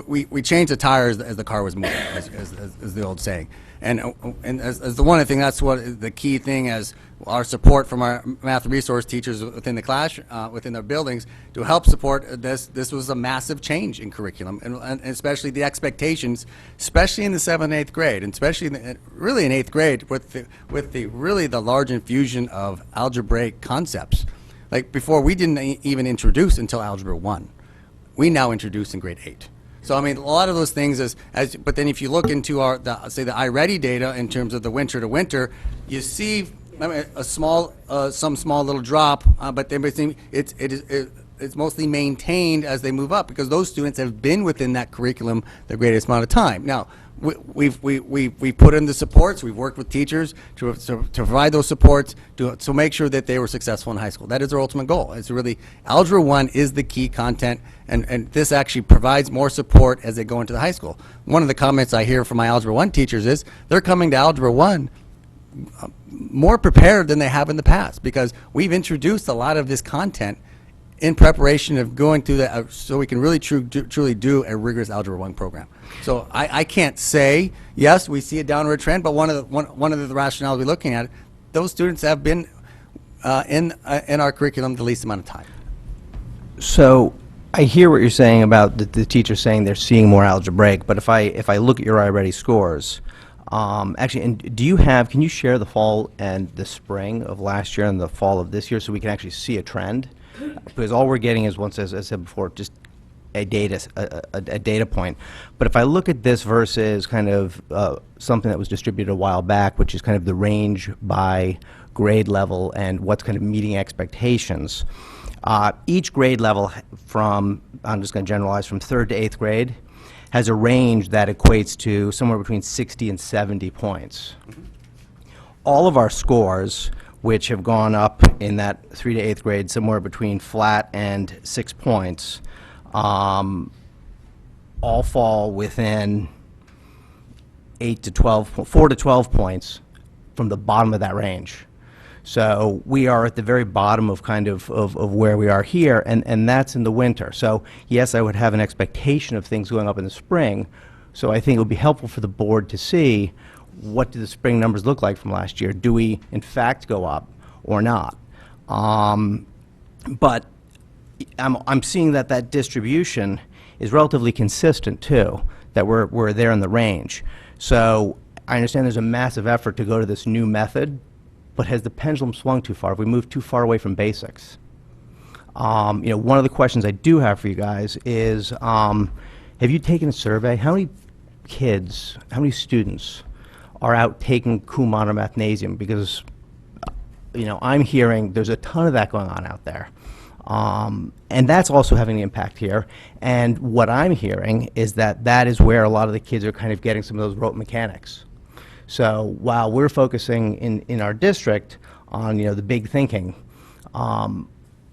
we changed the tires as the car was moving, as the old saying. And as the one thing, that's what the key thing as our support from our math resource teachers within the class, within their buildings, to help support this. This was a massive change in curriculum, and especially the expectations, especially in the 7th and 8th grade, and especially really in 8th grade with the really the large infusion of algebraic concepts. Like before, we didn't even introduce until Algebra 1. We now introduce in grade 8. So I mean, a lot of those things but then if you look into say the iReady data in terms of the winter to winter, you see some small little drop, but then it's mostly maintained as they move up because those students have been within that curriculum the greatest amount of time. Now, we've put in the supports. We've worked with teachers to provide those supports to make sure that they were successful in high school. That is our ultimate goal. It's really Algebra 1 is the key content, and this actually provides more support as they go into the high school. One of the comments I hear from my Algebra 1 teachers is they're coming to Algebra 1 more prepared than they have in the past because we've introduced a lot of this content in preparation of going through that, so we can really truly do a rigorous Algebra 1 program. So I can't say, yes, we see a downward trend, but one of the rationales we're looking at, those students have been in our curriculum the least amount of time. So I hear what you're saying about the teachers saying they're seeing more algebraic, but if I look at your iReady scores, actually, and can you share the fall and the spring of last year and the fall of this year so we can actually see a trend? Because all we're getting is, as I said before, just a data point. But if I look at this versus kind of something that was distributed a while back, which is kind of the range by grade level and what's kind of meeting expectations, each grade level from, I'm just going to generalize, from 3rd to 8th grade has a range that equates to somewhere between 60 and 70 points. Mm-hmm. All of our scores, which have gone up in that 3 to 8th grade, somewhere between flat and 6 points, all fall within 4 to 12 points from the bottom of that range. So we are at the very bottom of kind of where we are here, and that's in the winter. So yes, I would have an expectation of things going up in the spring, so I think it would be helpful for the board to see what do the spring numbers look like from last year. Do we in fact go up or not? But I'm seeing that distribution is relatively consistent too, that we're there in the range. So I understand there's a massive effort to go to this new method, but has the pendulum swung too far? Have we moved too far away from basics? You know, one of the questions I do have for you guys is, have you taken a survey? How many kids, how many students are out taking Kumon or Mathnasium? Because, you know, I'm hearing there's a ton of that going on out there. And that's also having an impact here. And what I'm hearing is that is where a lot of the kids are kind of getting some of those rote mechanics. So while we're focusing in our district on, you know, the big thinking, are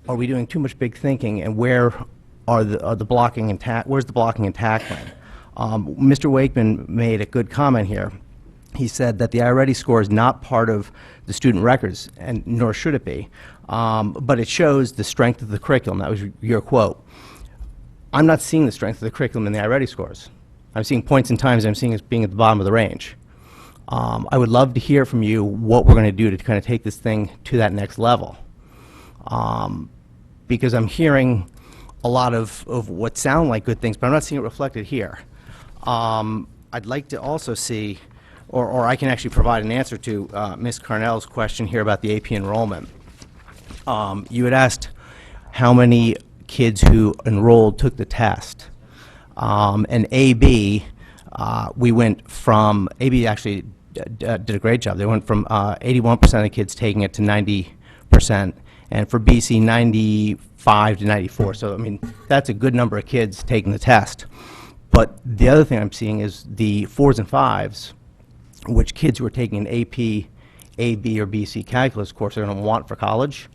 we doing too much big thinking, and where are the blocking and where's the blocking and tackling? Mr. Wakeman made a good comment here. He said that the iReady score is not part of the student records, and nor should it be, but it shows the strength of the curriculum. That was your quote. I'm not seeing the strength of the curriculum in the iReady scores. I'm seeing points and times, I'm seeing it being at the bottom of the range. I would love to hear from you what we're going to do to kind of take this thing to that next level. Because I'm hearing a lot of what sound like good things, but I'm not seeing it reflected here. I'd like to also see, or I can actually provide an answer to Ms. Carnell's question here about the AP enrollment. You had asked how many kids who enrolled took the test. And AB, we went from, AB actually did a great job. They went from 81% of the kids taking it to 90%, and for BC, 95 to 94. So, I mean, that's a good number of kids taking the test. But the other thing I'm seeing is the 4s and 5s, which kids who are taking an AP, AB, or BC calculus course are going to want for college.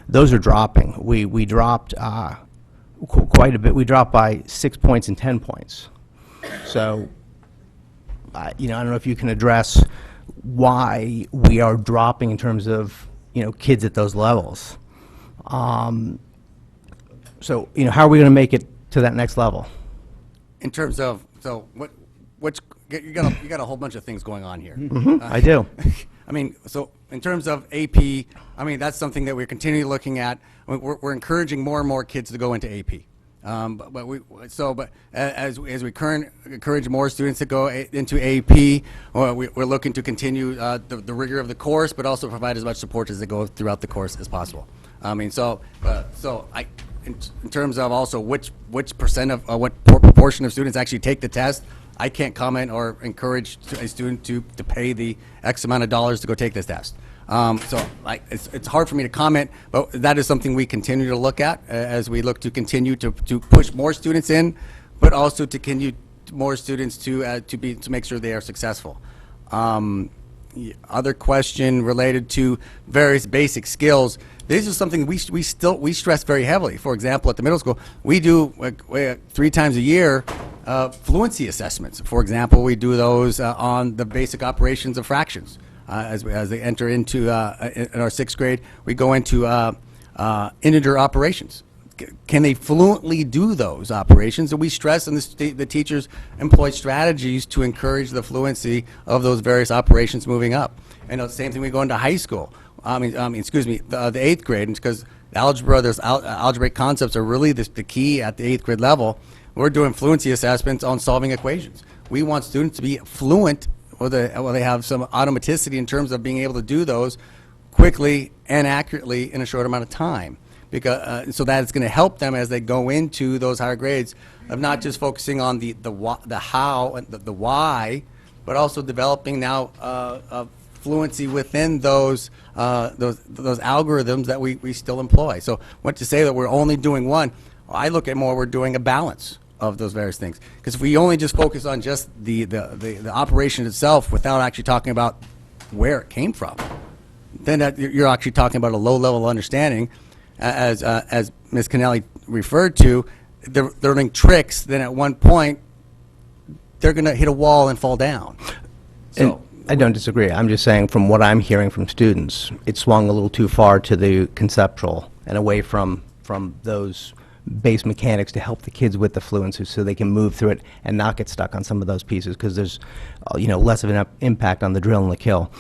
Those are dropping. We dropped quite a bit. We dropped by 6 points and 10 points. So, you know, I don't know if you can address why we are dropping in terms of, you know, kids at those levels. So, you know, how are we going to make it to that next level? In terms of, so what's you got a whole bunch of things going on here. I do. I mean, so in terms of AP, I mean, that's something that we're continually looking at. I mean, we're encouraging more and more kids to go into AP. But as we encourage more students to go into AP, we're looking to continue the rigor of the course, but also provide as much support as they go throughout the course as possible. I mean, in terms of also which percent of what proportion of students actually take the test, I can't comment or encourage a student to pay the X amount of dollars to go take this test. It's hard for me to comment, but that is something we continue to look at as we look to continue to push more students in, but also to continue more students to make sure they are successful. Other question related to various basic skills. This is something we stress very heavily. For example, at the middle school, we do 3 times a year fluency assessments. For example, we do those on the basic operations of fractions. As they enter into in our 6th grade, we go into integer operations. Can they fluently do those operations? And we stress, and the teachers employ strategies to encourage the fluency of those various operations moving up. And the same thing we go into high school. The 8th grade, because algebra, there's algebraic concepts are really the key at the 8th grade level. We're doing fluency assessments on solving equations. We want students to be fluent, or they have some automaticity in terms of being able to do those quickly and accurately in a short amount of time. Because so that it's going to help them as they go into those higher grades of not just focusing on the how and the why, but also developing now fluency within those algorithms that we still employ. So what to say that we're only doing one, I look at more we're doing a balance of those various things. Because if we only just focus on just the operation itself without actually talking about where it came from, then you're actually talking about a low level of understanding. As Ms. Cannelli referred to, they're learning tricks, then at one point they're going to hit a wall and fall down. So I don't disagree. I'm just saying from what I'm hearing from students, it swung a little too far to the conceptual and away from those base mechanics to help the kids with the fluency so they can move through it and not get stuck on some of those pieces, because there's less of an impact on the drill and the kill.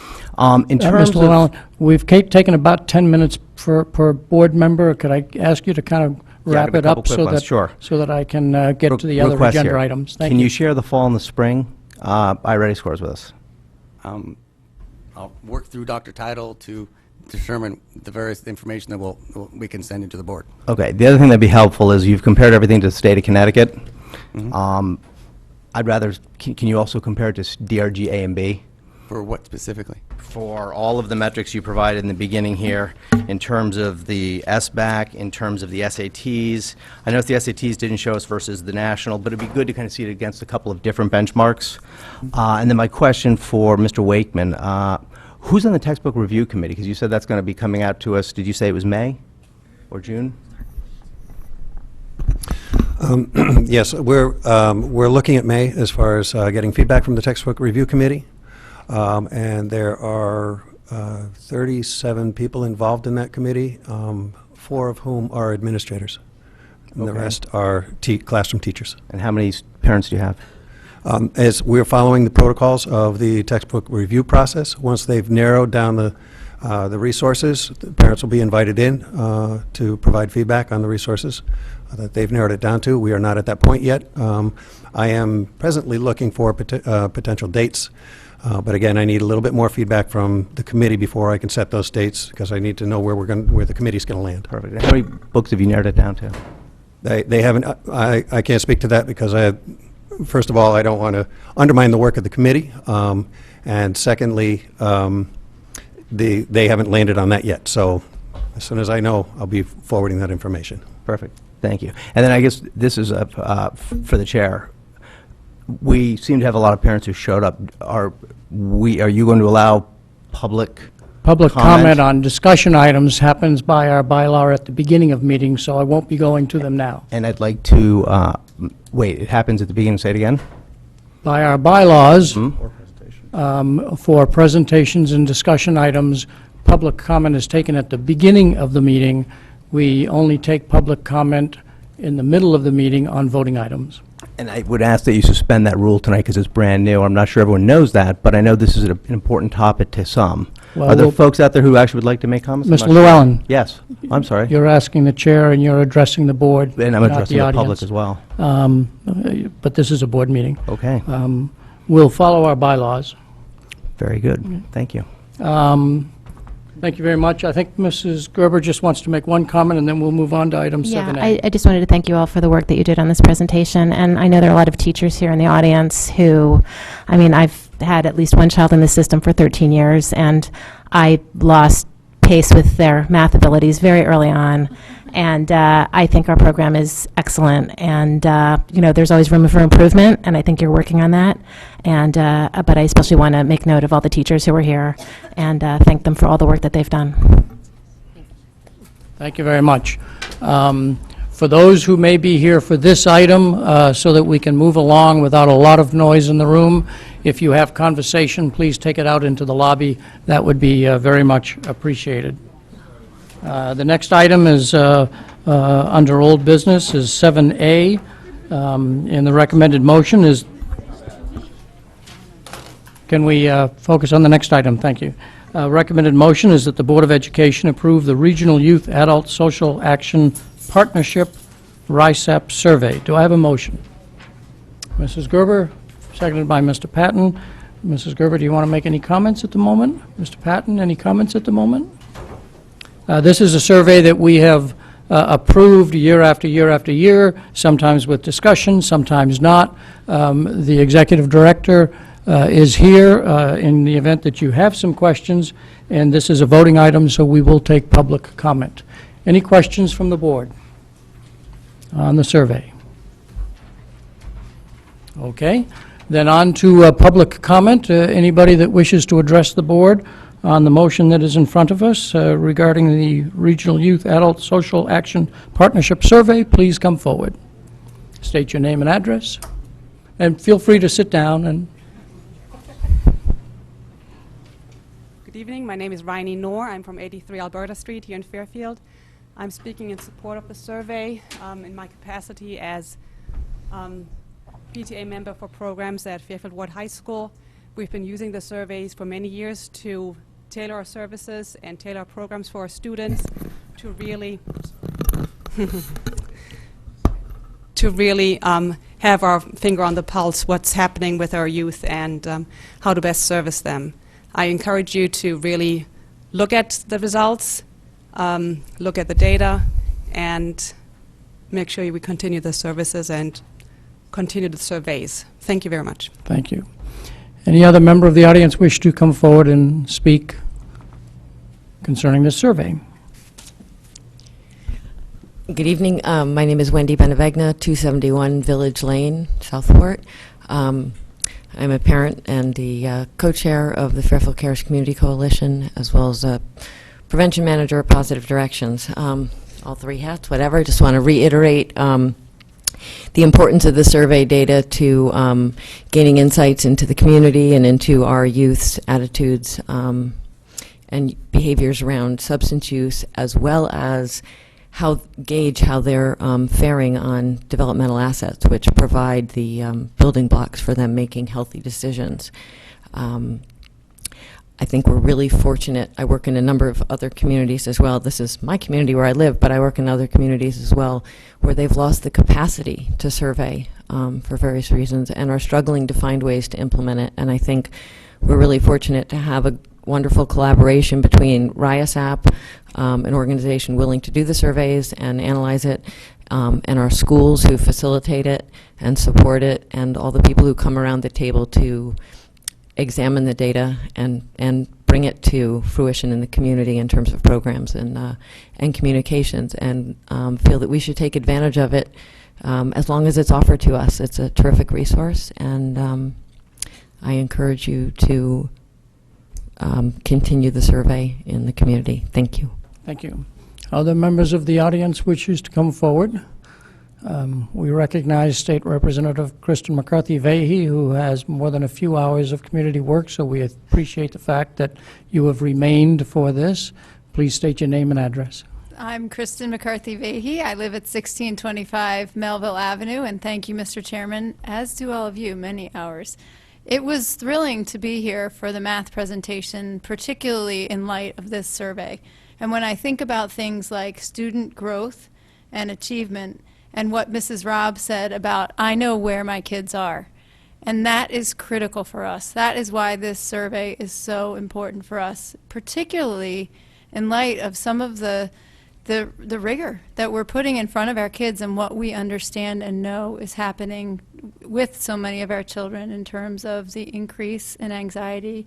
In terms Mr. Llewellyn, we've taken about 10 minutes per board member. Could I ask you to kind of wrap it up so that I can get to the other agenda items? Thank you. Can you share the fall and the spring iReady scores with us? I'll work through Dr. Title to determine the various information that we can send into the board. Okay. The other thing that'd be helpful is you've compared everything to the state of Connecticut. I'd rather, can you also compare it to DRG A and B? For what specifically? For all of the metrics you provided in the beginning here, in terms of the SBAC, in terms of the SATs. I know the SATs didn't show us versus the national, but it'd be good to kind of see it against a couple of different benchmarks. And then my question for Mr. Wakeman, who's on the textbook review committee? Because you said that's going to be coming out to us. Did you say it was May or June? Yes, we're looking at May as far as getting feedback from the textbook review committee. And there are 37 people involved in that committee, 4 of whom are administrators. And the rest are classroom teachers. And how many parents do you have? As we're following the protocols of the textbook review process, once they've narrowed down the resources, the parents will be invited in to provide feedback on the resources that they've narrowed it down to. We are not at that point yet. I am presently looking for potential dates, but again, I need a little bit more feedback from the committee before I can set those dates, because I need to know where the committee's going to land. Perfect. How many books have you narrowed it down to? They haven't. I can't speak to that because first of all, I don't want to undermine the work of the committee, and secondly, they haven't landed on that yet. So as soon as I know, I'll be forwarding that information. Perfect. Thank you. And then I guess this is for the chair. We seem to have a lot of parents who showed up. Are you going to allow public comment on discussion items happens by our bylaw at the beginning of meetings, so I won't be going to them now. And I'd like to, wait, it happens at the beginning, say it again? By our bylaws, for presentations and discussion items, public comment is taken at the beginning of the meeting. We only take public comment in the middle of the meeting on voting items. And I would ask that you suspend that rule tonight because it's brand new. I'm not sure everyone knows that, but I know this is an important topic to some. Well, Are there folks out there who actually would like to make comments? Mr. Llewellyn. Yes, I'm sorry. You're asking the chair and you're addressing the board, And I'm not addressing the public audience. as well. But this is a board meeting. Okay. We'll follow our bylaws. Very good. Thank you. Thank you very much. I think Mrs. Gerber just wants to make one comment, and then we'll move on to item 7A. I just wanted to thank you all for the work that you did on this presentation, and I know there are a lot of teachers here in the audience who, I mean, I've had at least one child in the system for 13 years, and I lost pace with their math abilities very early on, and I think our program is excellent, and you know, there's always room for improvement, and I think you're working on that, and but I especially want to make note of all the teachers who were here and thank them for all the work that they've done. Thank you very much. For those who may be here for this item, so that we can move along without a lot of noise in the room, if you have conversation, please take it out into the lobby. That would be very much appreciated. The next item is under old business is 7A, and the recommended motion is, can we focus on the next item? Thank you. Recommended motion is that the Board of Education approve the Regional Youth Adult Social Action Partnership RISAP survey. Do I have a motion? Mrs. Gerber, seconded by Mr. Patton. Mrs. Gerber, do you want to make any comments at the moment? Mr. Patton, any comments at the moment? This is a survey that we have approved year after year after year, sometimes with discussion, sometimes not. The executive director is here in the event that you have some questions, and this is a voting item, so we will take public comment. Any questions from the board on the survey? Okay, then on to public comment. Anybody that wishes to address the board on the motion that is in front of us regarding the Regional Youth Adult Social Action Partnership Survey, please come forward. State your name and address, and feel free to sit down. And good evening. My name is Rainey Noor. I'm from 83 Alberta Street here in Fairfield. I'm speaking in support of the survey in my capacity as PTA member for programs at Fairfield Ward High School. We've been using the surveys for many years to tailor our services and tailor our programs for our students to really have our finger on the pulse, what's happening with our youth and how to best service them. I encourage you to really look at the results, look at the data, and make sure we continue the services and continue the surveys. Thank you very much. thank you. Any other member of the audience wish to come forward and speak concerning this survey? Good evening. My name is Wendy Benevegna, 271 Village Lane, Southport. I'm a parent and the co-chair of the Fairfield Cares Community Coalition, as well as a prevention manager of Positive Directions. All three hats, whatever. Just want to reiterate the importance of the survey data to gaining insights into the community and into our youth's attitudes and behaviors around substance use, as well as gauge how they're faring on developmental assets, which provide the building blocks for them making healthy decisions. I think we're really fortunate. I work in a number of other communities as well. This is my community where I live, but I work in other communities as well where they've lost the capacity to survey for various reasons and are struggling to find ways to implement it. And I think we're really fortunate to have a wonderful collaboration between RIASAP, an organization willing to do the surveys and analyze it, and our schools who facilitate it and support it, and all the people who come around the table to examine the data and bring it to fruition in the community in terms of programs and communications, and feel that we should take advantage of it as long as it's offered to us. It's a terrific resource, and I encourage you to continue the survey in the community. Thank you. Thank you. Other members of the audience wishes to come forward? We recognize State Representative Kristen McCarthy-Vahey, who has more than a few hours of community work, so we appreciate the fact that you have remained for this. Please state your name and address. I'm Kristen McCarthy-Vahey. I live at 1625 Melville Avenue, and thank you, Mr. Chairman, as do all of you, many hours. It was thrilling to be here for the math presentation, particularly in light of this survey. And when I think about things like student growth and achievement, and what Mrs. Robb said about, I know where my kids are. And that is critical for us. That is why this survey is so important for us, particularly in light of some of the rigor that we're putting in front of our kids and what we understand and know is happening with so many of our children in terms of the increase in anxiety.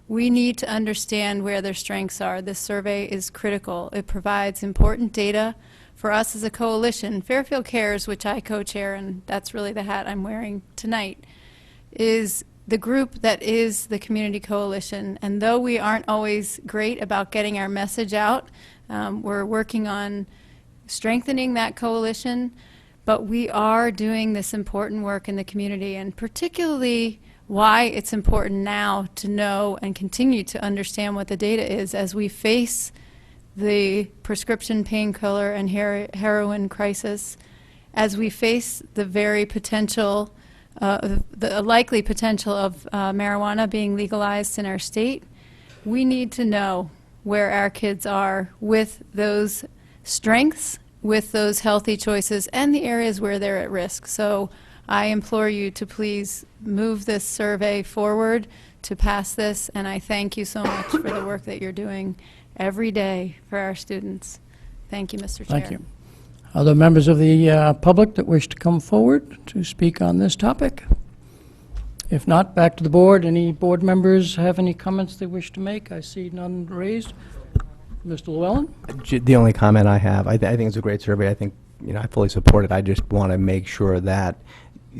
We need to understand where their strengths are. This survey is critical. It provides important data for us as a coalition. Fairfield Cares, which I co-chair, and that's really the hat I'm wearing tonight, is the group that is the community coalition. And though we aren't always great about getting our message out, we're working on strengthening that coalition, but we are doing this important work in the community, and particularly why it's important now to know and continue to understand what the data is as we face the prescription painkiller and heroin crisis, as we face the very potential, the likely potential of marijuana being legalized in our state. We need to know where our kids are with those strengths, with those healthy choices, and the areas where they're at risk. So I implore you to please move this survey forward to pass this, and I thank you so much for the work that you're doing every day for our students. Thank you, Mr. Chair. Thank you. Other members of the public that wish to come forward to speak on this topic? If not, back to the board. Any board members have any comments they wish to make? I see none raised. Mr. Llewellyn? The only comment I have, I think it's a great survey. I think, I fully support it. I just want to make sure that,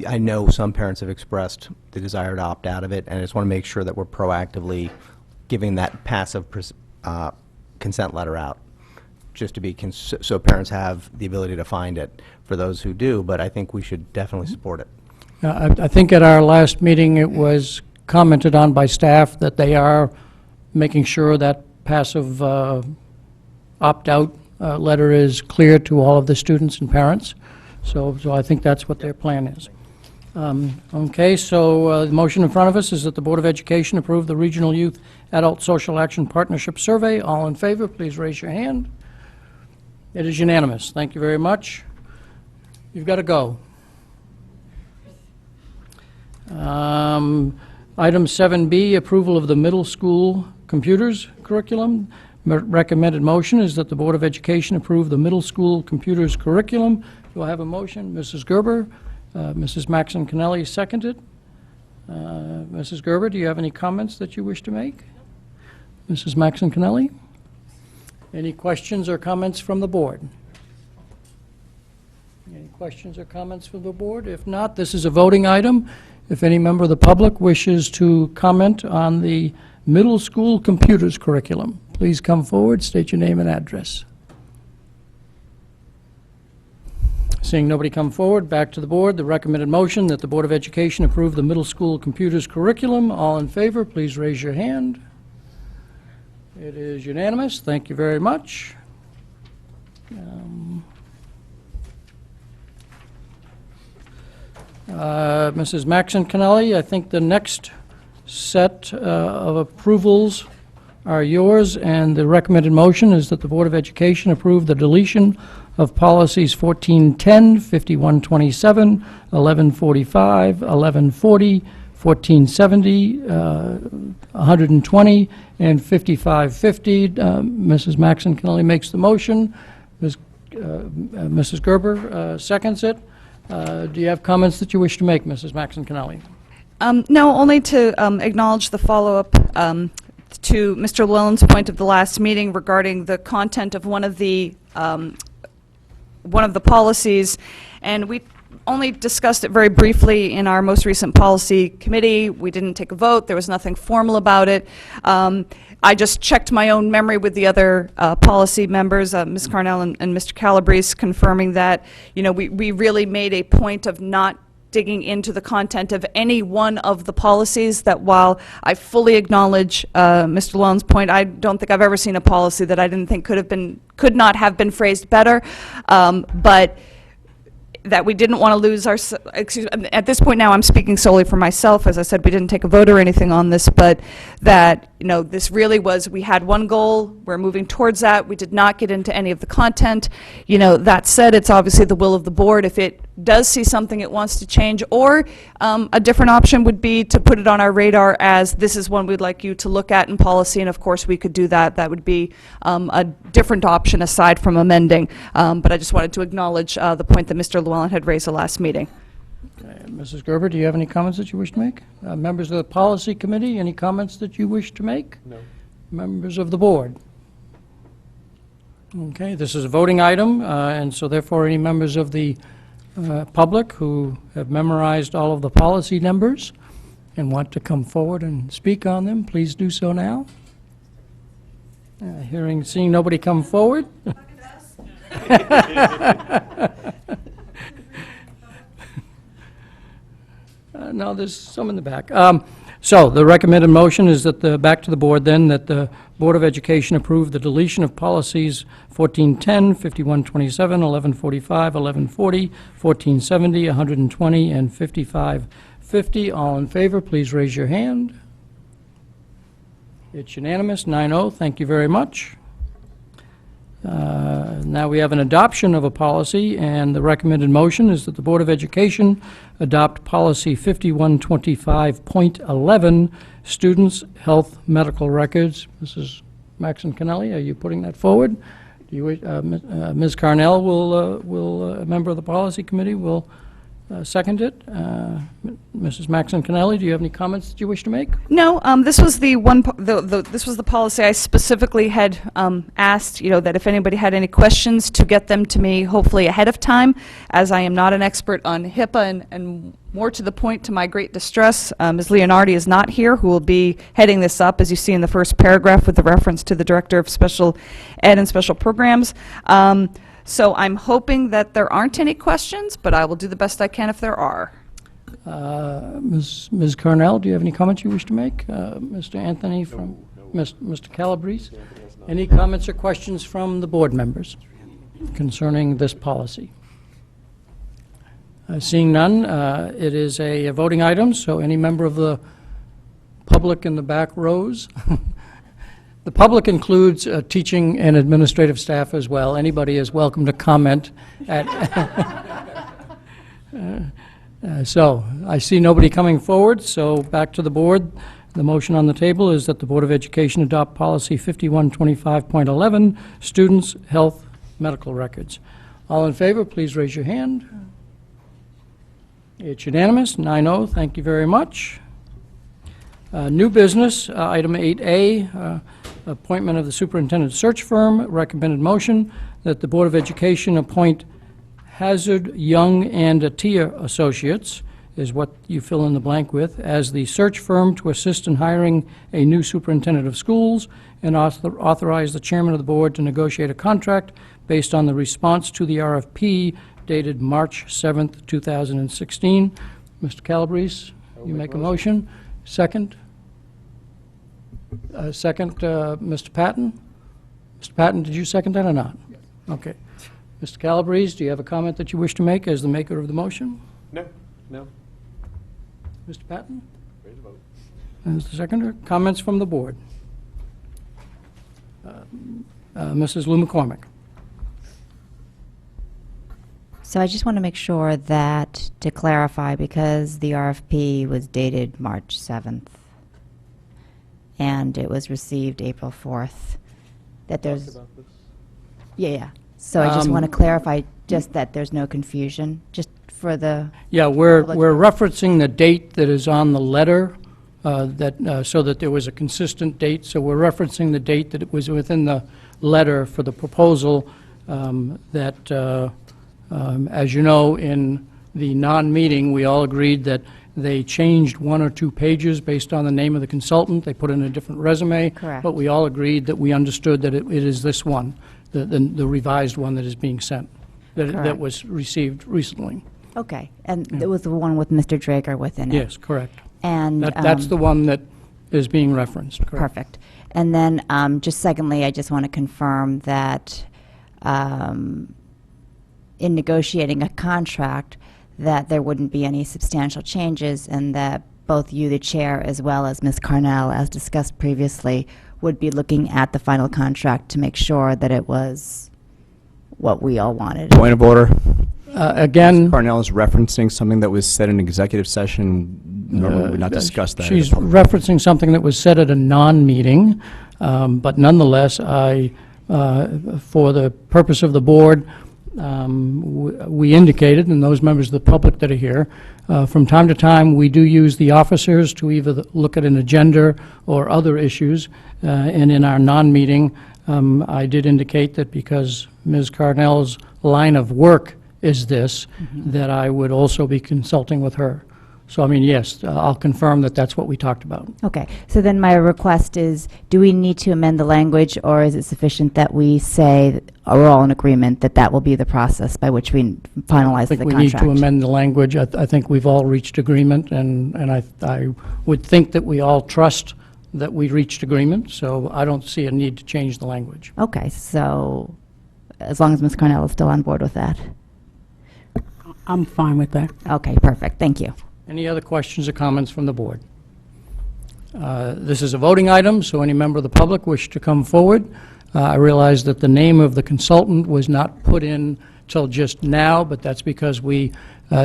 I know some parents have expressed the desire to opt out of it, and I just want to make sure that we're proactively giving that passive consent letter out, just to be so parents have the ability to find it for those who do, but I think we should definitely support it. I think at our last meeting it was commented on by staff that they are making sure that passive opt-out letter is clear to all of the students and parents. So I think that's what their plan is. Okay, so the motion in front of us is that the Board of Education approve the Regional Youth Adult Social Action Partnership Survey. All in favor, please raise your hand. It is unanimous. Thank you very much. You've got to go. Item 7B, approval of the middle school computers curriculum. Recommended motion is that the Board of Education approve the middle school computers curriculum. Do I have a motion? Mrs. Gerber, Mrs. Maxon Kennelly seconded. Mrs. Gerber, do you have any comments that you wish to make? Mrs. Maxon Kennelly? Any questions or comments from the board? Any questions or comments from the board? If not, this is a voting item. If any member of the public wishes to comment on the middle school computers curriculum, please come forward, state your name and address. Seeing nobody come forward, back to the board. The recommended motion that the Board of Education approve the middle school computers curriculum. All in favor, please raise your hand. It is unanimous. Thank you very much. Mrs. Maxon Kennelly, I think the next set of approvals are yours, and the recommended motion is that the Board of Education approve the deletion of policies 1410, 5127, 1145, 1140, 1470, 120, and 5550. Mrs. Maxon Kennelly makes the motion. Mrs. Gerber seconds it. Do you have comments that you wish to make, Mrs. Maxon Kennelly? No, only to acknowledge the follow-up to Mr. Llewellyn's point of the last meeting regarding the content of one of the policies, and we only discussed it very briefly in our most recent policy committee. We didn't take a vote. There was nothing formal about it. I just checked my own memory with the other policy members, Ms. Carnell and Mr. Calabrese, confirming that, you know, we really made a point of not digging into the content of any one of the policies. That while I fully acknowledge Mr. Llewellyn's point, I don't think I've ever seen a policy that I didn't think could not have been phrased better, but that we didn't want to lose our, at this point now I'm speaking solely for myself. As I said, we didn't take a vote or anything on this, but that, you know, this really was, we had one goal, we're moving towards that. We did not get into any of the content. You know, that said, it's obviously the will of the board if it does see something it wants to change, or a different option would be to put it on our radar as this is one we'd like you to look at in policy, and of course we could do that. That would be a different option aside from amending, but I just wanted to acknowledge the point that Mr. Llewellyn had raised the last meeting. Mrs. Gerber, do you have any comments that you wish to make? Members of the policy committee, any comments that you wish to make? No. Members of the board? Okay, this is a voting item, and so therefore any members of the public who have memorized all of the policy numbers and want to come forward and speak on them, please do so now. Seeing nobody come forward. No, there's some in the back. So the recommended motion is that back to the board then, that the Board of Education approve the deletion of policies 1410, 5127, 1145, 1140, 1470, 120, and 5550. All in favor, please raise your hand. It's unanimous, 9-0. Thank you very much. Now we have an adoption of a policy, and the recommended motion is that the Board of Education adopt policy 5125.11, students' health medical records. Mrs. Maxon Kennelly, are you putting that forward? Do you, Ms. Carnell will a member of the policy committee, will second it. Mrs. Maxon Kennelly, do you have any comments that you wish to make? No, this was the one. This was the policy I specifically had asked. You know, that if anybody had any questions, to get them to me, hopefully ahead of time, as I am not an expert on HIPAA, and more to the point, to my great distress, Ms. Leonardi is not here, who will be heading this up, as you see in the first paragraph, with the reference to the Director of Special Ed and Special Programs. So I'm hoping that there aren't any questions, but I will do the best I can if there are. Ms. Carnell, do you have any comments you wish to make? Mr. Anthony from Mr. Calabrese? Any comments or questions from the board members concerning this policy? Seeing none, it is a voting item, so any member of the public in the back rows. The public includes teaching and administrative staff as well. Anybody is welcome to comment at so I see nobody coming forward, so back to the board. The motion on the table is that the Board of Education adopt policy 5125.11, students' health medical records. All in favor, please raise your hand. It's unanimous, 9-0. Thank you very much. New business, item 8A, appointment of the superintendent search firm. Recommended motion that the Board of Education appoint Hazard, Young, and Attia Associates, is what you fill in the blank with, as the search firm to assist in hiring a new superintendent of schools, and authorize the chairman of the board to negotiate a contract based on the response to the RFP dated March 7th, 2016. Mr. Calabrese, you make a motion. Second? Mr. Patton? Mr. Patton, did you second that or not? Yes. Okay. Mr. Calabrese, do you have a comment that you wish to make as the maker of the motion? No. Mr. Patton? Ready to vote. Mr. Seconder, comments from the board? Mrs. Lou McCormick? So I just want to make sure that, to clarify, because the RFP was dated March 7th, and it was received April 4th, that there's... Yeah. So I just want to clarify, just that there's no confusion, just for the... Yeah, we're referencing the date that is on the letter, so that there was a consistent date. So we're referencing the date that it was within the letter for the proposal that, as you know, in the non-meeting, we all agreed that they changed 1 or 2 pages based on the name of the consultant. They put in a different resume. Correct. But we all agreed that we understood that it is this one, the revised one that is being sent, that Correct. was received recently. Okay, and it was the one with Mr. Drager within it? Yes, correct. And... That's the one that is being referenced, correct? Perfect. And then, just secondly, I just want to confirm that in negotiating a contract, that there wouldn't be any substantial changes, and that both you, the chair, as well as Ms. Carnell, as discussed previously, would be looking at the final contract to make sure that it was what we all wanted. Point of order. Again... Ms. Carnell is referencing something that was said in executive session. Normally we would not discuss that. She's referencing something that was said at a non-meeting, but nonetheless, for the purpose of the board, we indicated, and those members of the public that are here, from time to time, we do use the officers to either look at an agenda or other issues, and in our non-meeting, I did indicate that because Ms. Carnell's line of work is this, that I would also be consulting with her. So, I mean, yes, I'll confirm that that's what we talked about. Okay, so then my request is, do we need to amend the language, or is it sufficient that we say, or we're all in agreement, that that will be the process by which we finalize the I think we contract? need to amend the language. I think we've all reached agreement, and I would think that we all trust that we reached agreement, so I don't see a need to change the language. Okay, so as long as Ms. Carnell is still on board with that. I'm fine with that. Okay, perfect, thank you. Any other questions or comments from the board? This is a voting item, so any member of the public wish to come forward. I realize that the name of the consultant was not put in till just now, but that's because we,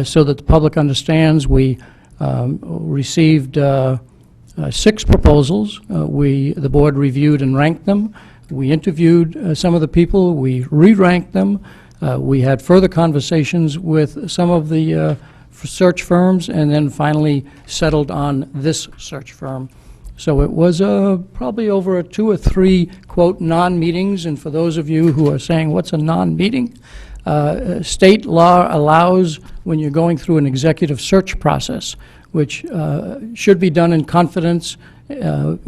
so that the public understands, we received 6 proposals. The board reviewed and ranked them. We interviewed some of the people. We re-ranked them. We had further conversations with some of the search firms, and then finally settled on this search firm. So it was probably over 2 or 3, quote, non-meetings, and for those of you who are saying, what's a non-meeting? State law allows, when you're going through an executive search process, which should be done in confidence as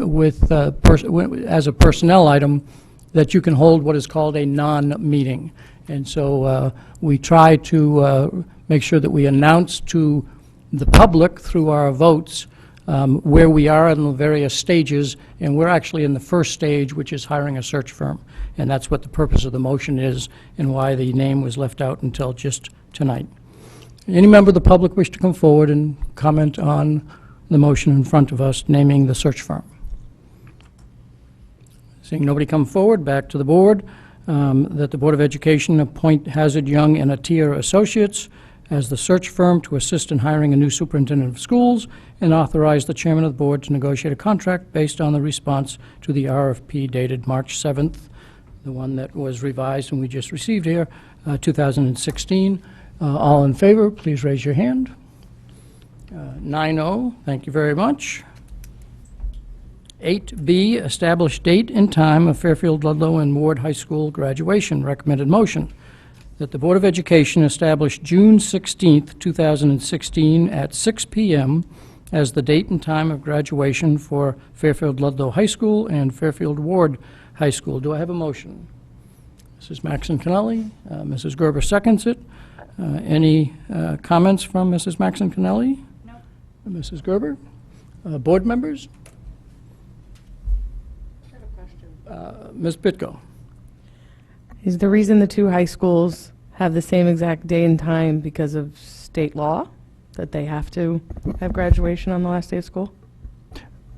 a personnel item, that you can hold what is called a non-meeting. And so we try to make sure that we announce to the public through our votes where we are in the various stages, and we're actually in the first stage, which is hiring a search firm. And that's what the purpose of the motion is, and why the name was left out until just tonight. Any member of the public wish to come forward and comment on the motion in front of us naming the search firm? Seeing nobody come forward, back to the board. That the Board of Education appoint Hazard Young and Attier Associates as the search firm to assist in hiring a new superintendent of schools, and authorize the chairman of the board to negotiate a contract based on the response to the RFP dated March 7th, the one that was revised and we just received here, 2016. All in favor, please raise your hand. 9-0, thank you very much. 8B, establish date and time of Fairfield, Ludlow, and Ward High School graduation. Recommended motion that the Board of Education establish June 16th, 2016 at 6 p.m. as the date and time of graduation for Fairfield, Ludlow High School and Fairfield Ward High School. Do I have a motion? Mrs. Maxon Cannelli, Mrs. Gerber seconds it. Any comments from Mrs. Maxon Cannelli? No. Mrs. Gerber? Board members? Ms. Bitko. Is the reason the 2 high schools have the same exact day and time because of state law? that they have to have graduation on the last day of school?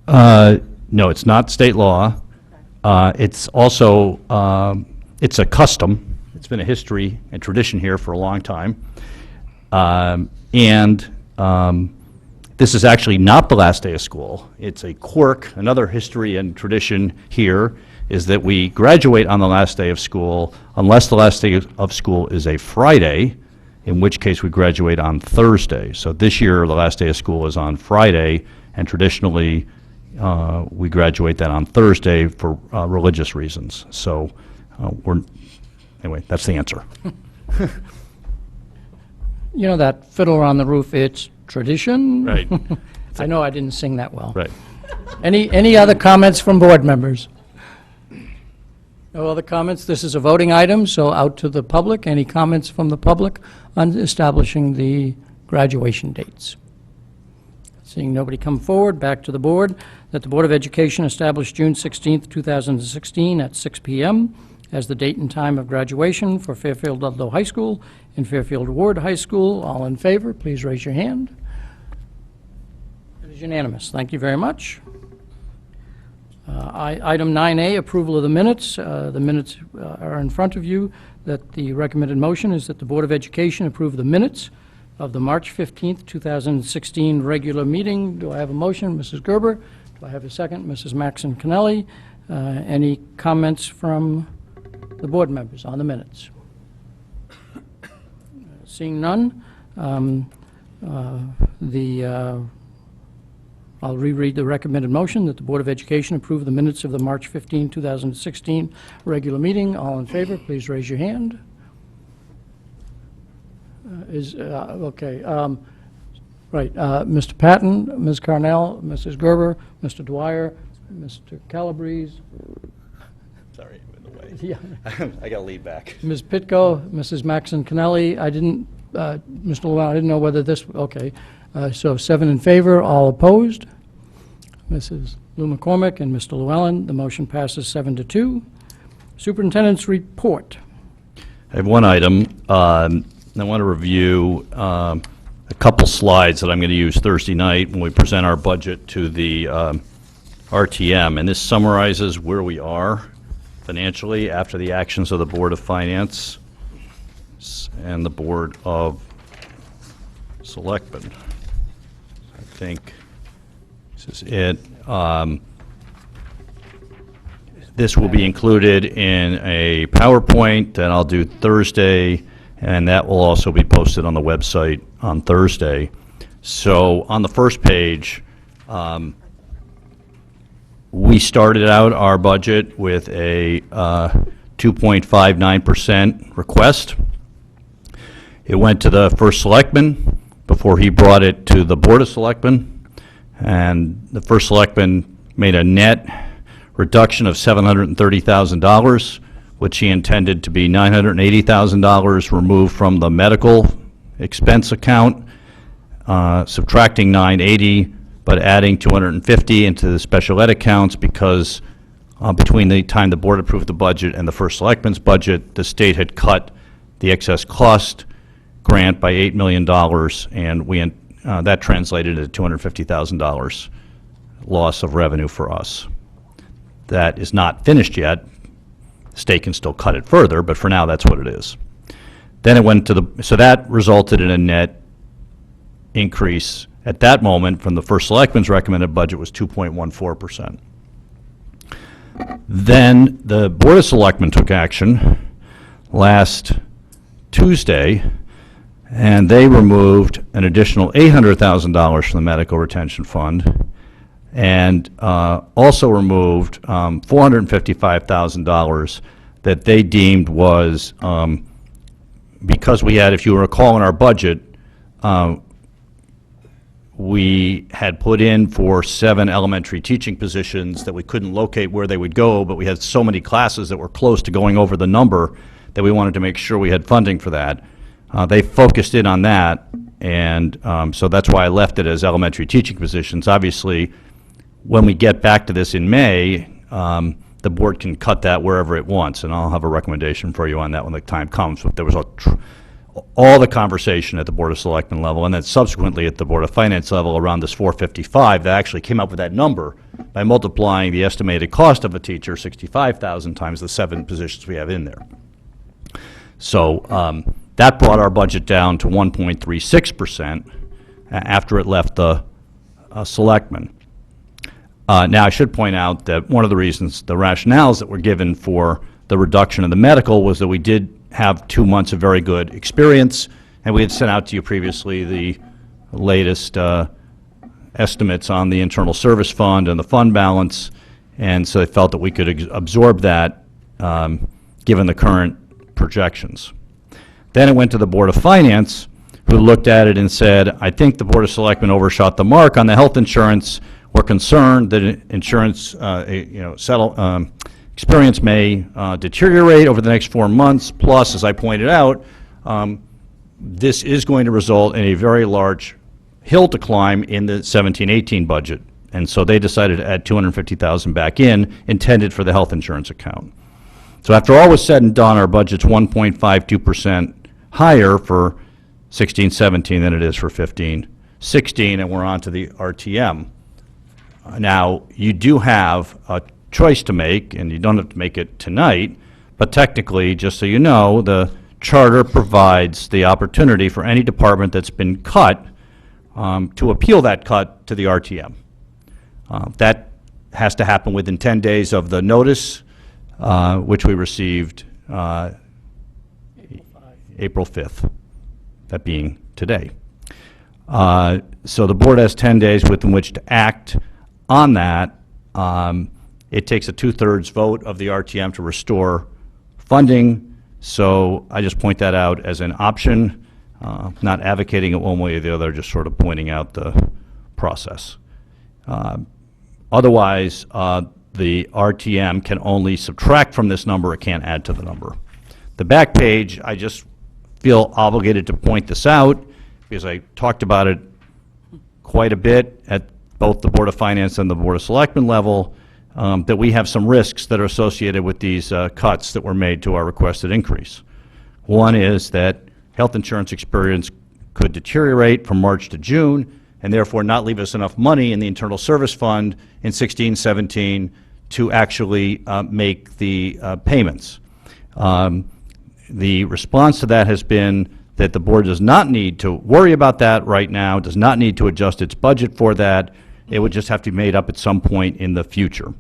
No, it's not state law. It's also, it's a custom. It's been a history and tradition here for a long time. This is actually not the last day of school. It's a quirk. Another history and tradition here is that we graduate on the last day of school unless the last day of school is a Friday, in which case we graduate on Thursday. So this year, the last day of school is on Friday, and traditionally, we graduate that on Thursday for religious reasons. So anyway, that's the answer. You know that Fiddler on the Roof, it's tradition? Right. I know I didn't sing that well. Right. Any other comments from board members? No other comments? This is a voting item, so out to the public. Any comments from the public on establishing the graduation dates? Seeing nobody come forward, back to the board, that the Board of Education establish June 16th, 2016 at 6 p.m. as the date and time of graduation for Fairfield Ludlow High School and Fairfield Ward High School. All in favor, please raise your hand. It is unanimous. Thank you very much. Item 9A, approval of the minutes. The minutes are in front of you. That the recommended motion is that the Board of Education approve the minutes of the March 15th, 2016 regular meeting. Do I have a motion? Mrs. Gerber. Do I have a second? Mrs. Maxon Cannelli. Any comments from the board members on the minutes? Seeing none, I'll reread the recommended motion that the Board of Education approve the minutes of the March 15, 2016 regular meeting. All in favor, please raise your hand. Okay. Right. Mr. Patton, Ms. Carnell, Mrs. Gerber, Mr. Dwyer, Mr. Calabrese. Sorry, I'm in the way. Yeah. I got to lead back. Ms. Pitko, Mrs. Maxon Cannelli. I didn't, Mr. Llewellyn, I didn't know whether this, okay. So 7 in favor, all opposed. Mrs. Lou McCormick and Mr. Llewellyn. The motion passes 7-2. Superintendent's report. I have one item. I want to review a couple slides that I'm going to use Thursday night when we present our budget to the RTM. And this summarizes where we are financially after the actions of the Board of Finance and the Board of Selectmen. I think this is it. This will be included in a PowerPoint that I'll do Thursday, and that will also be posted on the website on Thursday. So on the first page, we started out our budget with a 2.59% request. It went to the first selectman before he brought it to the Board of Selectmen, and the first selectman made a net reduction of $730,000, which he intended to be $980,000 removed from the medical expense account, subtracting 980, but adding 250 into the special ed accounts because between the time the board approved the budget and the first selectman's budget, the state had cut the excess cost grant by $8 million, and that translated into $250,000 loss of revenue for us. That is not finished yet. The state can still cut it further, but for now, that's what it is. Then it went to so that resulted in a net increase at that moment from the first selectman's recommended budget was 2.14%. Then the Board of Selectmen took action last Tuesday, and they removed an additional $800,000 from the medical retention fund, and also removed $455,000 that they deemed was, because we had, if you recall in our budget, we had put in for 7 elementary teaching positions that we couldn't locate where they would go, but we had so many classes that were close to going over the number that we wanted to make sure we had funding for that. They focused in on that, and so that's why I left it as elementary teaching positions. Obviously, when we get back to this in May, the board can cut that wherever it wants, and I'll have a recommendation for you on that when the time comes. But there was all the conversation at the Board of Selectmen level, and then subsequently at the Board of Finance level around this 455, that actually came up with that number by multiplying the estimated cost of a teacher, 65,000, times the 7 positions we have in there. So that brought our budget down to 1.36% after it left the selectmen. Now, I should point out that one of the reasons, the rationales that were given for the reduction of the medical was that we did have 2 months of very good experience, and we had sent out to you previously the latest estimates on the internal service fund and the fund balance, and so they felt that we could absorb that given the current projections. Then it went to the Board of Finance, who looked at it and said, I think the Board of Selectmen overshot the mark on the health insurance. We're concerned that insurance experience may deteriorate over the next 4 months. Plus, as I pointed out, this is going to result in a very large hill to climb in the 17-18 budget. And so they decided to add $250,000 back in, intended for the health insurance account. So after all was said and done, our budget's 1.52% higher for 16-17 than it is for 15-16, and we're on to the RTM. Now, you do have a choice to make, and you don't have to make it tonight, but technically, just so you know, the charter provides the opportunity for any department that's been cut to appeal that cut to the RTM. That has to happen within 10 days of the notice, which we received April 5th, that being today. So the board has 10 days within which to act on that. It takes a 2/3 vote of the RTM to restore funding, so I just point that out as an option, not advocating it one way or the other, just sort of pointing out the process. Otherwise, the RTM can only subtract from this number, it can't add to the number. The back page, I just feel obligated to point this out because I talked about it quite a bit at both the Board of Finance and the Board of Selectmen level, that we have some risks that are associated with these cuts that were made to our requested increase. One is that health insurance experience could deteriorate from March to June and therefore not leave us enough money in the internal service fund in 16-17 to actually make the payments. The response to that has been that the board does not need to worry about that right now, does not need to adjust its budget for that. It would just have to be made up at some point in the future.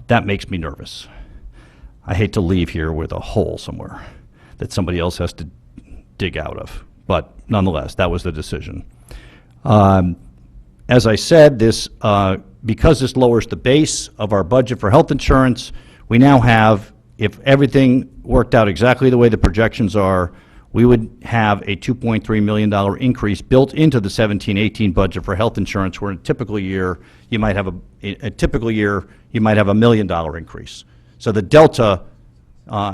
That makes me nervous. I hate to leave here with a hole somewhere that somebody else has to dig out of. But nonetheless, that was the decision. As I said, this because this lowers the base of our budget for health insurance, we now have, if everything worked out exactly the way the projections are, we would have a $2.3 million increase built into the 17-18 budget for health insurance, where in a typical year you might have a typical year you might have $1 million increase. So the delta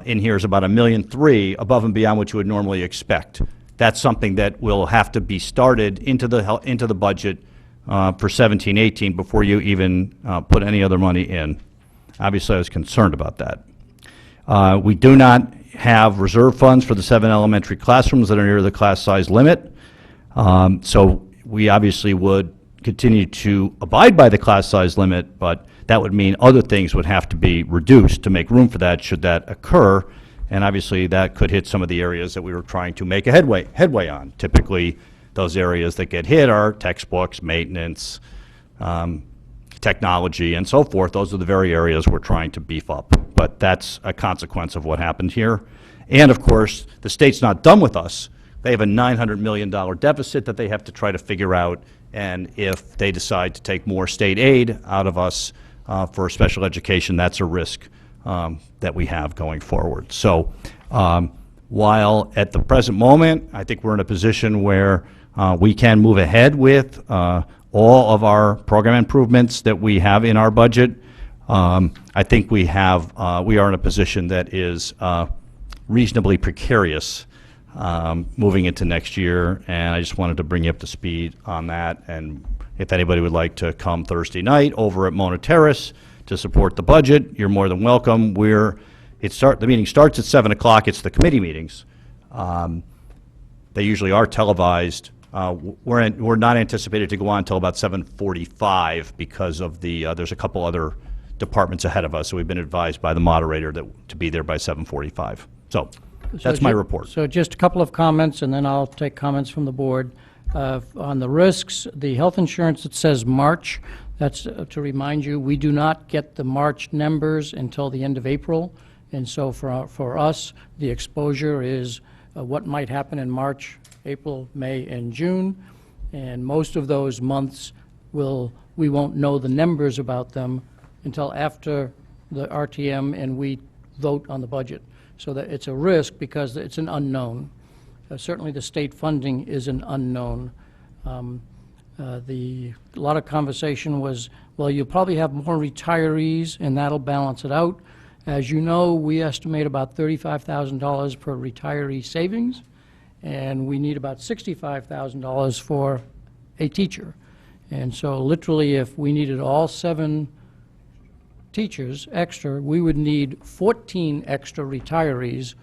in here is about $1.3 million above and beyond what you would normally expect. That's something that will have to be started into the budget for 17-18 before you even put any other money in. Obviously, I was concerned about that. We do not have reserve funds for the 7 elementary classrooms that are near the class size limit. So we obviously would continue to abide by the class size limit, but that would mean other things would have to be reduced to make room for that should that occur. And obviously that could hit some of the areas that we were trying to make a headway on. Typically, those areas that get hit are textbooks, maintenance, technology, and so forth. Those are the very areas we're trying to beef up. But that's a consequence of what happened here. And of course, the state's not done with us. They have a $900 million deficit that they have to try to figure out. And if they decide to take more state aid out of us for special education, that's a risk that we have going forward. So while at the present moment, I think we're in a position where we can move ahead with all of our program improvements that we have in our budget, I think we are in a position that is reasonably precarious moving into next year, and I just wanted to bring you up to speed on that. And if anybody would like to come Thursday night over at Mona Terrace to support the budget, you're more than welcome. The meeting starts at 7 o'clock. It's the committee meetings. They usually are televised. We're not anticipated to go on until about 7:45 because of there's a couple other departments ahead of us, so we've been advised by the moderator to be there by 7:45. So that's my report. So just a couple of comments, and then I'll take comments from the board. On the risks, the health insurance, it says March. That's to remind you, we do not get the March numbers until the end of April. And so for us, the exposure is what might happen in March, April, May, and June. And most of those months we won't know the numbers about them until after the RTM and we vote on the budget. So that it's a risk because it's an unknown. Certainly the state funding is an unknown. A lot of conversation was, well, you'll probably have more retirees and that'll balance it out. As you know, we estimate about $35,000 per retiree savings, and we need about $65,000 for a teacher. And so literally, if we needed all 7 teachers extra, we would need 14 extra retirees,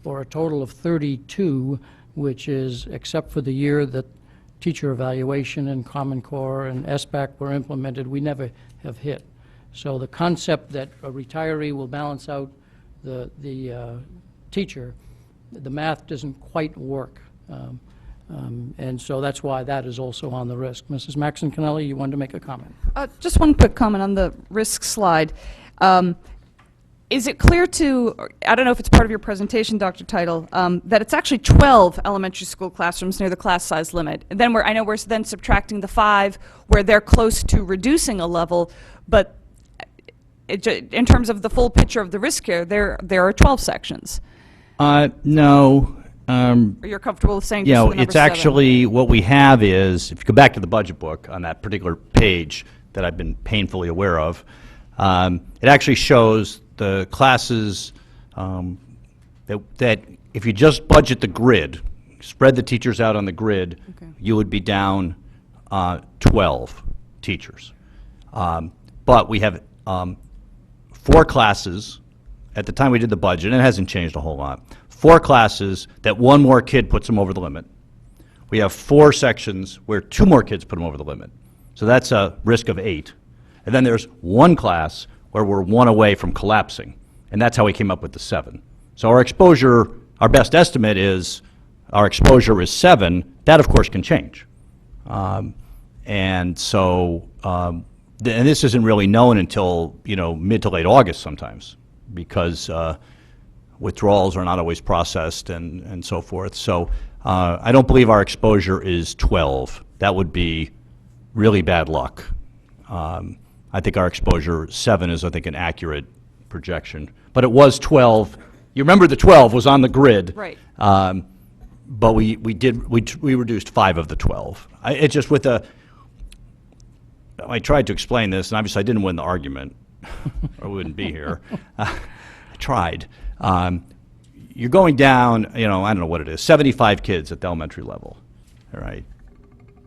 or a total of 32, which is, except for the year that teacher evaluation and Common Core and SBAC were implemented, we never have hit. So the concept that a retiree will balance out the teacher, the math doesn't quite work. And so that's why that is also on the risk. Mrs. Maxon-Cannelli, you wanted to make a comment. Just one quick comment on the risk slide. Is it clear to, I don't know if it's part of your presentation, Dr. Title, that it's actually 12 elementary school classrooms near the class size limit? And then I know we're then subtracting the 5 where they're close to reducing a level, but in terms of the full picture of the risk here, there are 12 sections. No. Or you're comfortable with saying just You know, the number it's 7? actually, what we have is, if you go back to the budget book on that particular page that I've been painfully aware of, it actually shows the classes that if you just budget the grid, spread the teachers out on the grid, you would be down 12 teachers. But we have 4 classes, at the time we did the budget, and it hasn't changed a whole lot, 4 classes that 1 more kid puts them over the limit. We have 4 sections where 2 more kids put them over the limit. So that's a risk of 8. And then there's 1 class where we're 1 away from collapsing. And that's how we came up with the 7. So our exposure, our best estimate is, our exposure is 7. That, of course, can change. And so, and this isn't really known until, mid to late August sometimes, because withdrawals are not always processed and so forth. So I don't believe our exposure is 12. That would be really bad luck. I think our exposure 7 is, I think, an accurate projection. But it was 12. You remember the 12 was on the grid. Right. But we reduced 5 of the 12. It's just with I tried to explain this, and obviously I didn't win the argument, or we wouldn't be here. I tried. You're going down, I don't know what it is, 75 kids at the elementary level, all right?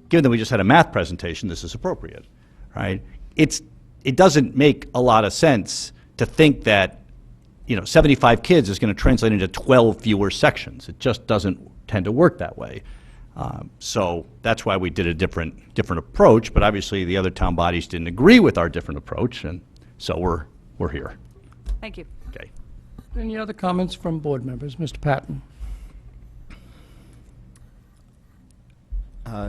Given that we just had a math presentation, this is appropriate, right? It doesn't make a lot of sense to think that, 75 kids is going to translate into 12 fewer sections. It just doesn't tend to work that way. So that's why we did a different approach, but obviously the other town bodies didn't agree with our different approach, and so we're here. Thank you. Okay. Any other comments from board members? Mr. Patton.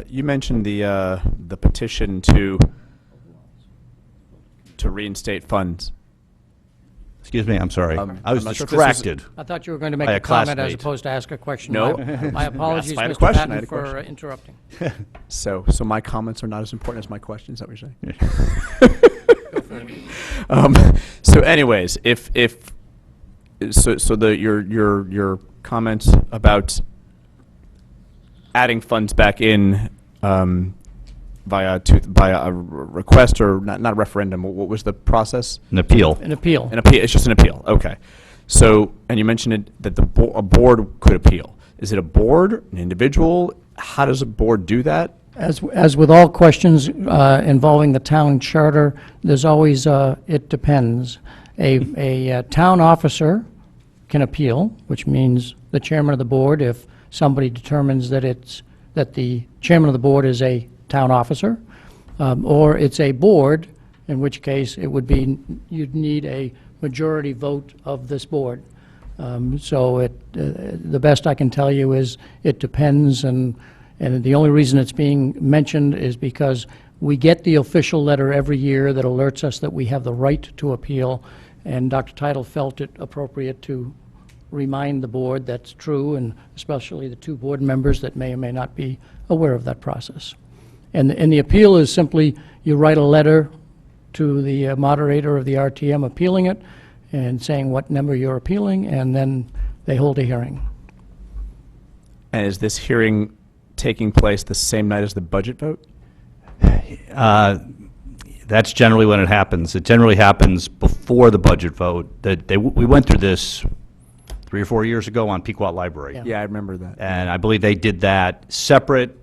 You mentioned the petition to reinstate funds. Excuse me, I'm sorry. I was I'm not sure if this was- distracted. I thought you were going to make by a comment as classmate. opposed to ask a question. No. My apologies, Yes, I had a Mr. question, I Patton, had a for question. interrupting. So my comments are not as important as my questions, is that what you're saying? So anyways, your comment about adding funds back in via a request, or not a referendum, what was the process? An appeal. An appeal. An appeal. It's just an appeal. Okay. So, and you mentioned that a board could appeal. Is it a board, an individual? How does a board do that? As with all questions involving the town charter, there's always it depends. A town officer can appeal, which means the chairman of the board, if somebody determines that the chairman of the board is a town officer, or it's a board, in which case it would be, you'd need a majority vote of this board. So the best I can tell you is it depends, and the only reason it's being mentioned is because we get the official letter every year that alerts us that we have the right to appeal, and Dr. Title felt it appropriate to remind the board that's true, and especially the two board members that may or may not be aware of that process. And the appeal is simply you write a letter to the moderator of the RTM appealing it and saying what number you're appealing, and then they hold a hearing. And is this hearing taking place the same night as the budget vote? That's generally when it happens. It generally happens before the budget vote. We went through this 3 or 4 years ago on Pequot Library. Yeah, I remember that. And I believe they did that separate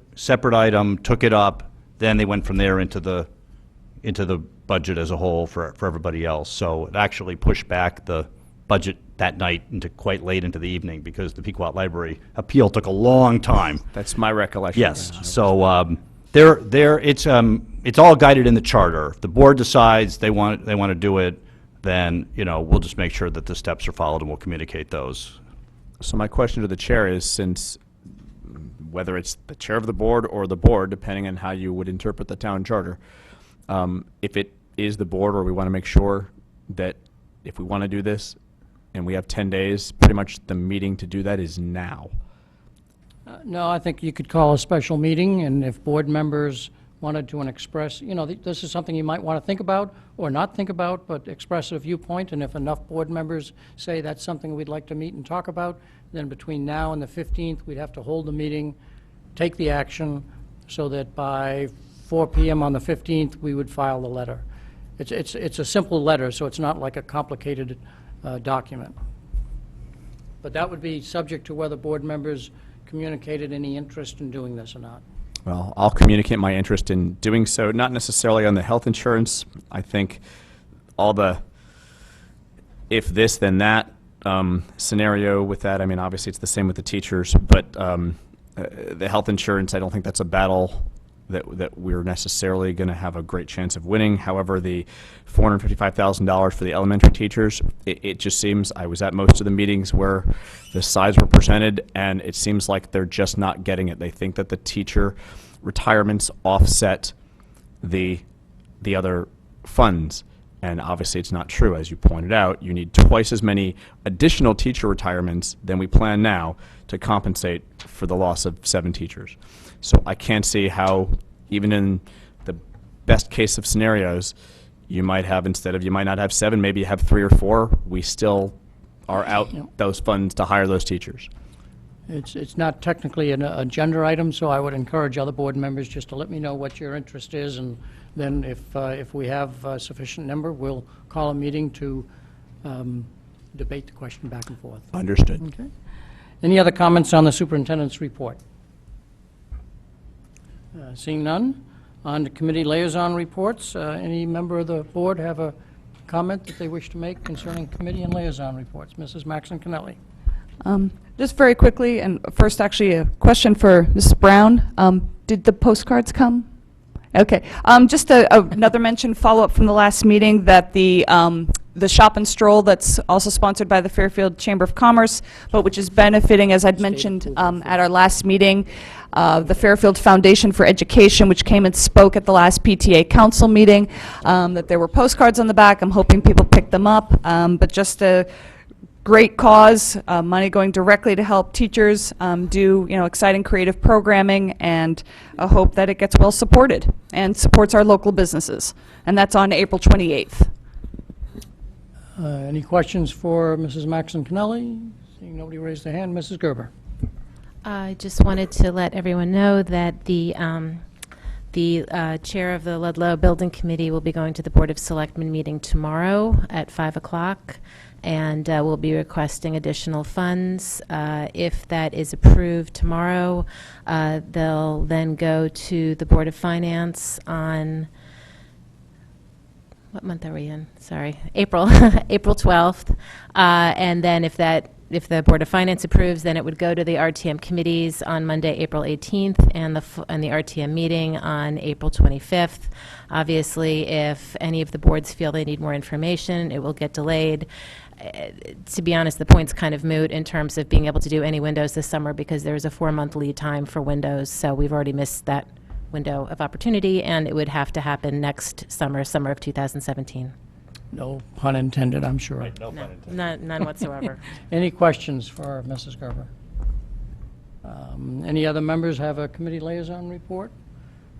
item, took it up, then they went from there into the budget as a whole for everybody else. So it actually pushed back the budget that night into quite late into the evening because the Pequot Library appeal took a long time. That's my recollection. Yes. So it's all guided in the charter. If the board decides they want to do it, then we'll just make sure that the steps are followed and we'll communicate those. So my question to the chair is, since whether it's the chair of the board or the board, depending on how you would interpret the town charter, if it is the board, or we want to make sure that if we want to do this and we have 10 days, pretty much the meeting to do that is now. No, I think you could call a special meeting, and if board members wanted to express, this is something you might want to think about or not think about, but express a viewpoint, and if enough board members say that's something we'd like to meet and talk about, then between now and the 15th, we'd have to hold the meeting, take the action, so that by 4 p.m. on the 15th, we would file the letter. It's a simple letter, so it's not like a complicated document. But that would be subject to whether board members communicated any interest in doing this or not. Well, I'll communicate my interest in doing so, not necessarily on the health insurance. I think all the if this then that scenario with that, I mean, obviously it's the same with the teachers, but the health insurance, I don't think that's a battle that we're necessarily going to have a great chance of winning. However, the $455,000 for the elementary teachers, it just seems, I was at most of the meetings where the sides were presented, and it seems like they're just not getting it. They think that the teacher retirements offset the other funds, and obviously it's not true. As you pointed out, you need twice as many additional teacher retirements than we plan now to compensate for the loss of 7 teachers. So I can't see how, even in the best case of scenarios, you might have, you might not have 7, maybe you have 3 or 4. We still are out those funds to hire those teachers. It's not technically an agenda item, so I would encourage other board members just to let me know what your interest is, and then if we have a sufficient number, we'll call a meeting to debate the question back and forth. Understood. Okay. Any other comments on the superintendent's report? Seeing none, on to committee liaison reports. Any member of the board have a comment that they wish to make concerning committee and liaison reports? Mrs. Maxon Cannelli. Just very quickly, and first actually a question for Mrs. Brown. Did the postcards come? Okay. Just another mention, follow-up from the last meeting, that the shop and stroll that's also sponsored by the Fairfield Chamber of Commerce, but which is benefiting, as I'd mentioned at our last meeting, the Fairfield Foundation for Education, which came and spoke at the last PTA council meeting, that there were postcards on the back. I'm hoping people picked them up, but just a great cause, money going directly to help teachers do exciting creative programming, and I hope that it gets well supported and supports our local businesses. And that's on April 28th. Any questions for Mrs. Maxon Cannelli? Seeing nobody raise their hand, Mrs. Gerber. I just wanted to let everyone know that the chair of the Ludlow Building Committee will be going to the Board of Selectmen meeting tomorrow at 5 o'clock, and we'll be requesting additional funds. If that is approved tomorrow, they'll then go to the Board of Finance on, what month are we in? Sorry, April, April 12th. And then if that if the Board of Finance approves, then it would go to the RTM committees on Monday, April 18th, and the RTM meeting on April 25th. Obviously, if any of the boards feel they need more information, it will get delayed. To be honest, the point's kind of moot in terms of being able to do any windows this summer because there's a 4-month lead time for windows, so we've already missed that window of opportunity, and it would have to happen next summer, summer of 2017. No pun intended, I'm sure. Right, no pun intended. None whatsoever. Any questions for Mrs. Gerber? Any other members have a committee liaison report?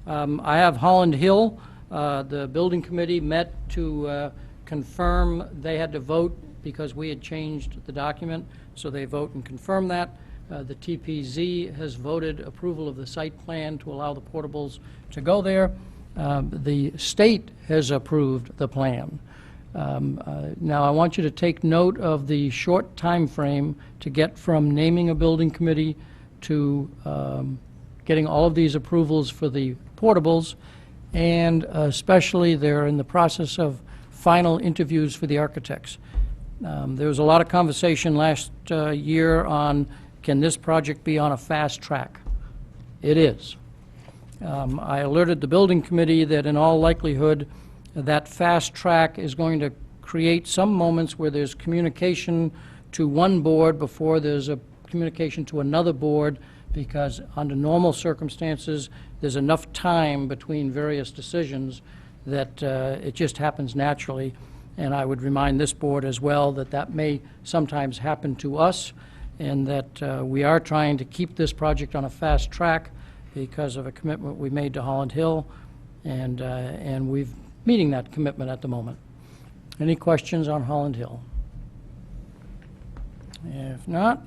I have Holland Hill. The building committee met to confirm they had to vote because we had changed the document, so they vote and confirm that. The TPZ has voted approval of the site plan to allow the portables to go there. The state has approved the plan. Now, I want you to take note of the short time frame to get from naming a building committee to getting all of these approvals for the portables, and especially they're in the process of final interviews for the architects. There was a lot of conversation last year on, can this project be on a fast track? It is. I alerted the building committee that in all likelihood that fast track is going to create some moments where there's communication to one board before there's a communication to another board, because under normal circumstances there's enough time between various decisions that it just happens naturally. And I would remind this board as well that that may sometimes happen to us, and that we are trying to keep this project on a fast track because of a commitment we made to Holland Hill, and we've meeting that commitment at the moment. Any questions on Holland Hill? If not,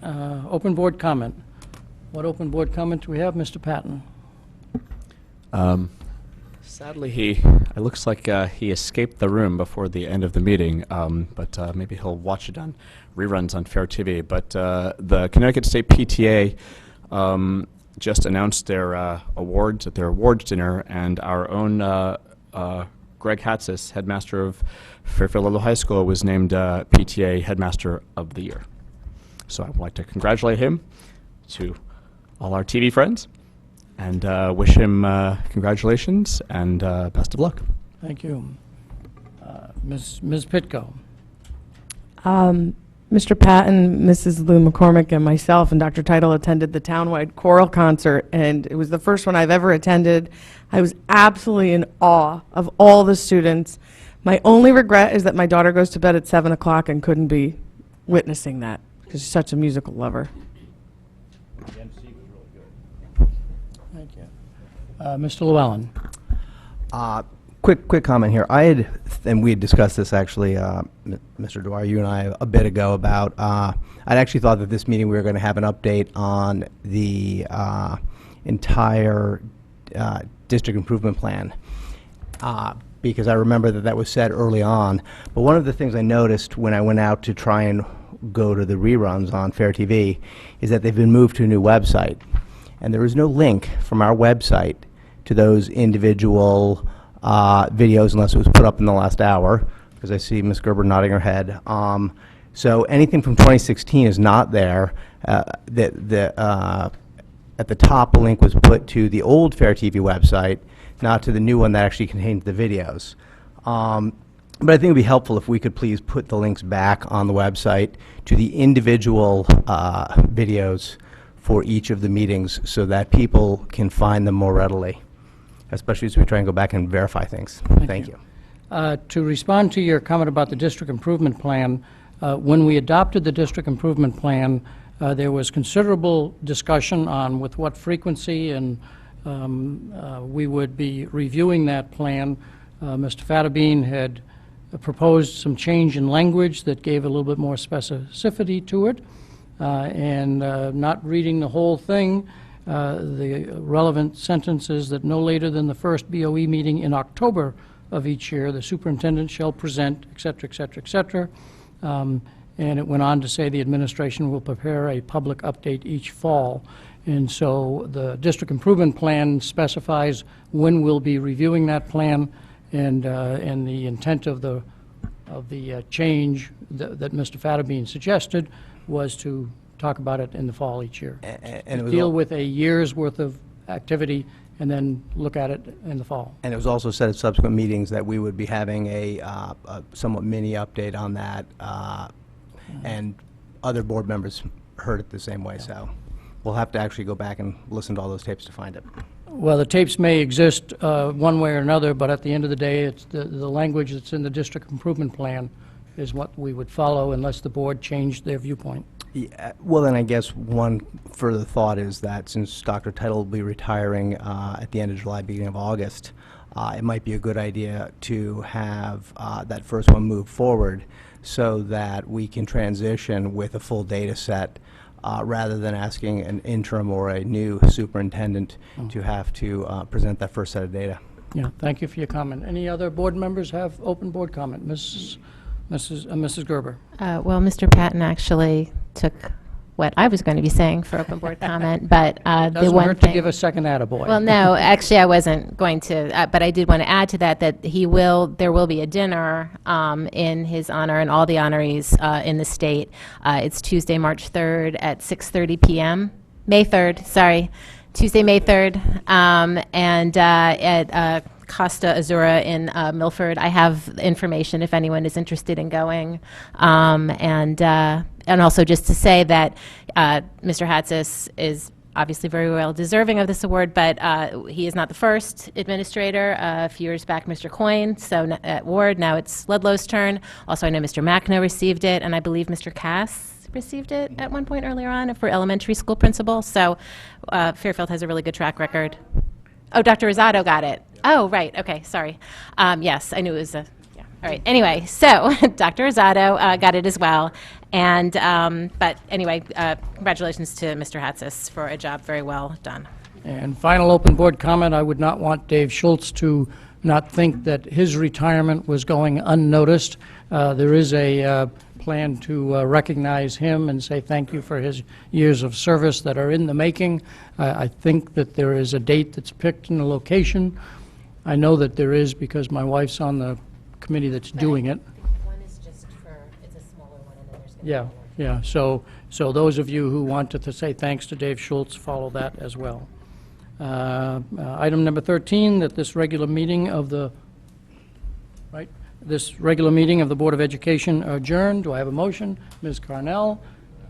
open board comment. What open board comment do we have, Mr. Patton? Sadly, it looks like he escaped the room before the end of the meeting, but maybe he'll watch it on reruns on Fair TV. But the Connecticut State PTA just announced their awards at their awards dinner, and our own Greg Hatzis, headmaster of Fairfield Ludlow High School, was named PTA Headmaster of the Year. So I would like to congratulate him, to all our TV friends, and wish him congratulations and best of luck. Thank you. Ms. Pitko. Mr. Patton, Mrs. Lou McCormick, and myself and Dr. Title attended the townwide choral concert, and it was the first one I've ever attended. I was absolutely in awe of all the students. My only regret is that my daughter goes to bed at 7 o'clock and couldn't be witnessing that because she's such a musical lover. The MC was really good. Thank you. Mr. Llewellyn. Quick comment here. I had, and we had discussed this actually, Mr. Dwyer, you and I, a bit ago about, I'd actually thought that this meeting we were going to have an update on the entire district improvement plan, because I remember that that was said early on. But one of the things I noticed when I went out to try and go to the reruns on Fair TV is that they've been moved to a new website. And there is no link from our website to those individual videos unless it was put up in the last hour, because I see Ms. Gerber nodding her head. So anything from 2016 is not there. At the top, a link was put to the old Fair TV website, not to the new one that actually contains the videos. But I think it would be helpful if we could please put the links back on the website to the individual videos for each of the meetings so that people can find them more readily, especially as we try and go back and verify things. Thank you. To respond to your comment about the district improvement plan, when we adopted the district improvement plan, there was considerable discussion on with what frequency and we would be reviewing that plan. Mr. Fattabine had proposed some change in language that gave a little bit more specificity to it, and not reading the whole thing, the relevant sentence is that no later than the first BOE meeting in October of each year, the superintendent shall present, et cetera, et cetera, et cetera. And it went on to say the administration will prepare a public update each fall. And so the district improvement plan specifies when we'll be reviewing that plan, and the intent of the change that Mr. Fattabine suggested was to talk about it in the fall each year. And it To was deal al- with a year's worth of activity and then look at it in the fall. And it was also said at subsequent meetings that we would be having a somewhat mini update on that, and other board members heard it the same way, so we'll have to actually go back and listen to all those tapes to find it. Well, the tapes may exist one way or another, but at the end of the day, it's the language that's in the district improvement plan is what we would follow unless the board changed their viewpoint. Yeah, well, then I guess one further thought is that since Dr. Title will be retiring at the end of July, beginning of August, it might be a good idea to have that first one move forward so that we can transition with a full data set rather than asking an interim or a new superintendent to have to present that first set of data. Yeah, thank you for your comment. Any other board members have open board comment? Mrs. Gerber. Well, Mr. Patton actually took what I was going to be saying for open board comment, but the Doesn't one hurt to thing. give a second attaboy. Well, no, actually, I wasn't going to, but I did want to add to that there will be a dinner in his honor and all the honorees in the state. It's Tuesday, March 3rd at 6:30 p.m. May 3rd, sorry, Tuesday, May 3rd, and at Costa Azura in Milford. I have information if anyone is interested in going. And also just to say that Mr. Hatzis is obviously very well deserving of this award, but he is not the first administrator. A few years back, Mr. Coyne, so at Ward, now it's Ludlow's turn. Also, I know Mr. Macno received it, and I believe Mr. Cass received it at one point earlier on for elementary school principal. So Fairfield has a really good track record. Oh, Dr. Rosado got it. Oh, right. Okay, sorry. Yes, I knew it was a, yeah. All right. Anyway, so Dr. Rosado got it as well. And, but anyway, congratulations to Mr. Hatzis for a job very well done. And final open board comment, I would not want Dave Schultz to not think that his retirement was going unnoticed. There is a plan to recognize him and say thank you for his years of service that are in the making. I think that there is a date that's picked in the location. I know that there is because my wife's on the committee that's doing it. One is just for, it's a smaller one, and then there's going to Yeah, yeah. So those of you who wanted to say thanks to Dave Schultz, follow that as well. Item number 13, that this regular meeting of the Board of Education adjourned. Do I have a motion? Ms. Carnell,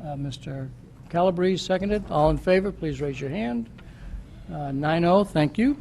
Mr. Calabrese seconded. All in favor, please raise your hand. 9-0, thank you.